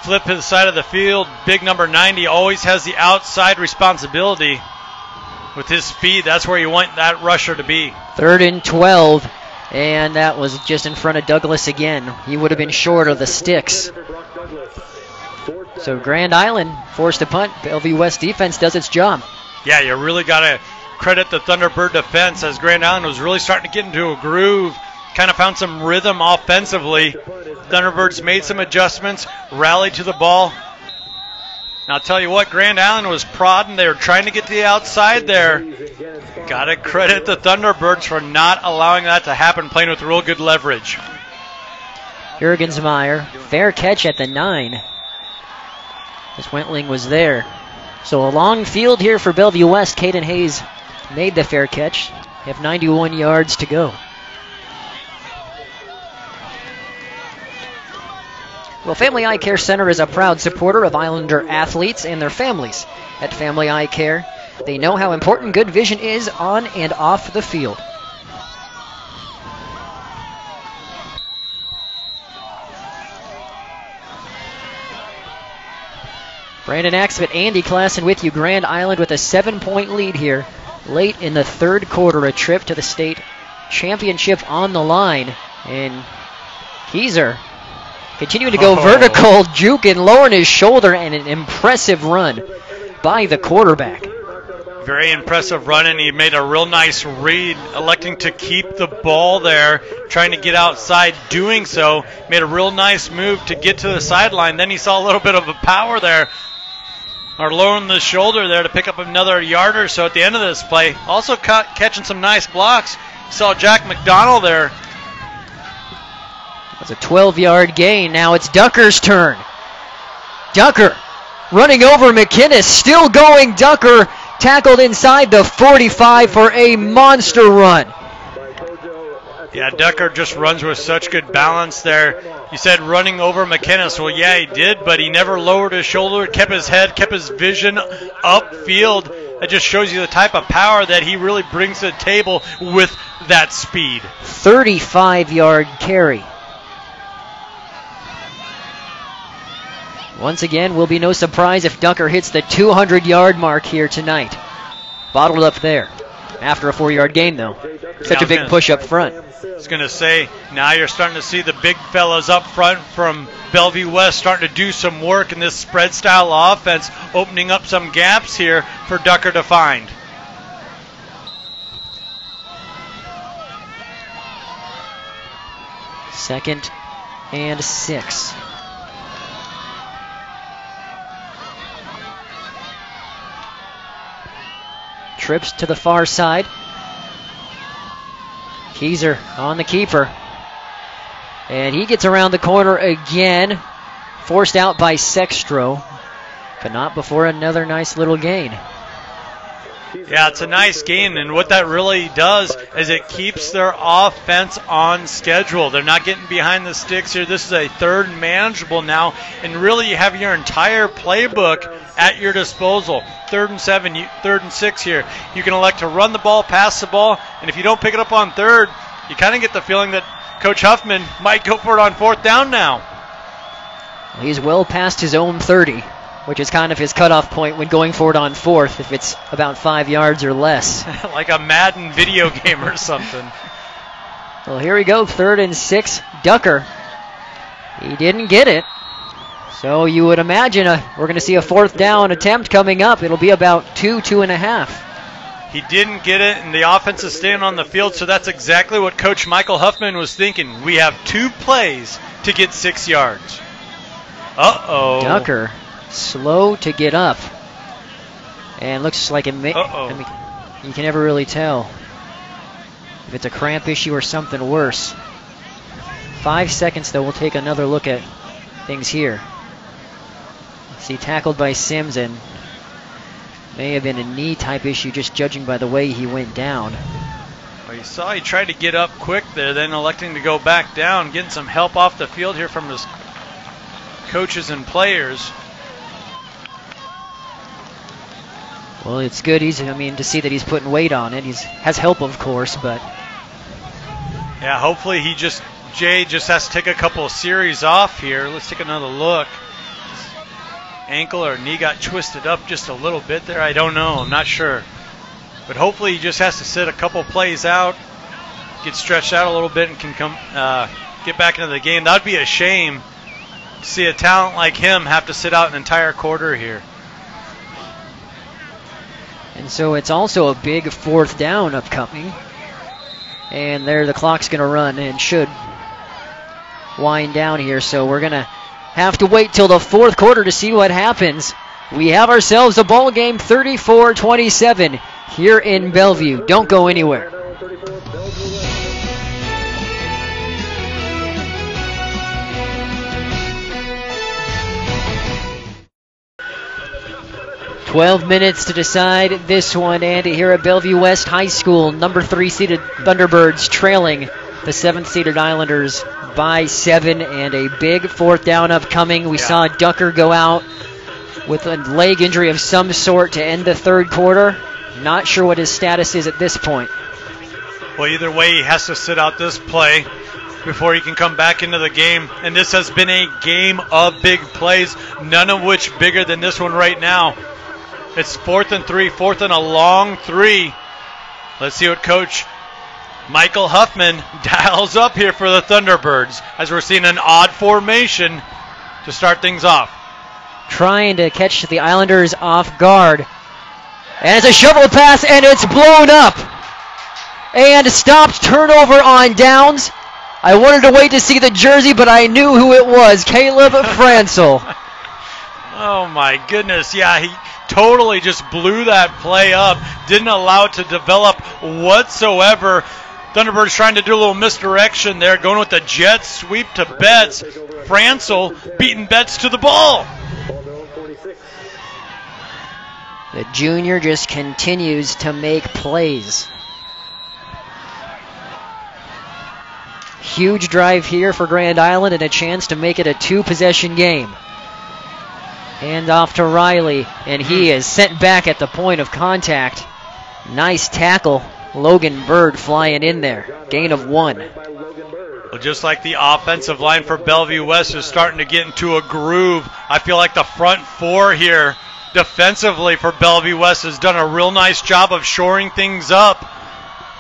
flip to the side of the field. Big number 90 always has the outside responsibility. With his speed, that's where you want that rusher to be. 3rd and 12, and that was just in front of Douglas again. He would have been short of the sticks. So Grand Island forced to punt. Bellevue West defense does its job. Yeah, you really got to credit the Thunderbird defense, as Grand Island was really starting to get into a groove. Kind of found some rhythm offensively. Thunderbirds made some adjustments, rallied to the ball. Now, I'll tell you what, Grand Island was prodding. They were trying to get to the outside there. Got to credit the Thunderbirds for not allowing that to happen, playing with real good leverage. Jurgensmeyer, fair catch at the 9. As Wentling was there. So a long field here for Bellevue West. Caden Hayes made the fair catch. They have 91 yards to go. Well, Family Eye Care Center is a proud supporter of Islander athletes and their families. At Family Eye Care, they know how important good vision is on and off the field. Brandon Axford, Andy Klassen with you. Grand Island with a 7-point lead here late in the 3rd quarter. A trip to the state championship on the line. And Keyser continuing to go vertical, juking, lowering his shoulder, and an impressive run by the quarterback. Very impressive run, and he made a real nice read, electing to keep the ball there, trying to get outside. Doing so, made a real nice move to get to the sideline. Then he saw a little bit of a power there, or lowering the shoulder there to pick up another yard or so at the end of this play. Also catching some nice blocks. Saw Jack McDonald there. That's a 12-yard gain. Now it's Ducker's turn. Ducker running over McInnes. Still going. Ducker tackled inside the 45 for a monster run. Yeah, Ducker just runs with such good balance there. You said running over McInnes. Well, yeah, he did, but he never lowered his shoulder, kept his head, kept his vision upfield. That just shows you the type of power that he really brings to the table with that speed. 35-yard carry. Once again, will be no surprise if Ducker hits the 200-yard mark here tonight. Bottled up there. After a 4-yard gain, though. Such a big push up front. I was going to say, now you're starting to see the big fellas up front from Bellevue West starting to do some work in this spread-style offense, opening up some gaps here for Ducker to find. Second and 6. Trips to the far side. Keyser on the keeper. And he gets around the corner again. Forced out by Sextro. but not before another nice little gain. Yeah, it's a nice gain, and what that really does is it keeps their offense on schedule. They're not getting behind the sticks here. This is a third and manageable now, and really you have your entire playbook at your disposal. 3rd and 7, 3rd and 6 here. You can elect to run the ball, pass the ball, and if you don't pick it up on 3rd, you kind of get the feeling that Coach Huffman might go for it on 4th down now. He's well past his own 30, which is kind of his cutoff point when going for it on 4th, if it's about 5 yards or less. Like a Madden video game or something. Well, here we go, 3rd and 6, Ducker. He didn't get it. So you would imagine we're going to see a 4th down attempt coming up. It'll be about 2.5. He didn't get it, and the offense is staying on the field, so that's exactly what Coach Michael Huffman was thinking. We have 2 plays to get 6 yards. Uh-oh. Ducker slow to get up. And looks like it may... I mean, you can never really tell if it's a cramp issue or something worse. 5 seconds, though. We'll take another look at things here. See, tackled by Sims, and may have been a knee-type issue, just judging by the way he went down. Well, you saw he tried to get up quick there, then electing to go back down, getting some help off the field here from his coaches and players. Well, it's good. To see that he's putting weight on it. He has help, of course, but yeah, hopefully Jay just has to take a couple of series off here. Let's take another look. Ankle or knee got twisted up just a little bit there. I don't know. I'm not sure. But hopefully he just has to sit a couple plays out, get stretched out a little bit, and can get back into the game. That would be a shame to see a talent like him have to sit out an entire quarter here. And so it's also a big 4th down upcoming. And there the clock's going to run and should wind down here. So we're going to have to wait till the 4th quarter to see what happens. We have ourselves a ball game, 34-27 here in Bellevue. Don't go anywhere. "12 minutes to decide this one, Andy, here at Bellevue West High School. Number 3 seeded Thunderbirds trailing the 7th seeded Islanders by 7, and a big 4th down upcoming. We saw Ducker go out with a leg injury of some sort to end the 3rd quarter. Not sure what his status is at this point. Well, either way, he has to sit out this play before he can come back into the game. And this has been a game of big plays, none of which bigger than this one right now. It's 4th and 3, 4th and a long 3. Let's see what Coach Michael Huffman dials up here for the Thunderbirds, as we're seeing an odd formation to start things off. Trying to catch the Islanders off guard. And it's a shovel pass, and it's blown up. And stopped, turnover on downs. I wanted to wait to see the jersey, but I knew who it was, Caleb Francel. Oh my goodness, yeah, he totally just blew that play up, didn't allow it to develop whatsoever. Thunderbirds trying to do a little misdirection there, going with the jet sweep to Betts. Francel beating Betts to the ball. The junior just continues to make plays. Huge drive here for Grand Island and a chance to make it a 2-possession game. Hand off to Riley, and he is sent back at the point of contact. Nice tackle. Logan Bird flying in there. Gain of 1. Well, just like the offensive line for Bellevue West is starting to get into a groove, I feel like the front 4 here defensively for Bellevue West has done a real nice job of shoring things up,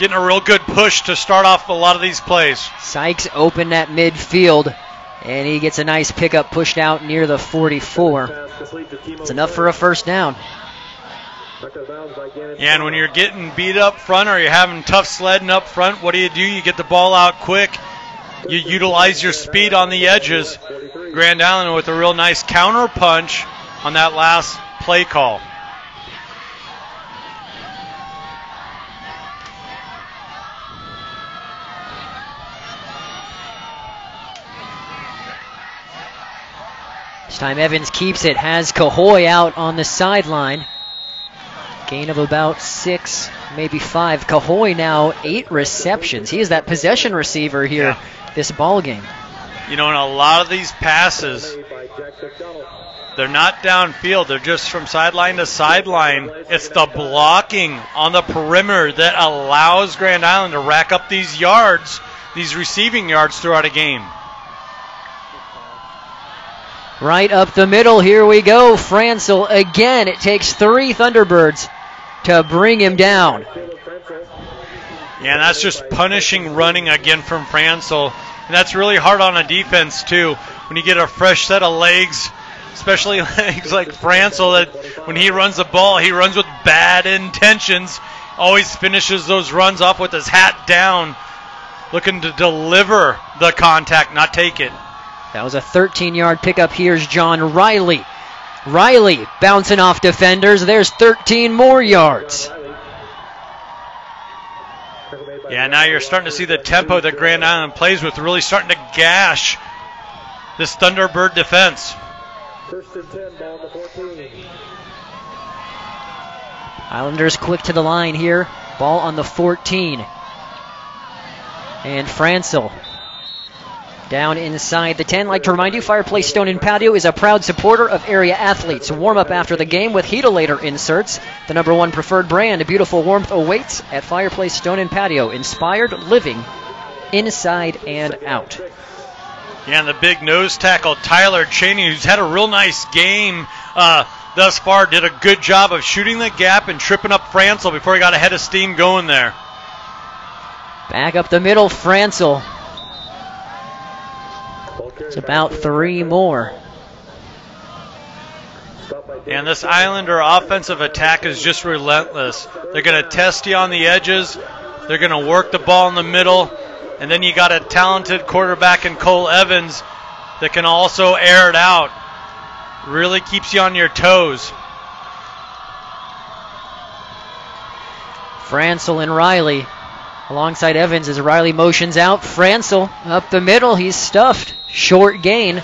getting a real good push to start off a lot of these plays. Sykes open at midfield, and he gets a nice pickup pushed out near the 44. It's enough for a 1st down. Yeah, and when you're getting beat up front or you're having tough sledding up front, what do? You get the ball out quick. You utilize your speed on the edges. Grand Island with a real nice counter punch on that last play call. This time Evans keeps it, has Cahoy out on the sideline. Gain of about 6, maybe 5. Cahoy now 8 receptions. He is that possession receiver here this ball game. You know, in a lot of these passes, they're not downfield. They're just from sideline to sideline. It's the blocking on the perimeter that allows Grand Island to rack up these yards, these receiving yards throughout a game. Right up the middle, here we go. Francel again. It takes 3 Thunderbirds to bring him down. Yeah, and that's just punishing running again from Francel. And that's really hard on a defense, too, when you get a fresh set of legs, especially legs like Francel, that when he runs the ball, he runs with bad intentions, always finishes those runs off with his hat down, looking to deliver the contact, not take it. That was a 13-yard pickup. Here's John Riley. Riley bouncing off defenders. There's 13 more yards. Yeah, now you're starting to see the tempo that Grand Island plays with really starting to gash this Thunderbird defense. First and 10, ball to 14. Islanders quick to the line here. Ball on the 14. And Francel down inside the 10. Like to remind you, Fireplace Stone and Patio is a proud supporter of area athletes. Warm up after the game with Heatolator inserts. The #1 preferred brand. Beautiful warmth awaits at Fireplace Stone and Patio. Inspired living inside and out. Yeah, and the big nose tackle, Tyler Cheney, who's had a real nice game thus far, did a good job of shooting the gap and tripping up Francel before he got a head of steam going there. Back up the middle, Francel. It's about 3 more. And this Islander offensive attack is just relentless. They're going to test you on the edges. They're going to work the ball in the middle. And then you got a talented quarterback in Cole Evans that can also air it out. Really keeps you on your toes. Francel and Riley alongside Evans as Riley motions out. Francel up the middle. He's stuffed. Short gain. I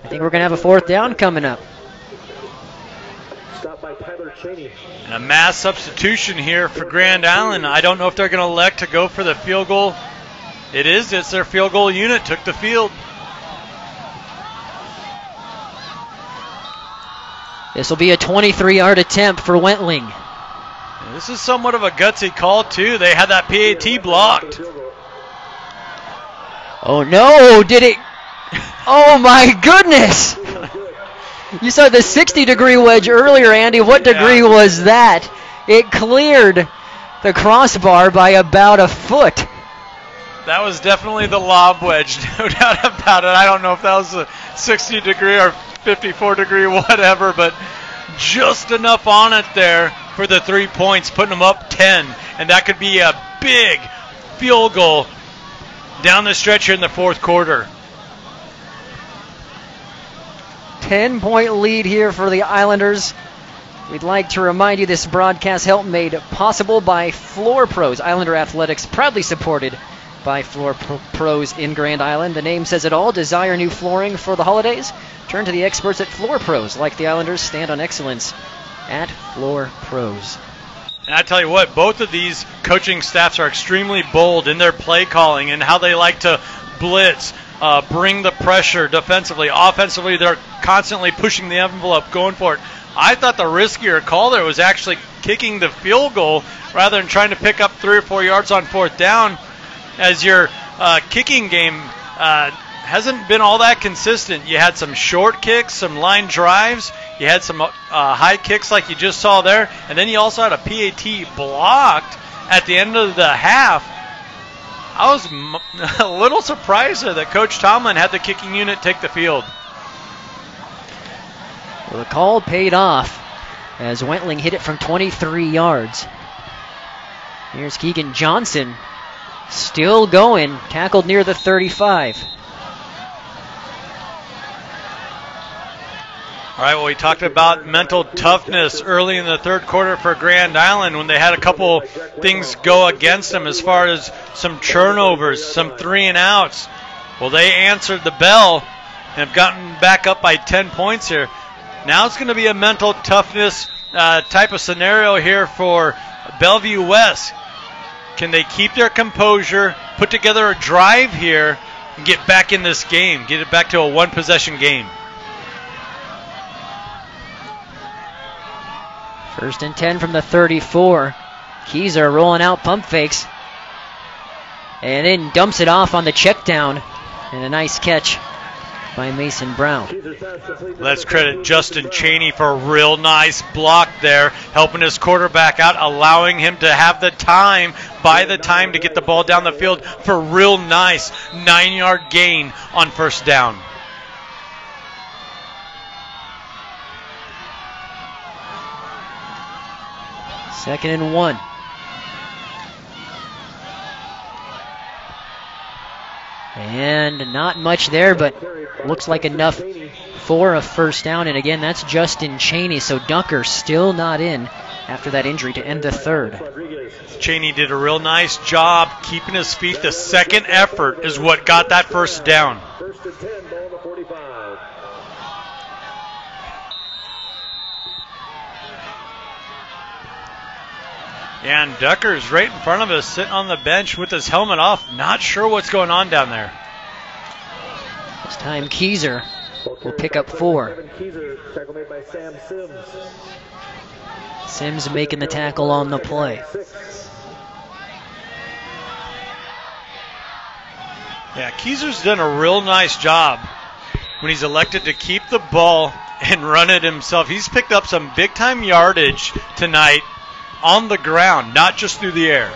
think we're going to have a 4th down coming up. And a mass substitution here for Grand Island. I don't know if they're going to elect to go for the field goal. It's their field goal unit took the field. This will be a 23-yard attempt for Wentling. And this is somewhat of a gutsy call, too. They had that PAT blocked. Oh, no. Did it? Oh, my goodness. You saw the 60-degree wedge earlier, Andy. What degree was that? It cleared the crossbar by about a foot. That was definitely the lob wedge, no doubt about it. I don't know if that was a 60-degree or 54-degree, whatever, but just enough on it there for the 3 points, putting them up 10. And that could be a big field goal down the stretch here in the 4th quarter. 10-point lead here for the Islanders. We'd like to remind you this broadcast help made possible by Floor Pros. Islander Athletics proudly supported by Floor Pros in Grand Island. The name says it all. Desire new flooring for the holidays? Turn to the experts at Floor Pros. Like the Islanders, stand on excellence at Floor Pros. And I tell you what, both of these coaching staffs are extremely bold in their play calling and how they like to blitz, bring the pressure defensively. Offensively, they're constantly pushing the envelope, going for it. I thought the riskier call there was actually kicking the field goal rather than trying to pick up 3 or 4 yards on 4th down, as your kicking game hasn't been all that consistent. You had some short kicks, some line drives. You had some high kicks like you just saw there. And then you also had a PAT blocked at the end of the half. I was a little surprised there that Coach Tomlin had the kicking unit take the field. Well, the call paid off as Wentling hit it from 23 yards. Here's Keegan Johnson still going, tackled near the 35. All right, well, we talked about mental toughness early in the 3rd quarter for Grand Island when they had a couple things go against them as far as some turnovers, some 3 and outs. Well, they answered the bell and have gotten back up by 10 points here. Now it's going to be a mental toughness type of scenario here for Bellevue West. Can they keep their composure, put together a drive here, and get back in this game, get it back to a one-possession game? First and 10 from the 34. Keyser rolling out pump fakes. And then dumps it off on the check down. And a nice catch by Mason Brown. Let's credit Justin Cheney for a real nice block there, helping his quarterback out, allowing him to have the time, to get the ball down the field for a real nice 9-yard gain on first down. Second and 1. And not much there, but looks like enough for a first down. And again, that's Justin Cheney. So Dunker still not in after that injury to end the third. Cheney did a real nice job keeping his feet. The second effort is what got that first down. First and 10, ball to 45. And Ducker's right in front of us, sitting on the bench with his helmet off. Not sure what's going on down there. This time Keyser will pick up 4. Tackle made by Sam Sims. Sims making the tackle on the play. Yeah, Keyser's done a real nice job when he's elected to keep the ball and run it himself. He's picked up some big-time yardage tonight on the ground, not just through the air.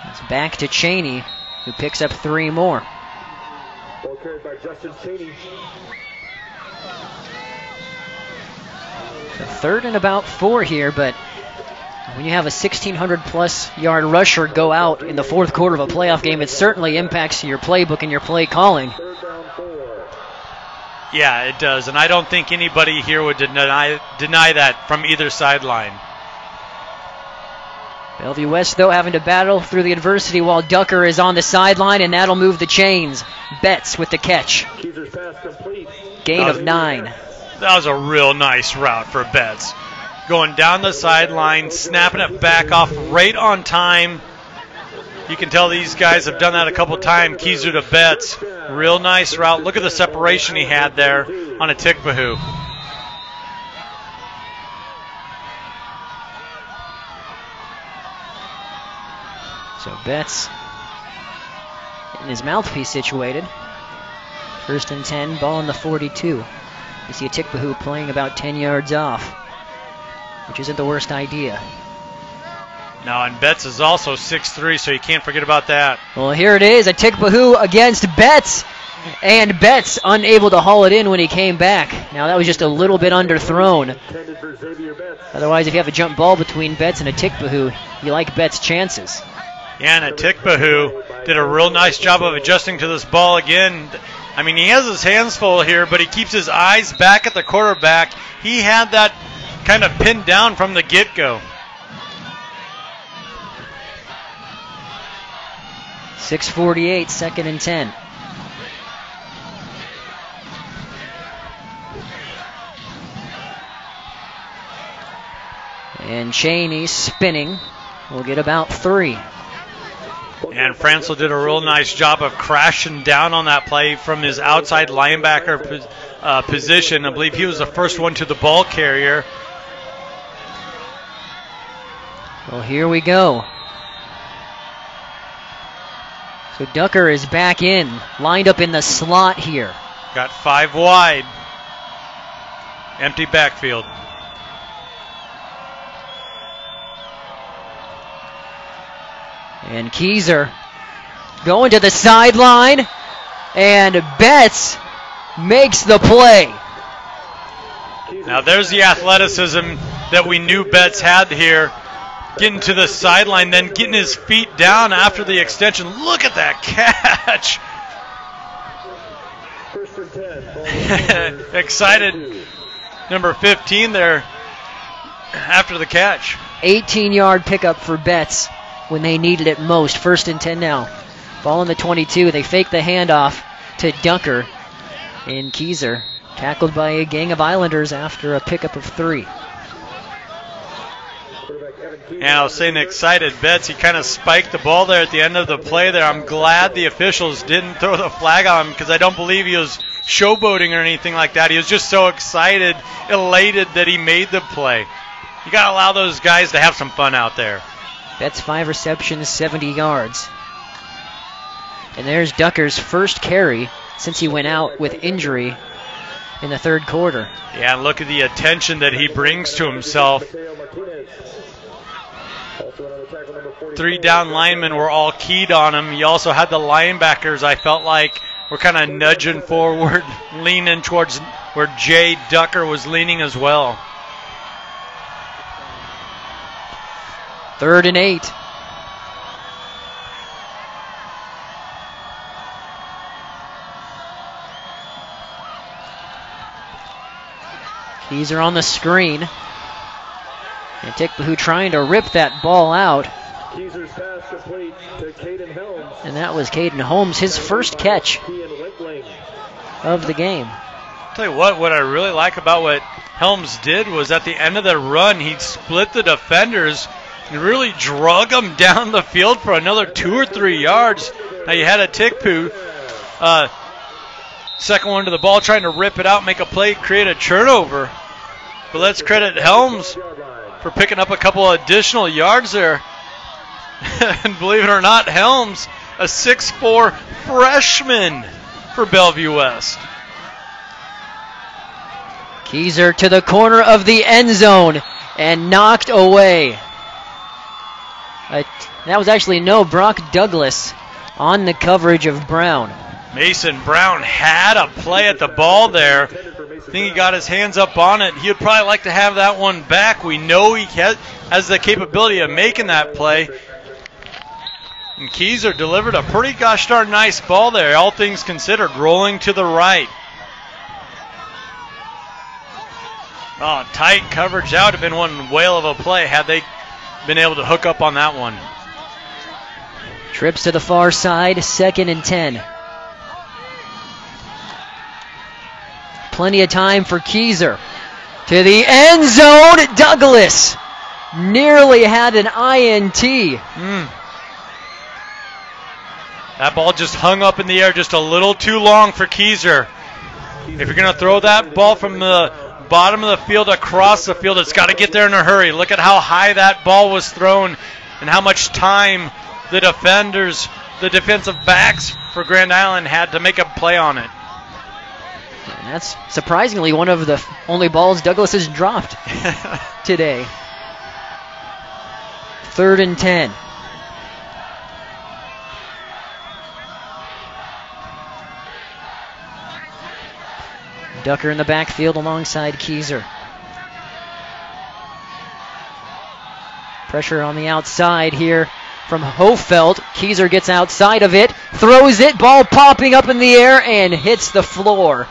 It's back to Cheney, who picks up 3 more. Ball carried by Justin Cheney. The third and about 4 here, but when you have a 1,600-plus yard rusher go out in the fourth quarter of a playoff game, it certainly impacts your playbook and your play calling. Third down 4. Yeah, it does, and I don't think anybody here would deny that from either sideline. Bellevue West, though, having to battle through the adversity while Ducker is on the sideline, and that'll move the chains. Betts with the catch. Keyser's pass complete. Gain of 9. That was a real nice route for Betts. Going down the sideline, snapping it back off right on time. You can tell these guys have done that a couple times. Keyser to Betts. Real nice route. Look at the separation he had there on a Tikbahu. So Betts getting his mouthpiece situated. First and 10, ball on the 42. You see a Tikbahu playing about 10 yards off, which isn't the worst idea. Now, and Betts is also 6'3", so you can't forget about that. Well, here it is, a Tikbahu against Betts, and Betts unable to haul it in when he came back. Now, that was just a little bit underthrown. Otherwise, if you have a jump ball between Betts and a Tikbahu, you like Betts' chances. Yeah, and a Tikbahu did a real nice job of adjusting to this ball again. I mean, he has his hands full here, but he keeps his eyes back at the quarterback. He had that kind of pinned down from the get-go. 6:48, second and 10. And Cheney spinning. We'll get about 3. And Francel did a real nice job of crashing down on that play from his outside linebacker position. I believe he was the first one to the ball carrier. Well, here we go. So Ducker is back in, lined up in the slot here. Got 5 wide. Empty backfield. And Keyser going to the sideline, and Betts makes the play. Now there's the athleticism that we knew Betts had here. Getting to the sideline, then getting his feet down after the extension. Look at that catch. Excited number 15 there after the catch. 18-yard pickup for Betts when they needed it most. First and 10 now. Ball in the 22. They fake the handoff to Dunker. And Keyser tackled by a gang of Islanders after a pickup of 3. And I was saying excited bets. He kind of spiked the ball there at the end of the play there. I'm glad the officials didn't throw the flag on him because I don't believe he was showboating or anything like that. He was just so excited, elated that he made the play. You got to allow those guys to have some fun out there. Betts 5 receptions, 70 yards. And there's Ducker's first carry since he went out with injury in the third quarter. Yeah, look at the attention that he brings to himself. 3 down linemen were all keyed on him. You also had the linebackers, I felt like, were kind of nudging forward, leaning towards where Jay Ducker was leaning as well. 3rd and 8. Keyser on the screen. And Tickbahoo trying to rip that ball out. Keyser's pass complete to Caden Helms. And that was Caden Holmes, his first catch of the game. I'll tell you what I really like about what Helms did was at the end of the run, he split the defenders and really drug them down the field for another 2 or 3 yards. Now you had a Tickbahoo, second one to the ball, trying to rip it out, make a play, create a turnover. But let's credit Helms for picking up a couple additional yards there. And believe it or not, Helms, a 6'4" freshman for Bellevue West. Keyser to the corner of the end zone and knocked away. That was actually Brock Douglas on the coverage of Brown. Mason Brown had a play at the ball there. I think he got his hands up on it. He would probably like to have that one back. We know he has the capability of making that play. And Keyser delivered a pretty gosh darn nice ball there, all things considered, rolling to the right. Oh, tight coverage. That would have been one whale of a play had they been able to hook up on that one. Trips to the far side, 2nd and 10. Plenty of time for Keyser. To the end zone, Douglas nearly had an INT. That ball just hung up in the air just a little too long for Keyser. If you're going to throw that ball from the bottom of the field across the field, it's got to get there in a hurry. Look at how high that ball was thrown and how much time the defensive backs for Grand Island had to make a play on it. And that's surprisingly one of the only balls Douglas has dropped today. 3rd and 10. Ducker in the backfield alongside Keyser. Pressure on the outside here from Hofeld. Keyser gets outside of it, throws it, ball popping up in the air and hits the floor.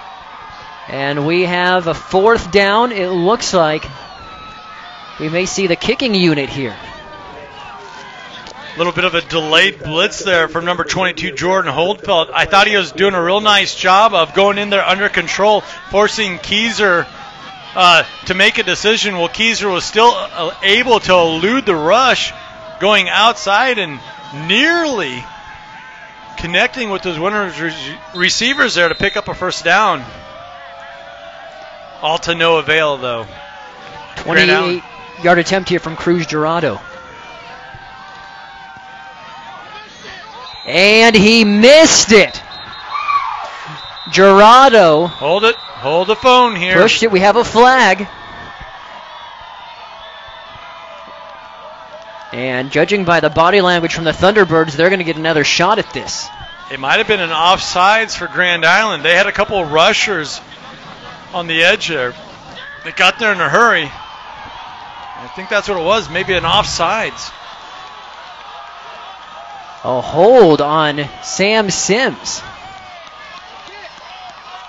And we have a 4th down. It looks like we may see the kicking unit here. A little bit of a delayed blitz there from number 22, Jordan Holdfeld. I thought he was doing a real nice job of going in there under control, forcing Keyser to make a decision. Well, Keyser was still able to elude the rush, going outside and nearly connecting with his winners receivers there to pick up a 1st down. All to no avail, though. 28-yard attempt here from Cruz Gerardo. And he missed it. Gerardo. Hold it. Hold the phone here. Pushed it. We have a flag. And judging by the body language from the Thunderbirds, they're going to get another shot at this. It might have been an offsides for Grand Island. They had a couple of rushers on the edge there. They got there in a hurry. I think that's what it was. Maybe an offsides. A hold on Sam Sims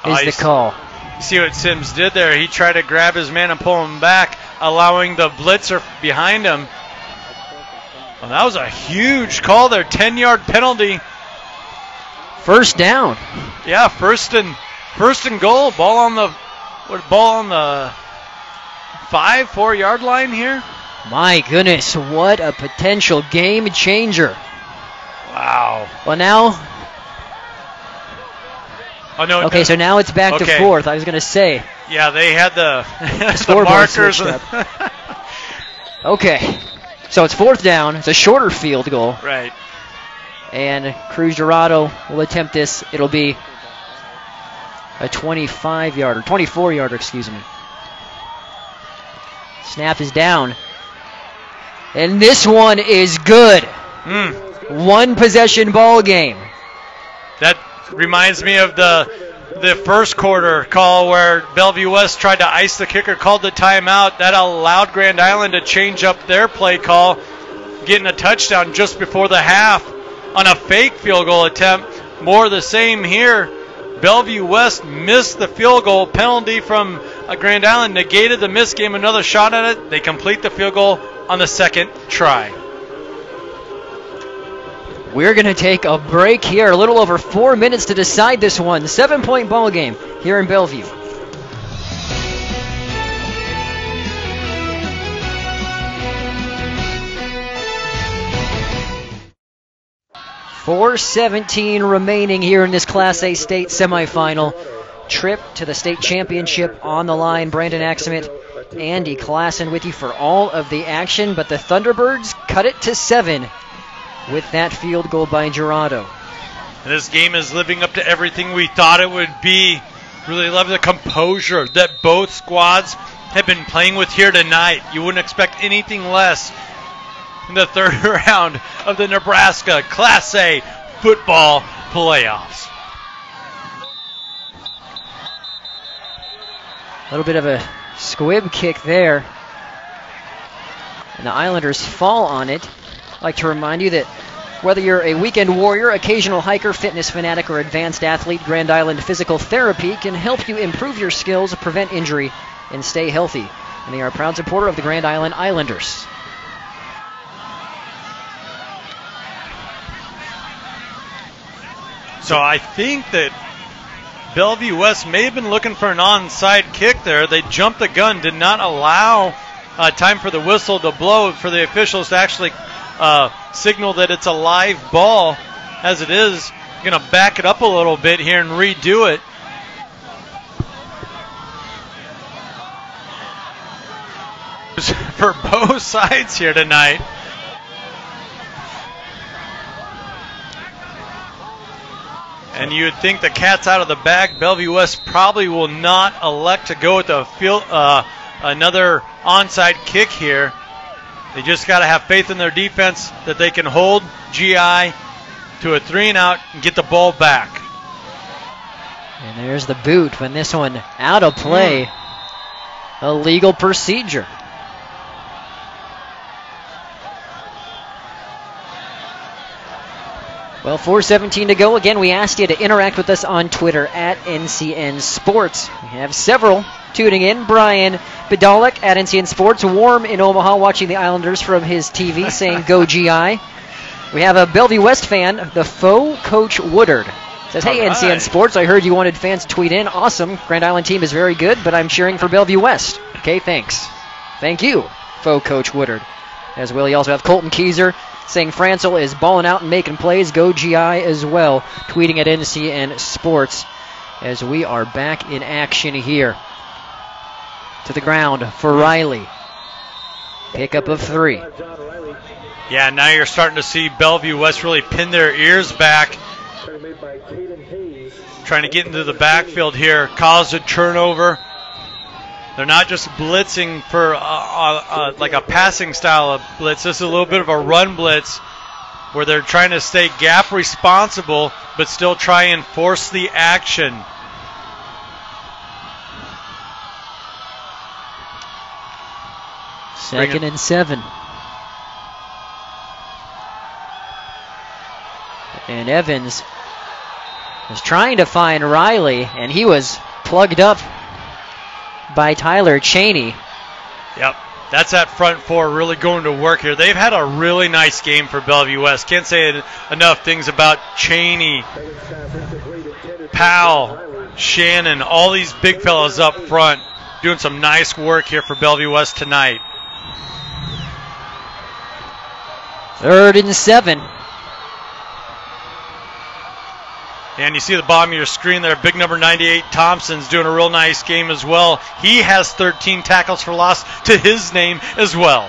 is the call. See what Sims did there. He tried to grab his man and pull him back, allowing the blitzer behind him. Well, that was a huge call there. 10-yard penalty First down. Yeah, first and goal. Ball on the 4 yard line here. My goodness, what a potential game changer. Wow. Well, now. Oh, no. Okay, so now it's back to fourth. I was going to say. Yeah, they had the markers. up. Okay, so it's fourth down. It's a shorter field goal. Right. And Cruz Dorado will attempt this. It'll be a 24-yarder, excuse me. Snap is down. And this one is good. One possession ball game. That reminds me of the first quarter call where Bellevue West tried to ice the kicker, called the timeout. That allowed Grand Island to change up their play call, getting a touchdown just before the half on a fake field goal attempt. More of the same here. Bellevue West missed the field goal. Penalty from Grand Island negated the miss, gave another shot at it. They complete the field goal on the second try. We're going to take a break here. A little over 4 minutes to decide this one. 7-point ball game here in Bellevue. .417 remaining here in this Class A state semifinal. Trip to the state championship on the line. Brandon Axemit, Andy Klassen with you for all of the action, but the Thunderbirds cut it to 7 with that field goal by Gerardo. And this game is living up to everything we thought it would be. Really love the composure that both squads have been playing with here tonight. You wouldn't expect anything less in the third round of the Nebraska Class A football playoffs. A little bit of a squib kick there. And the Islanders fall on it. I'd like to remind you that whether you're a weekend warrior, occasional hiker, fitness fanatic, or advanced athlete, Grand Island Physical Therapy can help you improve your skills, prevent injury, and stay healthy. And they are a proud supporter of the Grand Island Islanders. So I think that Bellevue West may have been looking for an onside kick there. They jumped the gun, did not allow time for the whistle to blow for the officials to actually signal that it's a live ball. As it is, going to back it up a little bit here and redo it. For both sides here tonight. And you would think the cat's out of the bag. Bellevue West probably will not elect to go with another onside kick here. They just got to have faith in their defense that they can hold GI to a 3-and-out and get the ball back. And there's the boot when this one out of play. A legal procedure. Well, 4:17 to go. Again, we asked you to interact with us on Twitter at NCN Sports. We have several tuning in. Brian Bidalik at NCN Sports, warm in Omaha, watching the Islanders from his TV, saying go GI. We have a Bellevue West fan, the faux Coach Woodard. Says, hey, right. NCN Sports, I heard you wanted fans to tweet in. Awesome. Grand Island team is very good, but I'm cheering for Bellevue West. Okay, thanks. Thank you, faux Coach Woodard. As well, you also have Colton Keyser saying Francel is balling out and making plays. Go GI as well. Tweeting at NCN Sports as we are back in action here. To the ground for Riley. Pickup of 3. Yeah, now you're starting to see Bellevue West really pin their ears back. Trying to get into the backfield here. Cause a turnover. They're not just blitzing for like a passing style of blitz. This is a little bit of a run blitz where they're trying to stay gap responsible but still try and force the action. Second and 7. And Evans is trying to find Riley, and he was plugged up by Tyler Cheney. Yep. That's that front four really going to work here. They've had a really nice game for Bellevue West. Can't say enough things about Cheney, Powell, Shannon, all these big fellas up front doing some nice work here for Bellevue West tonight. 3rd and 7. And you see the bottom of your screen there, big number 98, Thompson's doing a real nice game as well. He has 13 tackles for loss to his name as well.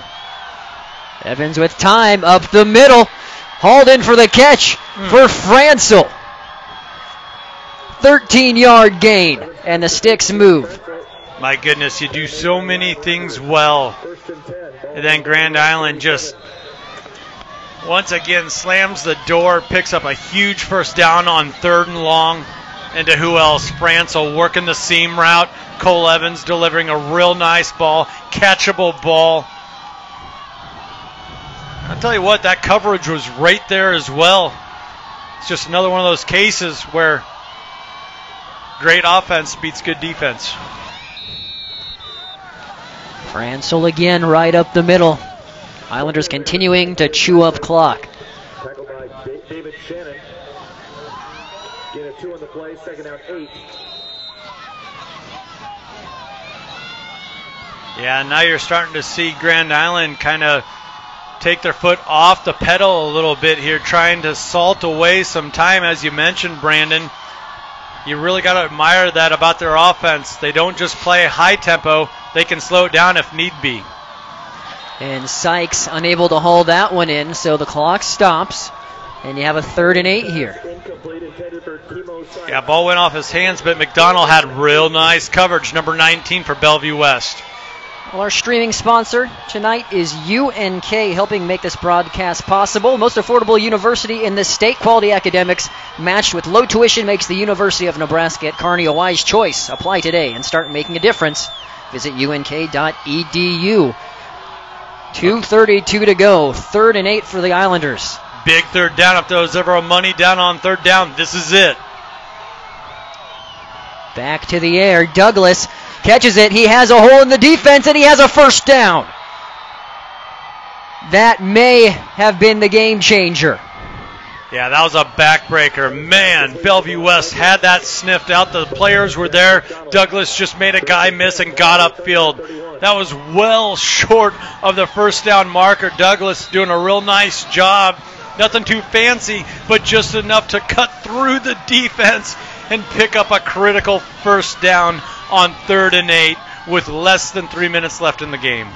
Evans with time up the middle. Hauled in for the catch for Francel. 13-yard gain, and the sticks move. My goodness, you do so many things well. And then Grand Island just once again slams the door, picks up a huge first down on 3rd and long. And to who else? Francel working the seam route. Cole Evans delivering a real nice ball, catchable ball. I'll tell you what, that coverage was right there as well. It's just another one of those cases where great offense beats good defense. Francel again right up the middle. Islanders continuing to chew up clock. Tackled by David Shannon. Get a 2 on the play, 2nd out 8. Yeah, now you're starting to see Grand Island kind of take their foot off the pedal a little bit here, trying to salt away some time, as you mentioned, Brandon. You really got to admire that about their offense. They don't just play high tempo, they can slow it down if need be. And Sykes unable to haul that one in, so the clock stops, and you have a 3rd and 8 here. Yeah, ball went off his hands, but McDonald had real nice coverage, number 19 for Bellevue West. Well, our streaming sponsor tonight is UNK, helping make this broadcast possible. Most affordable university in the state. Quality academics matched with low tuition makes the University of Nebraska at Kearney a wise choice. Apply today and start making a difference. Visit unk.edu. 2:32 to go. 3rd and 8 for the Islanders. Big 3rd down. If there was ever a money down on 3rd down, this is it. Back to the air. Douglas catches it. He has a hole in the defense, and he has a 1st down. That may have been the game changer. Yeah, that was a backbreaker. Man, Bellevue West had that sniffed out. The players were there. Douglas just made a guy miss and got upfield. That was well short of the 1st down marker. Douglas doing a real nice job. Nothing too fancy, but just enough to cut through the defense and pick up a critical 1st down on 3rd and 8 with less than 3 minutes left in the game.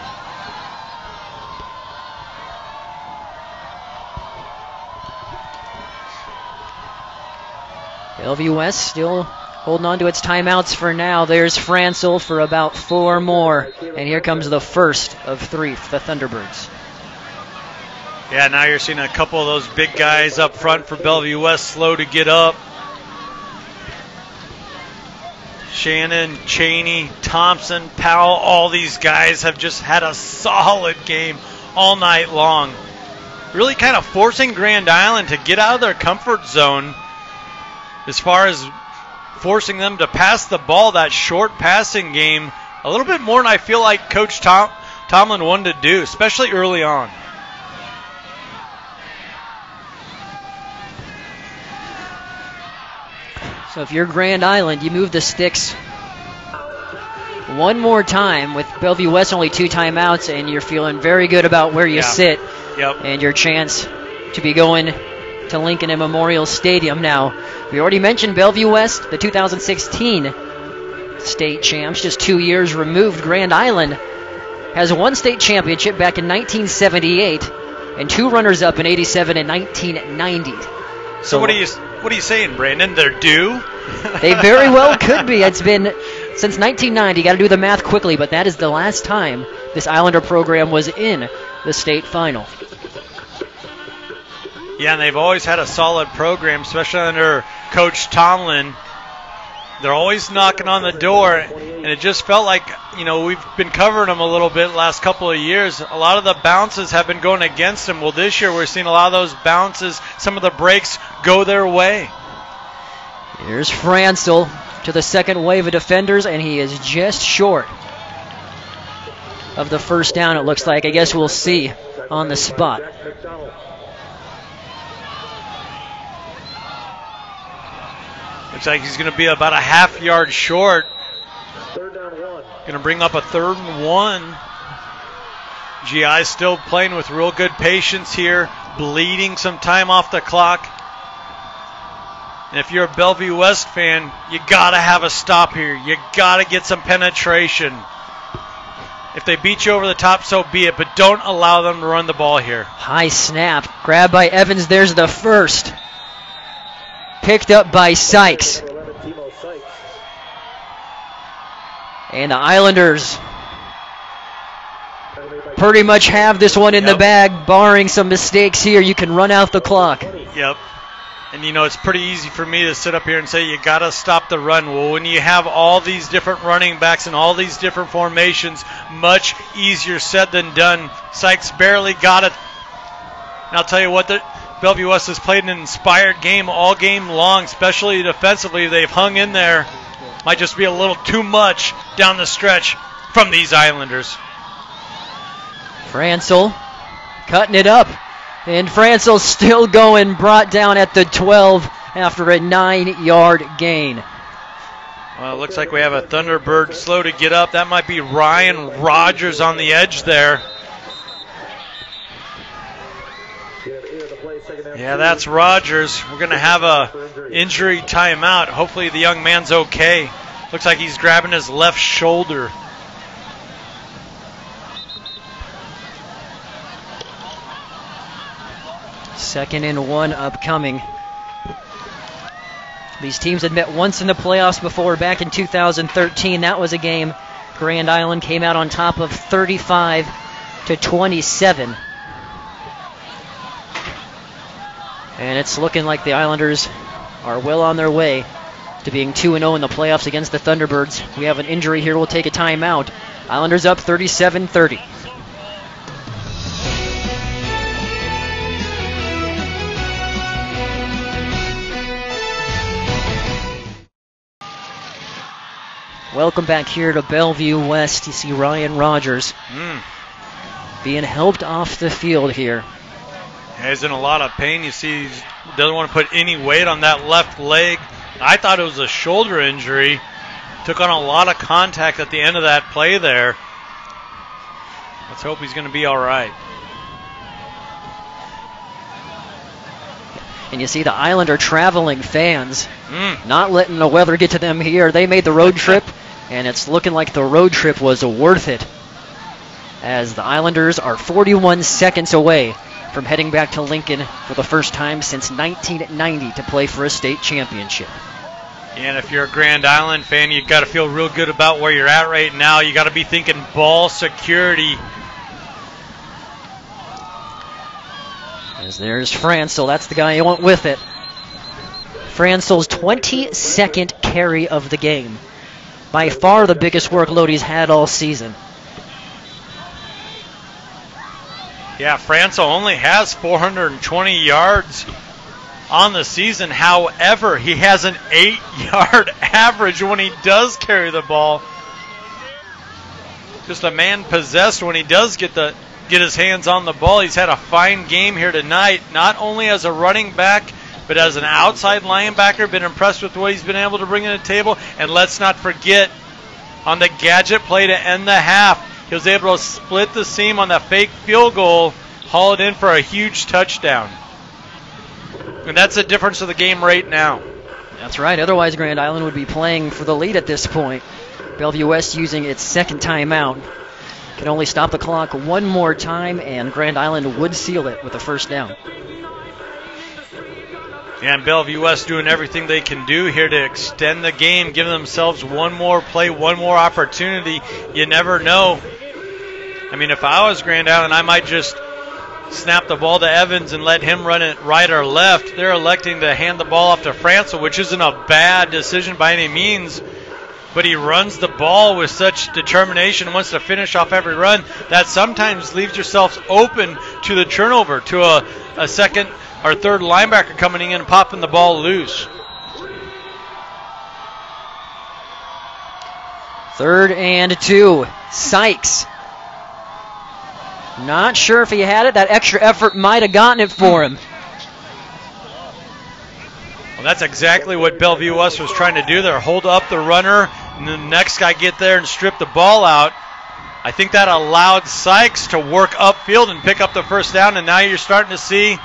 Bellevue West still holding on to its timeouts for now. There's Francel for about 4 more. And here comes the 1st of 3 for the Thunderbirds. Yeah, now you're seeing a couple of those big guys up front for Bellevue West slow to get up. Shannon, Cheney, Thompson, Powell, all these guys have just had a solid game all night long. Really kind of forcing Grand Island to get out of their comfort zone as far as forcing them to pass the ball, that short passing game, a little bit more than I feel like Coach Tomlin wanted to do, especially early on. So if you're Grand Island, you move the sticks one more time with Bellevue West only 2 timeouts, and you're feeling very good about where you sit and your chance to be going to Lincoln and Memorial Stadium. Now, we already mentioned Bellevue West, the 2016 state champs, just 2 years removed. Grand Island has 1 state championship back in 1978 and 2 runners-up in 87 and 1990. So what are you saying, Brandon? They're due? They very well could be. It's been since 1990. You got to do the math quickly, but that is the last time this Islander program was in the state final. Yeah, and they've always had a solid program, especially under Coach Tomlin. They're always knocking on the door, and it just felt like, we've been covering them a little bit the last couple of years. A lot of the bounces have been going against them. Well, this year we're seeing a lot of those bounces, some of the breaks go their way. Here's Francel to the second wave of defenders, and he is just short. of the first down, it looks like. I guess we'll see on the spot. Looks like he's going to be about a half-yard short. Third down 1. Going to bring up a 3rd and 1. GI still playing with real good patience here, bleeding some time off the clock. And if you're a Bellevue West fan, you got to have a stop here. You got to get some penetration. If they beat you over the top, so be it, but don't allow them to run the ball here. High snap. Grabbed by Evans. There's the first. Picked up by Sykes. And the Islanders pretty much have this one in the bag, barring some mistakes here. You can run out the clock. Yep. And, you know, it's pretty easy for me to sit up here and say you got to stop the run. Well, when you have all these different running backs and all these different formations, much easier said than done. Sykes barely got it. And I'll tell you what, Bellevue West has played an inspired game all game long, especially defensively. They've hung in there. Might just be a little too much down the stretch from these Islanders. Francel cutting it up. And Francel still going, brought down at the 12 after a 9-yard gain. Well, it looks like we have a Thunderbird slow to get up. That might be Ryan Rogers on the edge there. Yeah, that's Rogers. We're going to have a injury timeout. Hopefully the young man's okay. Looks like he's grabbing his left shoulder. Second and 1 upcoming. These teams had met once in the playoffs before, back in 2013. That was a game Grand Island came out on top of 35-27. And it's looking like the Islanders are well on their way to being 2-0 in the playoffs against the Thunderbirds. We have an injury here. We'll take a timeout. Islanders up 37-30. Welcome back here to Bellevue West. You see Ryan Rogers being helped off the field here. Yeah, he's in a lot of pain. You see he doesn't want to put any weight on that left leg. I thought it was a shoulder injury. Took on a lot of contact at the end of that play there. Let's hope he's going to be all right. And you see the Islander traveling fans not letting the weather get to them here. They made the road trip, and it's looking like the road trip was worth it, as the Islanders are 41 seconds away from heading back to Lincoln for the first time since 1990 to play for a state championship. And if you're a Grand Island fan, you've got to feel real good about where you're at right now. You got to be thinking ball security. As there's Francel, that's the guy who went with it. Francel's 22nd carry of the game. By far the biggest workload he's had all season. Yeah, Francel only has 420 yards on the season. However, he has an 8-yard average when he does carry the ball. Just a man possessed when he does get his hands on the ball. He's had a fine game here tonight, not only as a running back, but as an outside linebacker. Been impressed with what he's been able to bring to the table. And let's not forget, on the gadget play to end the half, he was able to split the seam on that fake field goal, haul it in for a huge touchdown. And that's the difference of the game right now. That's right. Otherwise, Grand Island would be playing for the lead at this point. Bellevue West using its second timeout. Can only stop the clock one more time, and Grand Island would seal it with a first down. And Bellevue West doing everything they can do here to extend the game, giving themselves one more play, one more opportunity. You never know. I mean, if I was Grand Island, I might just snap the ball to Evans and let him run it right or left. They're electing to hand the ball off to Francel, which isn't a bad decision by any means. But he runs the ball with such determination and wants to finish off every run that sometimes leaves yourselves open to the turnover, to a second or third linebacker coming in and popping the ball loose. 3rd and 2. Sykes Not sure if he had it. That extra effort might have gotten it for him. Well, that's exactly what Bellevue West was trying to do there. Hold up the runner, and the next guy get there and strip the ball out. I think that allowed Sykes to work upfield and pick up the first down, and now you're starting to see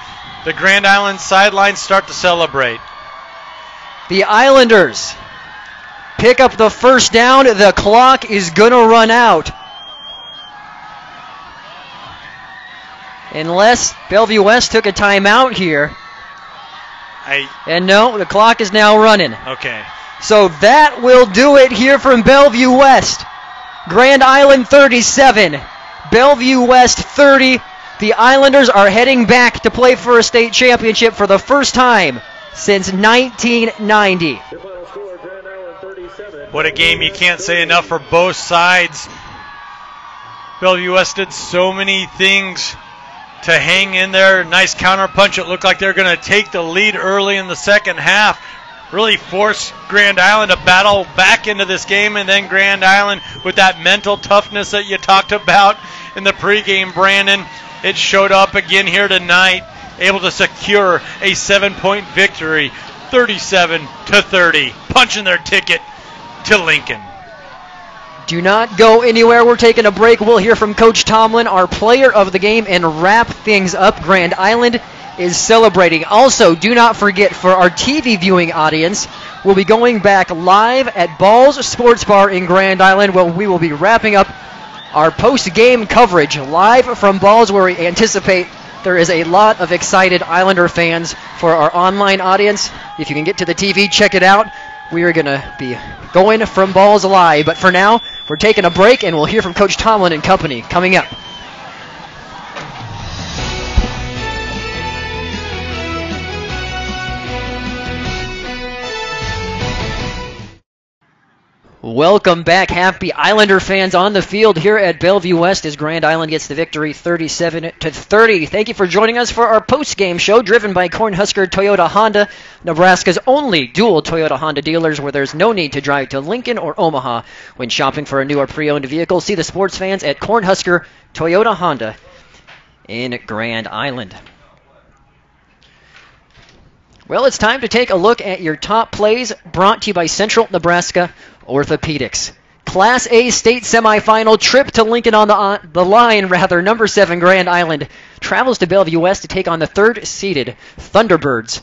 the Grand Island sidelines start to celebrate. The Islanders pick up the first down. The clock is going to run out. Unless Bellevue West took a timeout here. And no, the clock is now running. Okay. So that will do it here from Bellevue West. Grand Island 37, Bellevue West 30. The Islanders are heading back to play for a state championship for the first time since 1990. What a game. You can't say enough for both sides. Bellevue West did so many things to hang in there. Nice counter punch. It looked like they're going to take the lead early in the second half. Really force Grand Island to battle back into this game, and then Grand Island with that mental toughness that you talked about in the pregame, Brandon, it showed up again here tonight, able to secure a 7-point victory, 37-30, punching their ticket to Lincoln. Do not go anywhere. We're taking a break. We'll hear from Coach Tomlin, our player of the game, and wrap things up. Grand Island is celebrating. Also, do not forget, for our TV viewing audience, we'll be going back live at Ball's Sports Bar in Grand Island, where we will be wrapping up our post-game coverage live from Ball's, where we anticipate there is a lot of excited Islander fans. For our online audience, if you can get to the TV, check it out. We are going to be going from Ball's live. But for now, we're taking a break, and we'll hear from Coach Tomlin and company coming up. Welcome back, happy Islander fans on the field here at Bellevue West as Grand Island gets the victory 37-30. Thank you for joining us for our post-game show driven by Cornhusker Toyota Honda, Nebraska's only dual Toyota Honda dealers where there's no need to drive to Lincoln or Omaha when shopping for a new or pre-owned vehicle. See the sports fans at Cornhusker Toyota Honda in Grand Island. Well, it's time to take a look at your top plays brought to you by Central Nebraska Orthopedics. Class A state semifinal trip to Lincoln on the line, number 7 Grand Island travels to Bellevue West to take on the third-seeded Thunderbirds.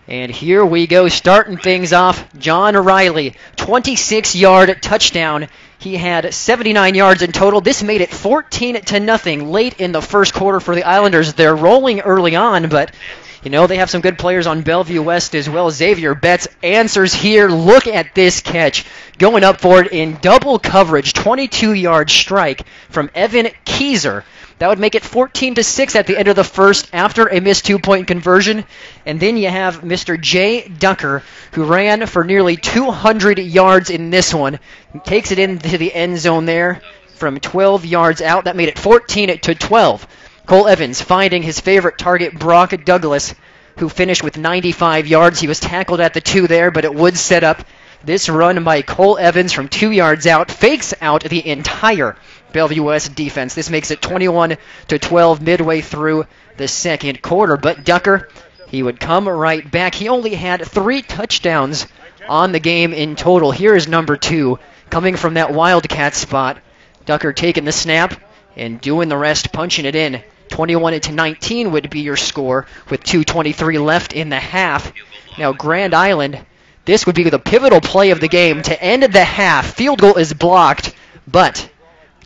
And here we go, starting things off. John Riley, 26-yard touchdown. He had 79 yards in total. This made it 14-0 late in the first quarter for the Islanders. They're rolling early on, but you know, they have some good players on Bellevue West as well. Xavier Betts answers here. Look at this catch. Going up for it in double coverage. 22-yard strike from Evan Kieser. That would make it 14-6 at the end of the first after a missed 2-point conversion. And then you have Mr. Jay Ducker, who ran for nearly 200 yards in this one. He takes it into the end zone there from 12 yards out. That made it 14-12. Cole Evans finding his favorite target, Brock Douglas, who finished with 95 yards. He was tackled at the 2 there, but it would set up this run by Cole Evans from 2 yards out. Fakes out the entire Bellevue West defense. This makes it 21-12 midway through the second quarter. But Ducker, he would come right back. He only had 3 touchdowns on the game in total. Here is number 2 coming from that Wildcat spot. Ducker taking the snap and doing the rest, punching it in. 21-19 would be your score with 2:23 left in the half. Now Grand Island, this would be the pivotal play of the game to end the half. Field goal is blocked, but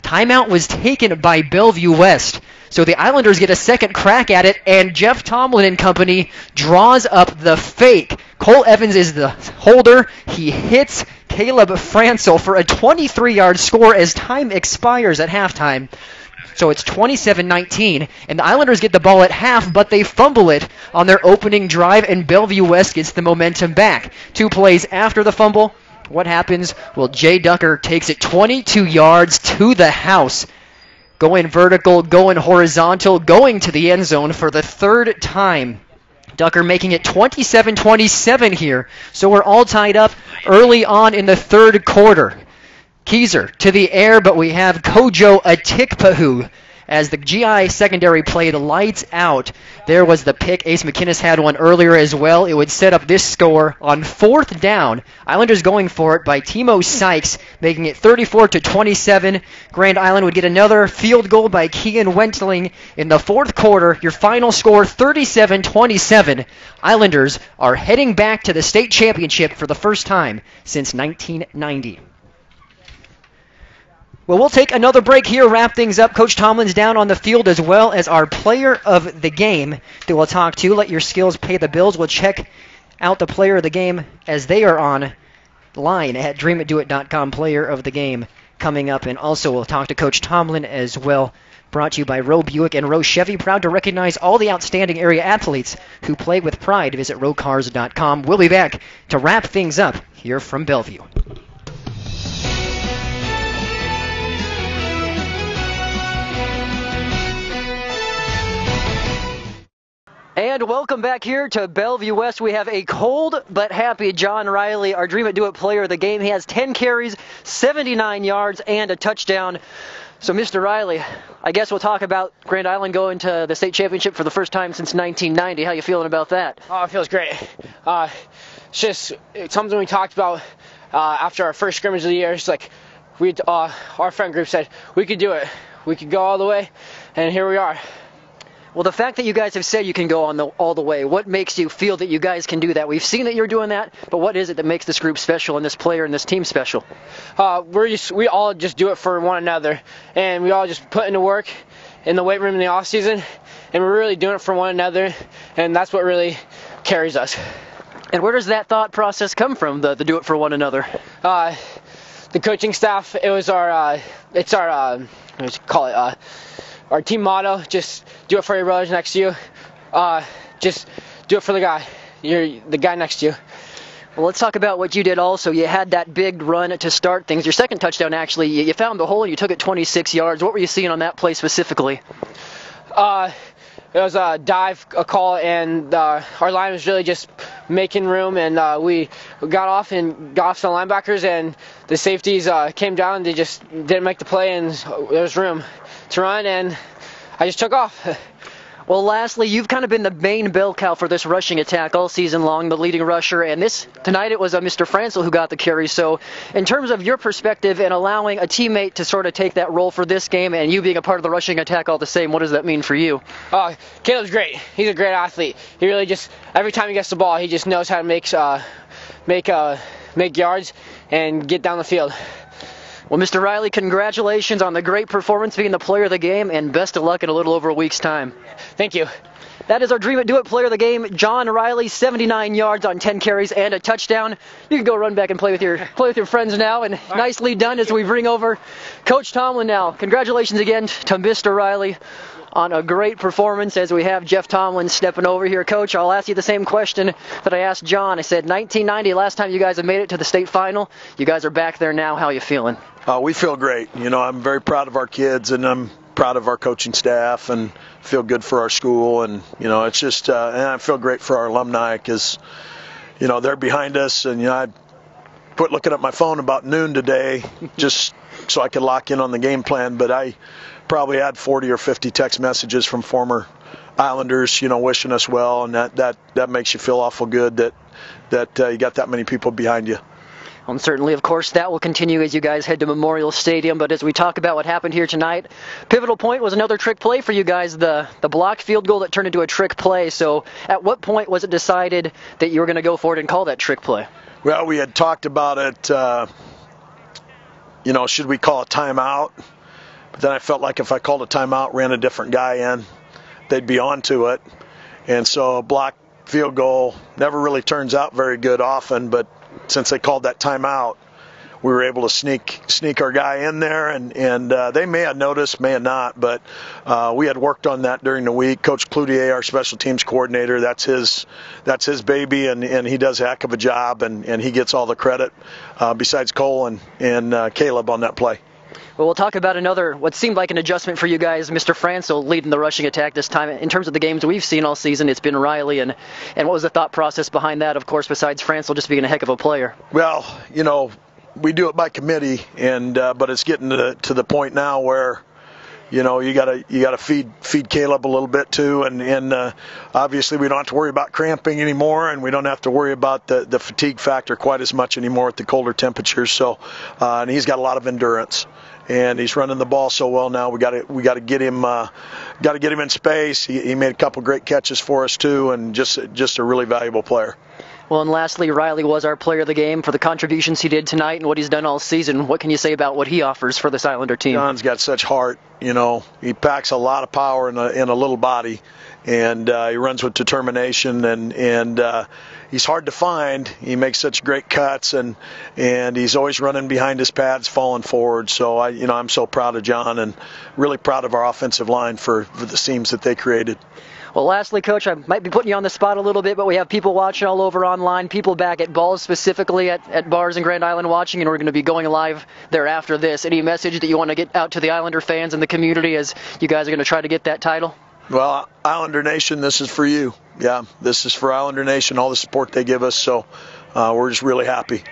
timeout was taken by Bellevue West. So the Islanders get a second crack at it, and Jeff Tomlin and company draws up the fake. Cole Evans is the holder. He hits Caleb Francel for a 23-yard score as time expires at halftime. So it's 27-19, and the Islanders get the ball at half, but they fumble it on their opening drive, and Bellevue West gets the momentum back. 2 plays after the fumble, what happens? Well, Jay Ducker takes it 22 yards to the house. Going vertical, going horizontal, going to the end zone for the 3rd time. Ducker making it 27-27 here, so we're all tied up early on in the 3rd quarter. Kieser to the air, but we have Kojo Atikpahu as the GI secondary played lights out. There was the pick. Ace McInnes had one earlier as well. It would set up this score on 4th down. Islanders going for it by Timo Sykes, making it 34-27. Grand Island would get another field goal by Keegan Wentling in the 4th quarter. Your final score, 37-27. Islanders are heading back to the state championship for the first time since 1990. Well, we'll take another break here, wrap things up. Coach Tomlin's down on the field as well as our player of the game that we'll talk to. Let your skills pay the bills. We'll check out the player of the game as they are on line at dreamitdoit.com. Player of the game coming up. And also we'll talk to Coach Tomlin as well. Brought to you by Roe Buick and Roe Chevy. Proud to recognize all the outstanding area athletes who play with pride. Visit rowcars.com. We'll be back to wrap things up here from Bellevue. And welcome back here to Bellevue West. We have a cold but happy John Riley, our Dream It Do It player of the game. He has 10 carries, 79 yards, and a touchdown. So, Mr. Riley, I guess we'll talk about Grand Island going to the state championship for the first time since 1990. How you feeling about that? Oh, it feels great. It's just something we talked about after our first scrimmage of the year. It's like our friend group said we could do it. We could go all the way, and here we are. Well, the fact that you guys have said you can go all the way, what makes you feel that you guys can do that? We've seen that you're doing that, but what is it that makes this group special and this player and this team special? We all just do it for one another, and we all just put in the work in the weight room in the off season, and we're really doing it for one another, and that's what really carries us. And where does that thought process come from, the do it for one another? The coaching staff. It was our our team motto. Just do it for your brothers next to you. Just do it for the guy next to you. Well, let's talk about what you did also. You had that big run to start things. Your second touchdown, actually, you found the hole and you took it 26 yards. What were you seeing on that play specifically? It was a dive, a call, and our line was really just making room, and we got off to the linebackers, and the safeties came down, and they just didn't make the play, and there was room to run, and I just took off. Well, lastly, you've kind of been the main bell cow for this rushing attack all season long, the leading rusher, and tonight it was Mr. Francel who got the carry. So in terms of your perspective and allowing a teammate to sort of take that role for this game and you being a part of the rushing attack all the same, what does that mean for you? Caleb's great. He's a great athlete. He really just, every time he gets the ball, he just knows how to make yards and get down the field. Well, Mr. Riley, congratulations on the great performance, being the player of the game, and best of luck in a little over a week's time. Thank you. That is our Dream It Do It player of the game, John Riley, 79 yards on 10 carries and a touchdown. You can go run back and play with your friends now, and nicely done as we bring over Coach Tomlin now. Congratulations again to Mr. Riley on a great performance as we have Jeff Tomlin stepping over here. Coach, I'll ask you the same question that I asked John. I said 1990, last time you guys have made it to the state final. You guys are back there now. How are you feeling? We feel great. I'm very proud of our kids, and I'm proud of our coaching staff, and feel good for our school. And, it's just, and I feel great for our alumni because, they're behind us. And, I quit looking at my phone about noon today just so I could lock in on the game plan. But I probably had 40 or 50 text messages from former Islanders, wishing us well. And that makes you feel awful good that you got that many people behind you. And certainly, of course, that will continue as you guys head to Memorial Stadium. But as we talk about what happened here tonight, pivotal point was another trick play for you guys, the blocked field goal that turned into a trick play. So at what point was it decided that you were going to go for it and call that trick play? Well, we had talked about it, should we call a timeout? But then I felt like if I called a timeout, ran a different guy in, they'd be onto it. And so a blocked field goal never really turns out very good often, but since they called that timeout, we were able to sneak our guy in there, and they may have noticed, may have not, but we had worked on that during the week. Coach Cloutier, our special teams coordinator, that's his baby, and he does a heck of a job, and he gets all the credit besides Cole and Caleb on that play. Well, we'll talk about what seemed like an adjustment for you guys, Mr. Francel leading the rushing attack this time. In terms of the games we've seen all season, it's been Riley, and what was the thought process behind that, of course, besides Francel just being a heck of a player? Well, we do it by committee, but it's getting to the point now where, you gotta feed Caleb a little bit too, and obviously we don't have to worry about cramping anymore, and we don't have to worry about the fatigue factor quite as much anymore at the colder temperatures. So, and he's got a lot of endurance, and he's running the ball so well now. We got to get him in space. He made a couple great catches for us too, and just a really valuable player. Well, and lastly, Riley was our player of the game for the contributions he did tonight and what he's done all season. What can you say about what he offers for this Islander team? John's got such heart. He packs a lot of power in a little body, and he runs with determination, and he's hard to find. He makes such great cuts, and he's always running behind his pads, falling forward. So I'm so proud of John, and really proud of our offensive line for the seams that they created. Well, lastly, Coach, I might be putting you on the spot a little bit, but we have people watching all over online, people back at Balls specifically at bars in Grand Island watching, and we're going to be going live there after this. Any message that you want to get out to the Islander fans and the community as you guys are going to try to get that title? Well, Islander Nation, this is for you. Yeah, this is for Islander Nation, all the support they give us, so we're just really happy.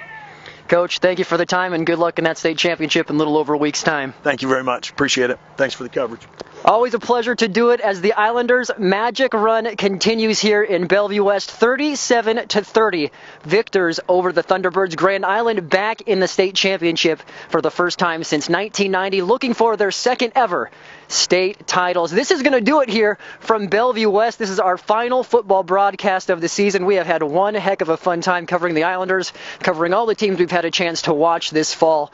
Coach, thank you for the time, and good luck in that state championship in a little over a week's time. Thank you very much. Appreciate it. Thanks for the coverage. Always a pleasure to do it as the Islanders' magic run continues here in Bellevue West, 37-30. Victors over the Thunderbirds. Grand Island back in the state championship for the first time since 1990, looking for their second ever state titles. This is going to do it here from Bellevue West. This is our final football broadcast of the season. We have had one heck of a fun time covering the Islanders, covering all the teams we've had a chance to watch this fall.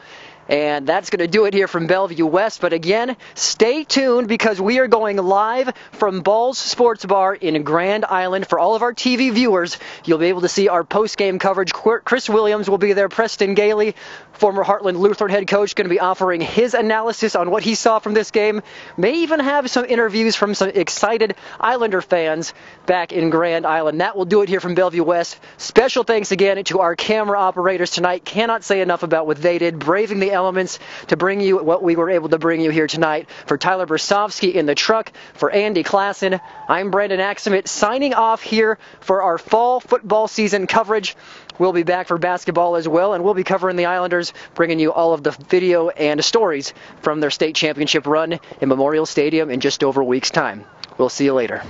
And that's going to do it here from Bellevue West. But again, stay tuned because we are going live from Balls Sports Bar in Grand Island. For all of our TV viewers, you'll be able to see our post-game coverage. Chris Williams will be there. Preston Gailey, former Heartland Lutheran head coach, going to be offering his analysis on what he saw from this game. May even have some interviews from some excited Islander fans back in Grand Island. That will do it here from Bellevue West. Special thanks again to our camera operators tonight. Cannot say enough about what they did, braving the elements to bring you what we were able to bring you here tonight. For Tyler Bersovsky in the truck, for Andy Klassen, I'm Brandon Axamit signing off here for our fall football season coverage. We'll be back for basketball as well, and we'll be covering the Islanders, bringing you all of the video and stories from their state championship run in Memorial Stadium in just over a week's time. We'll see you later.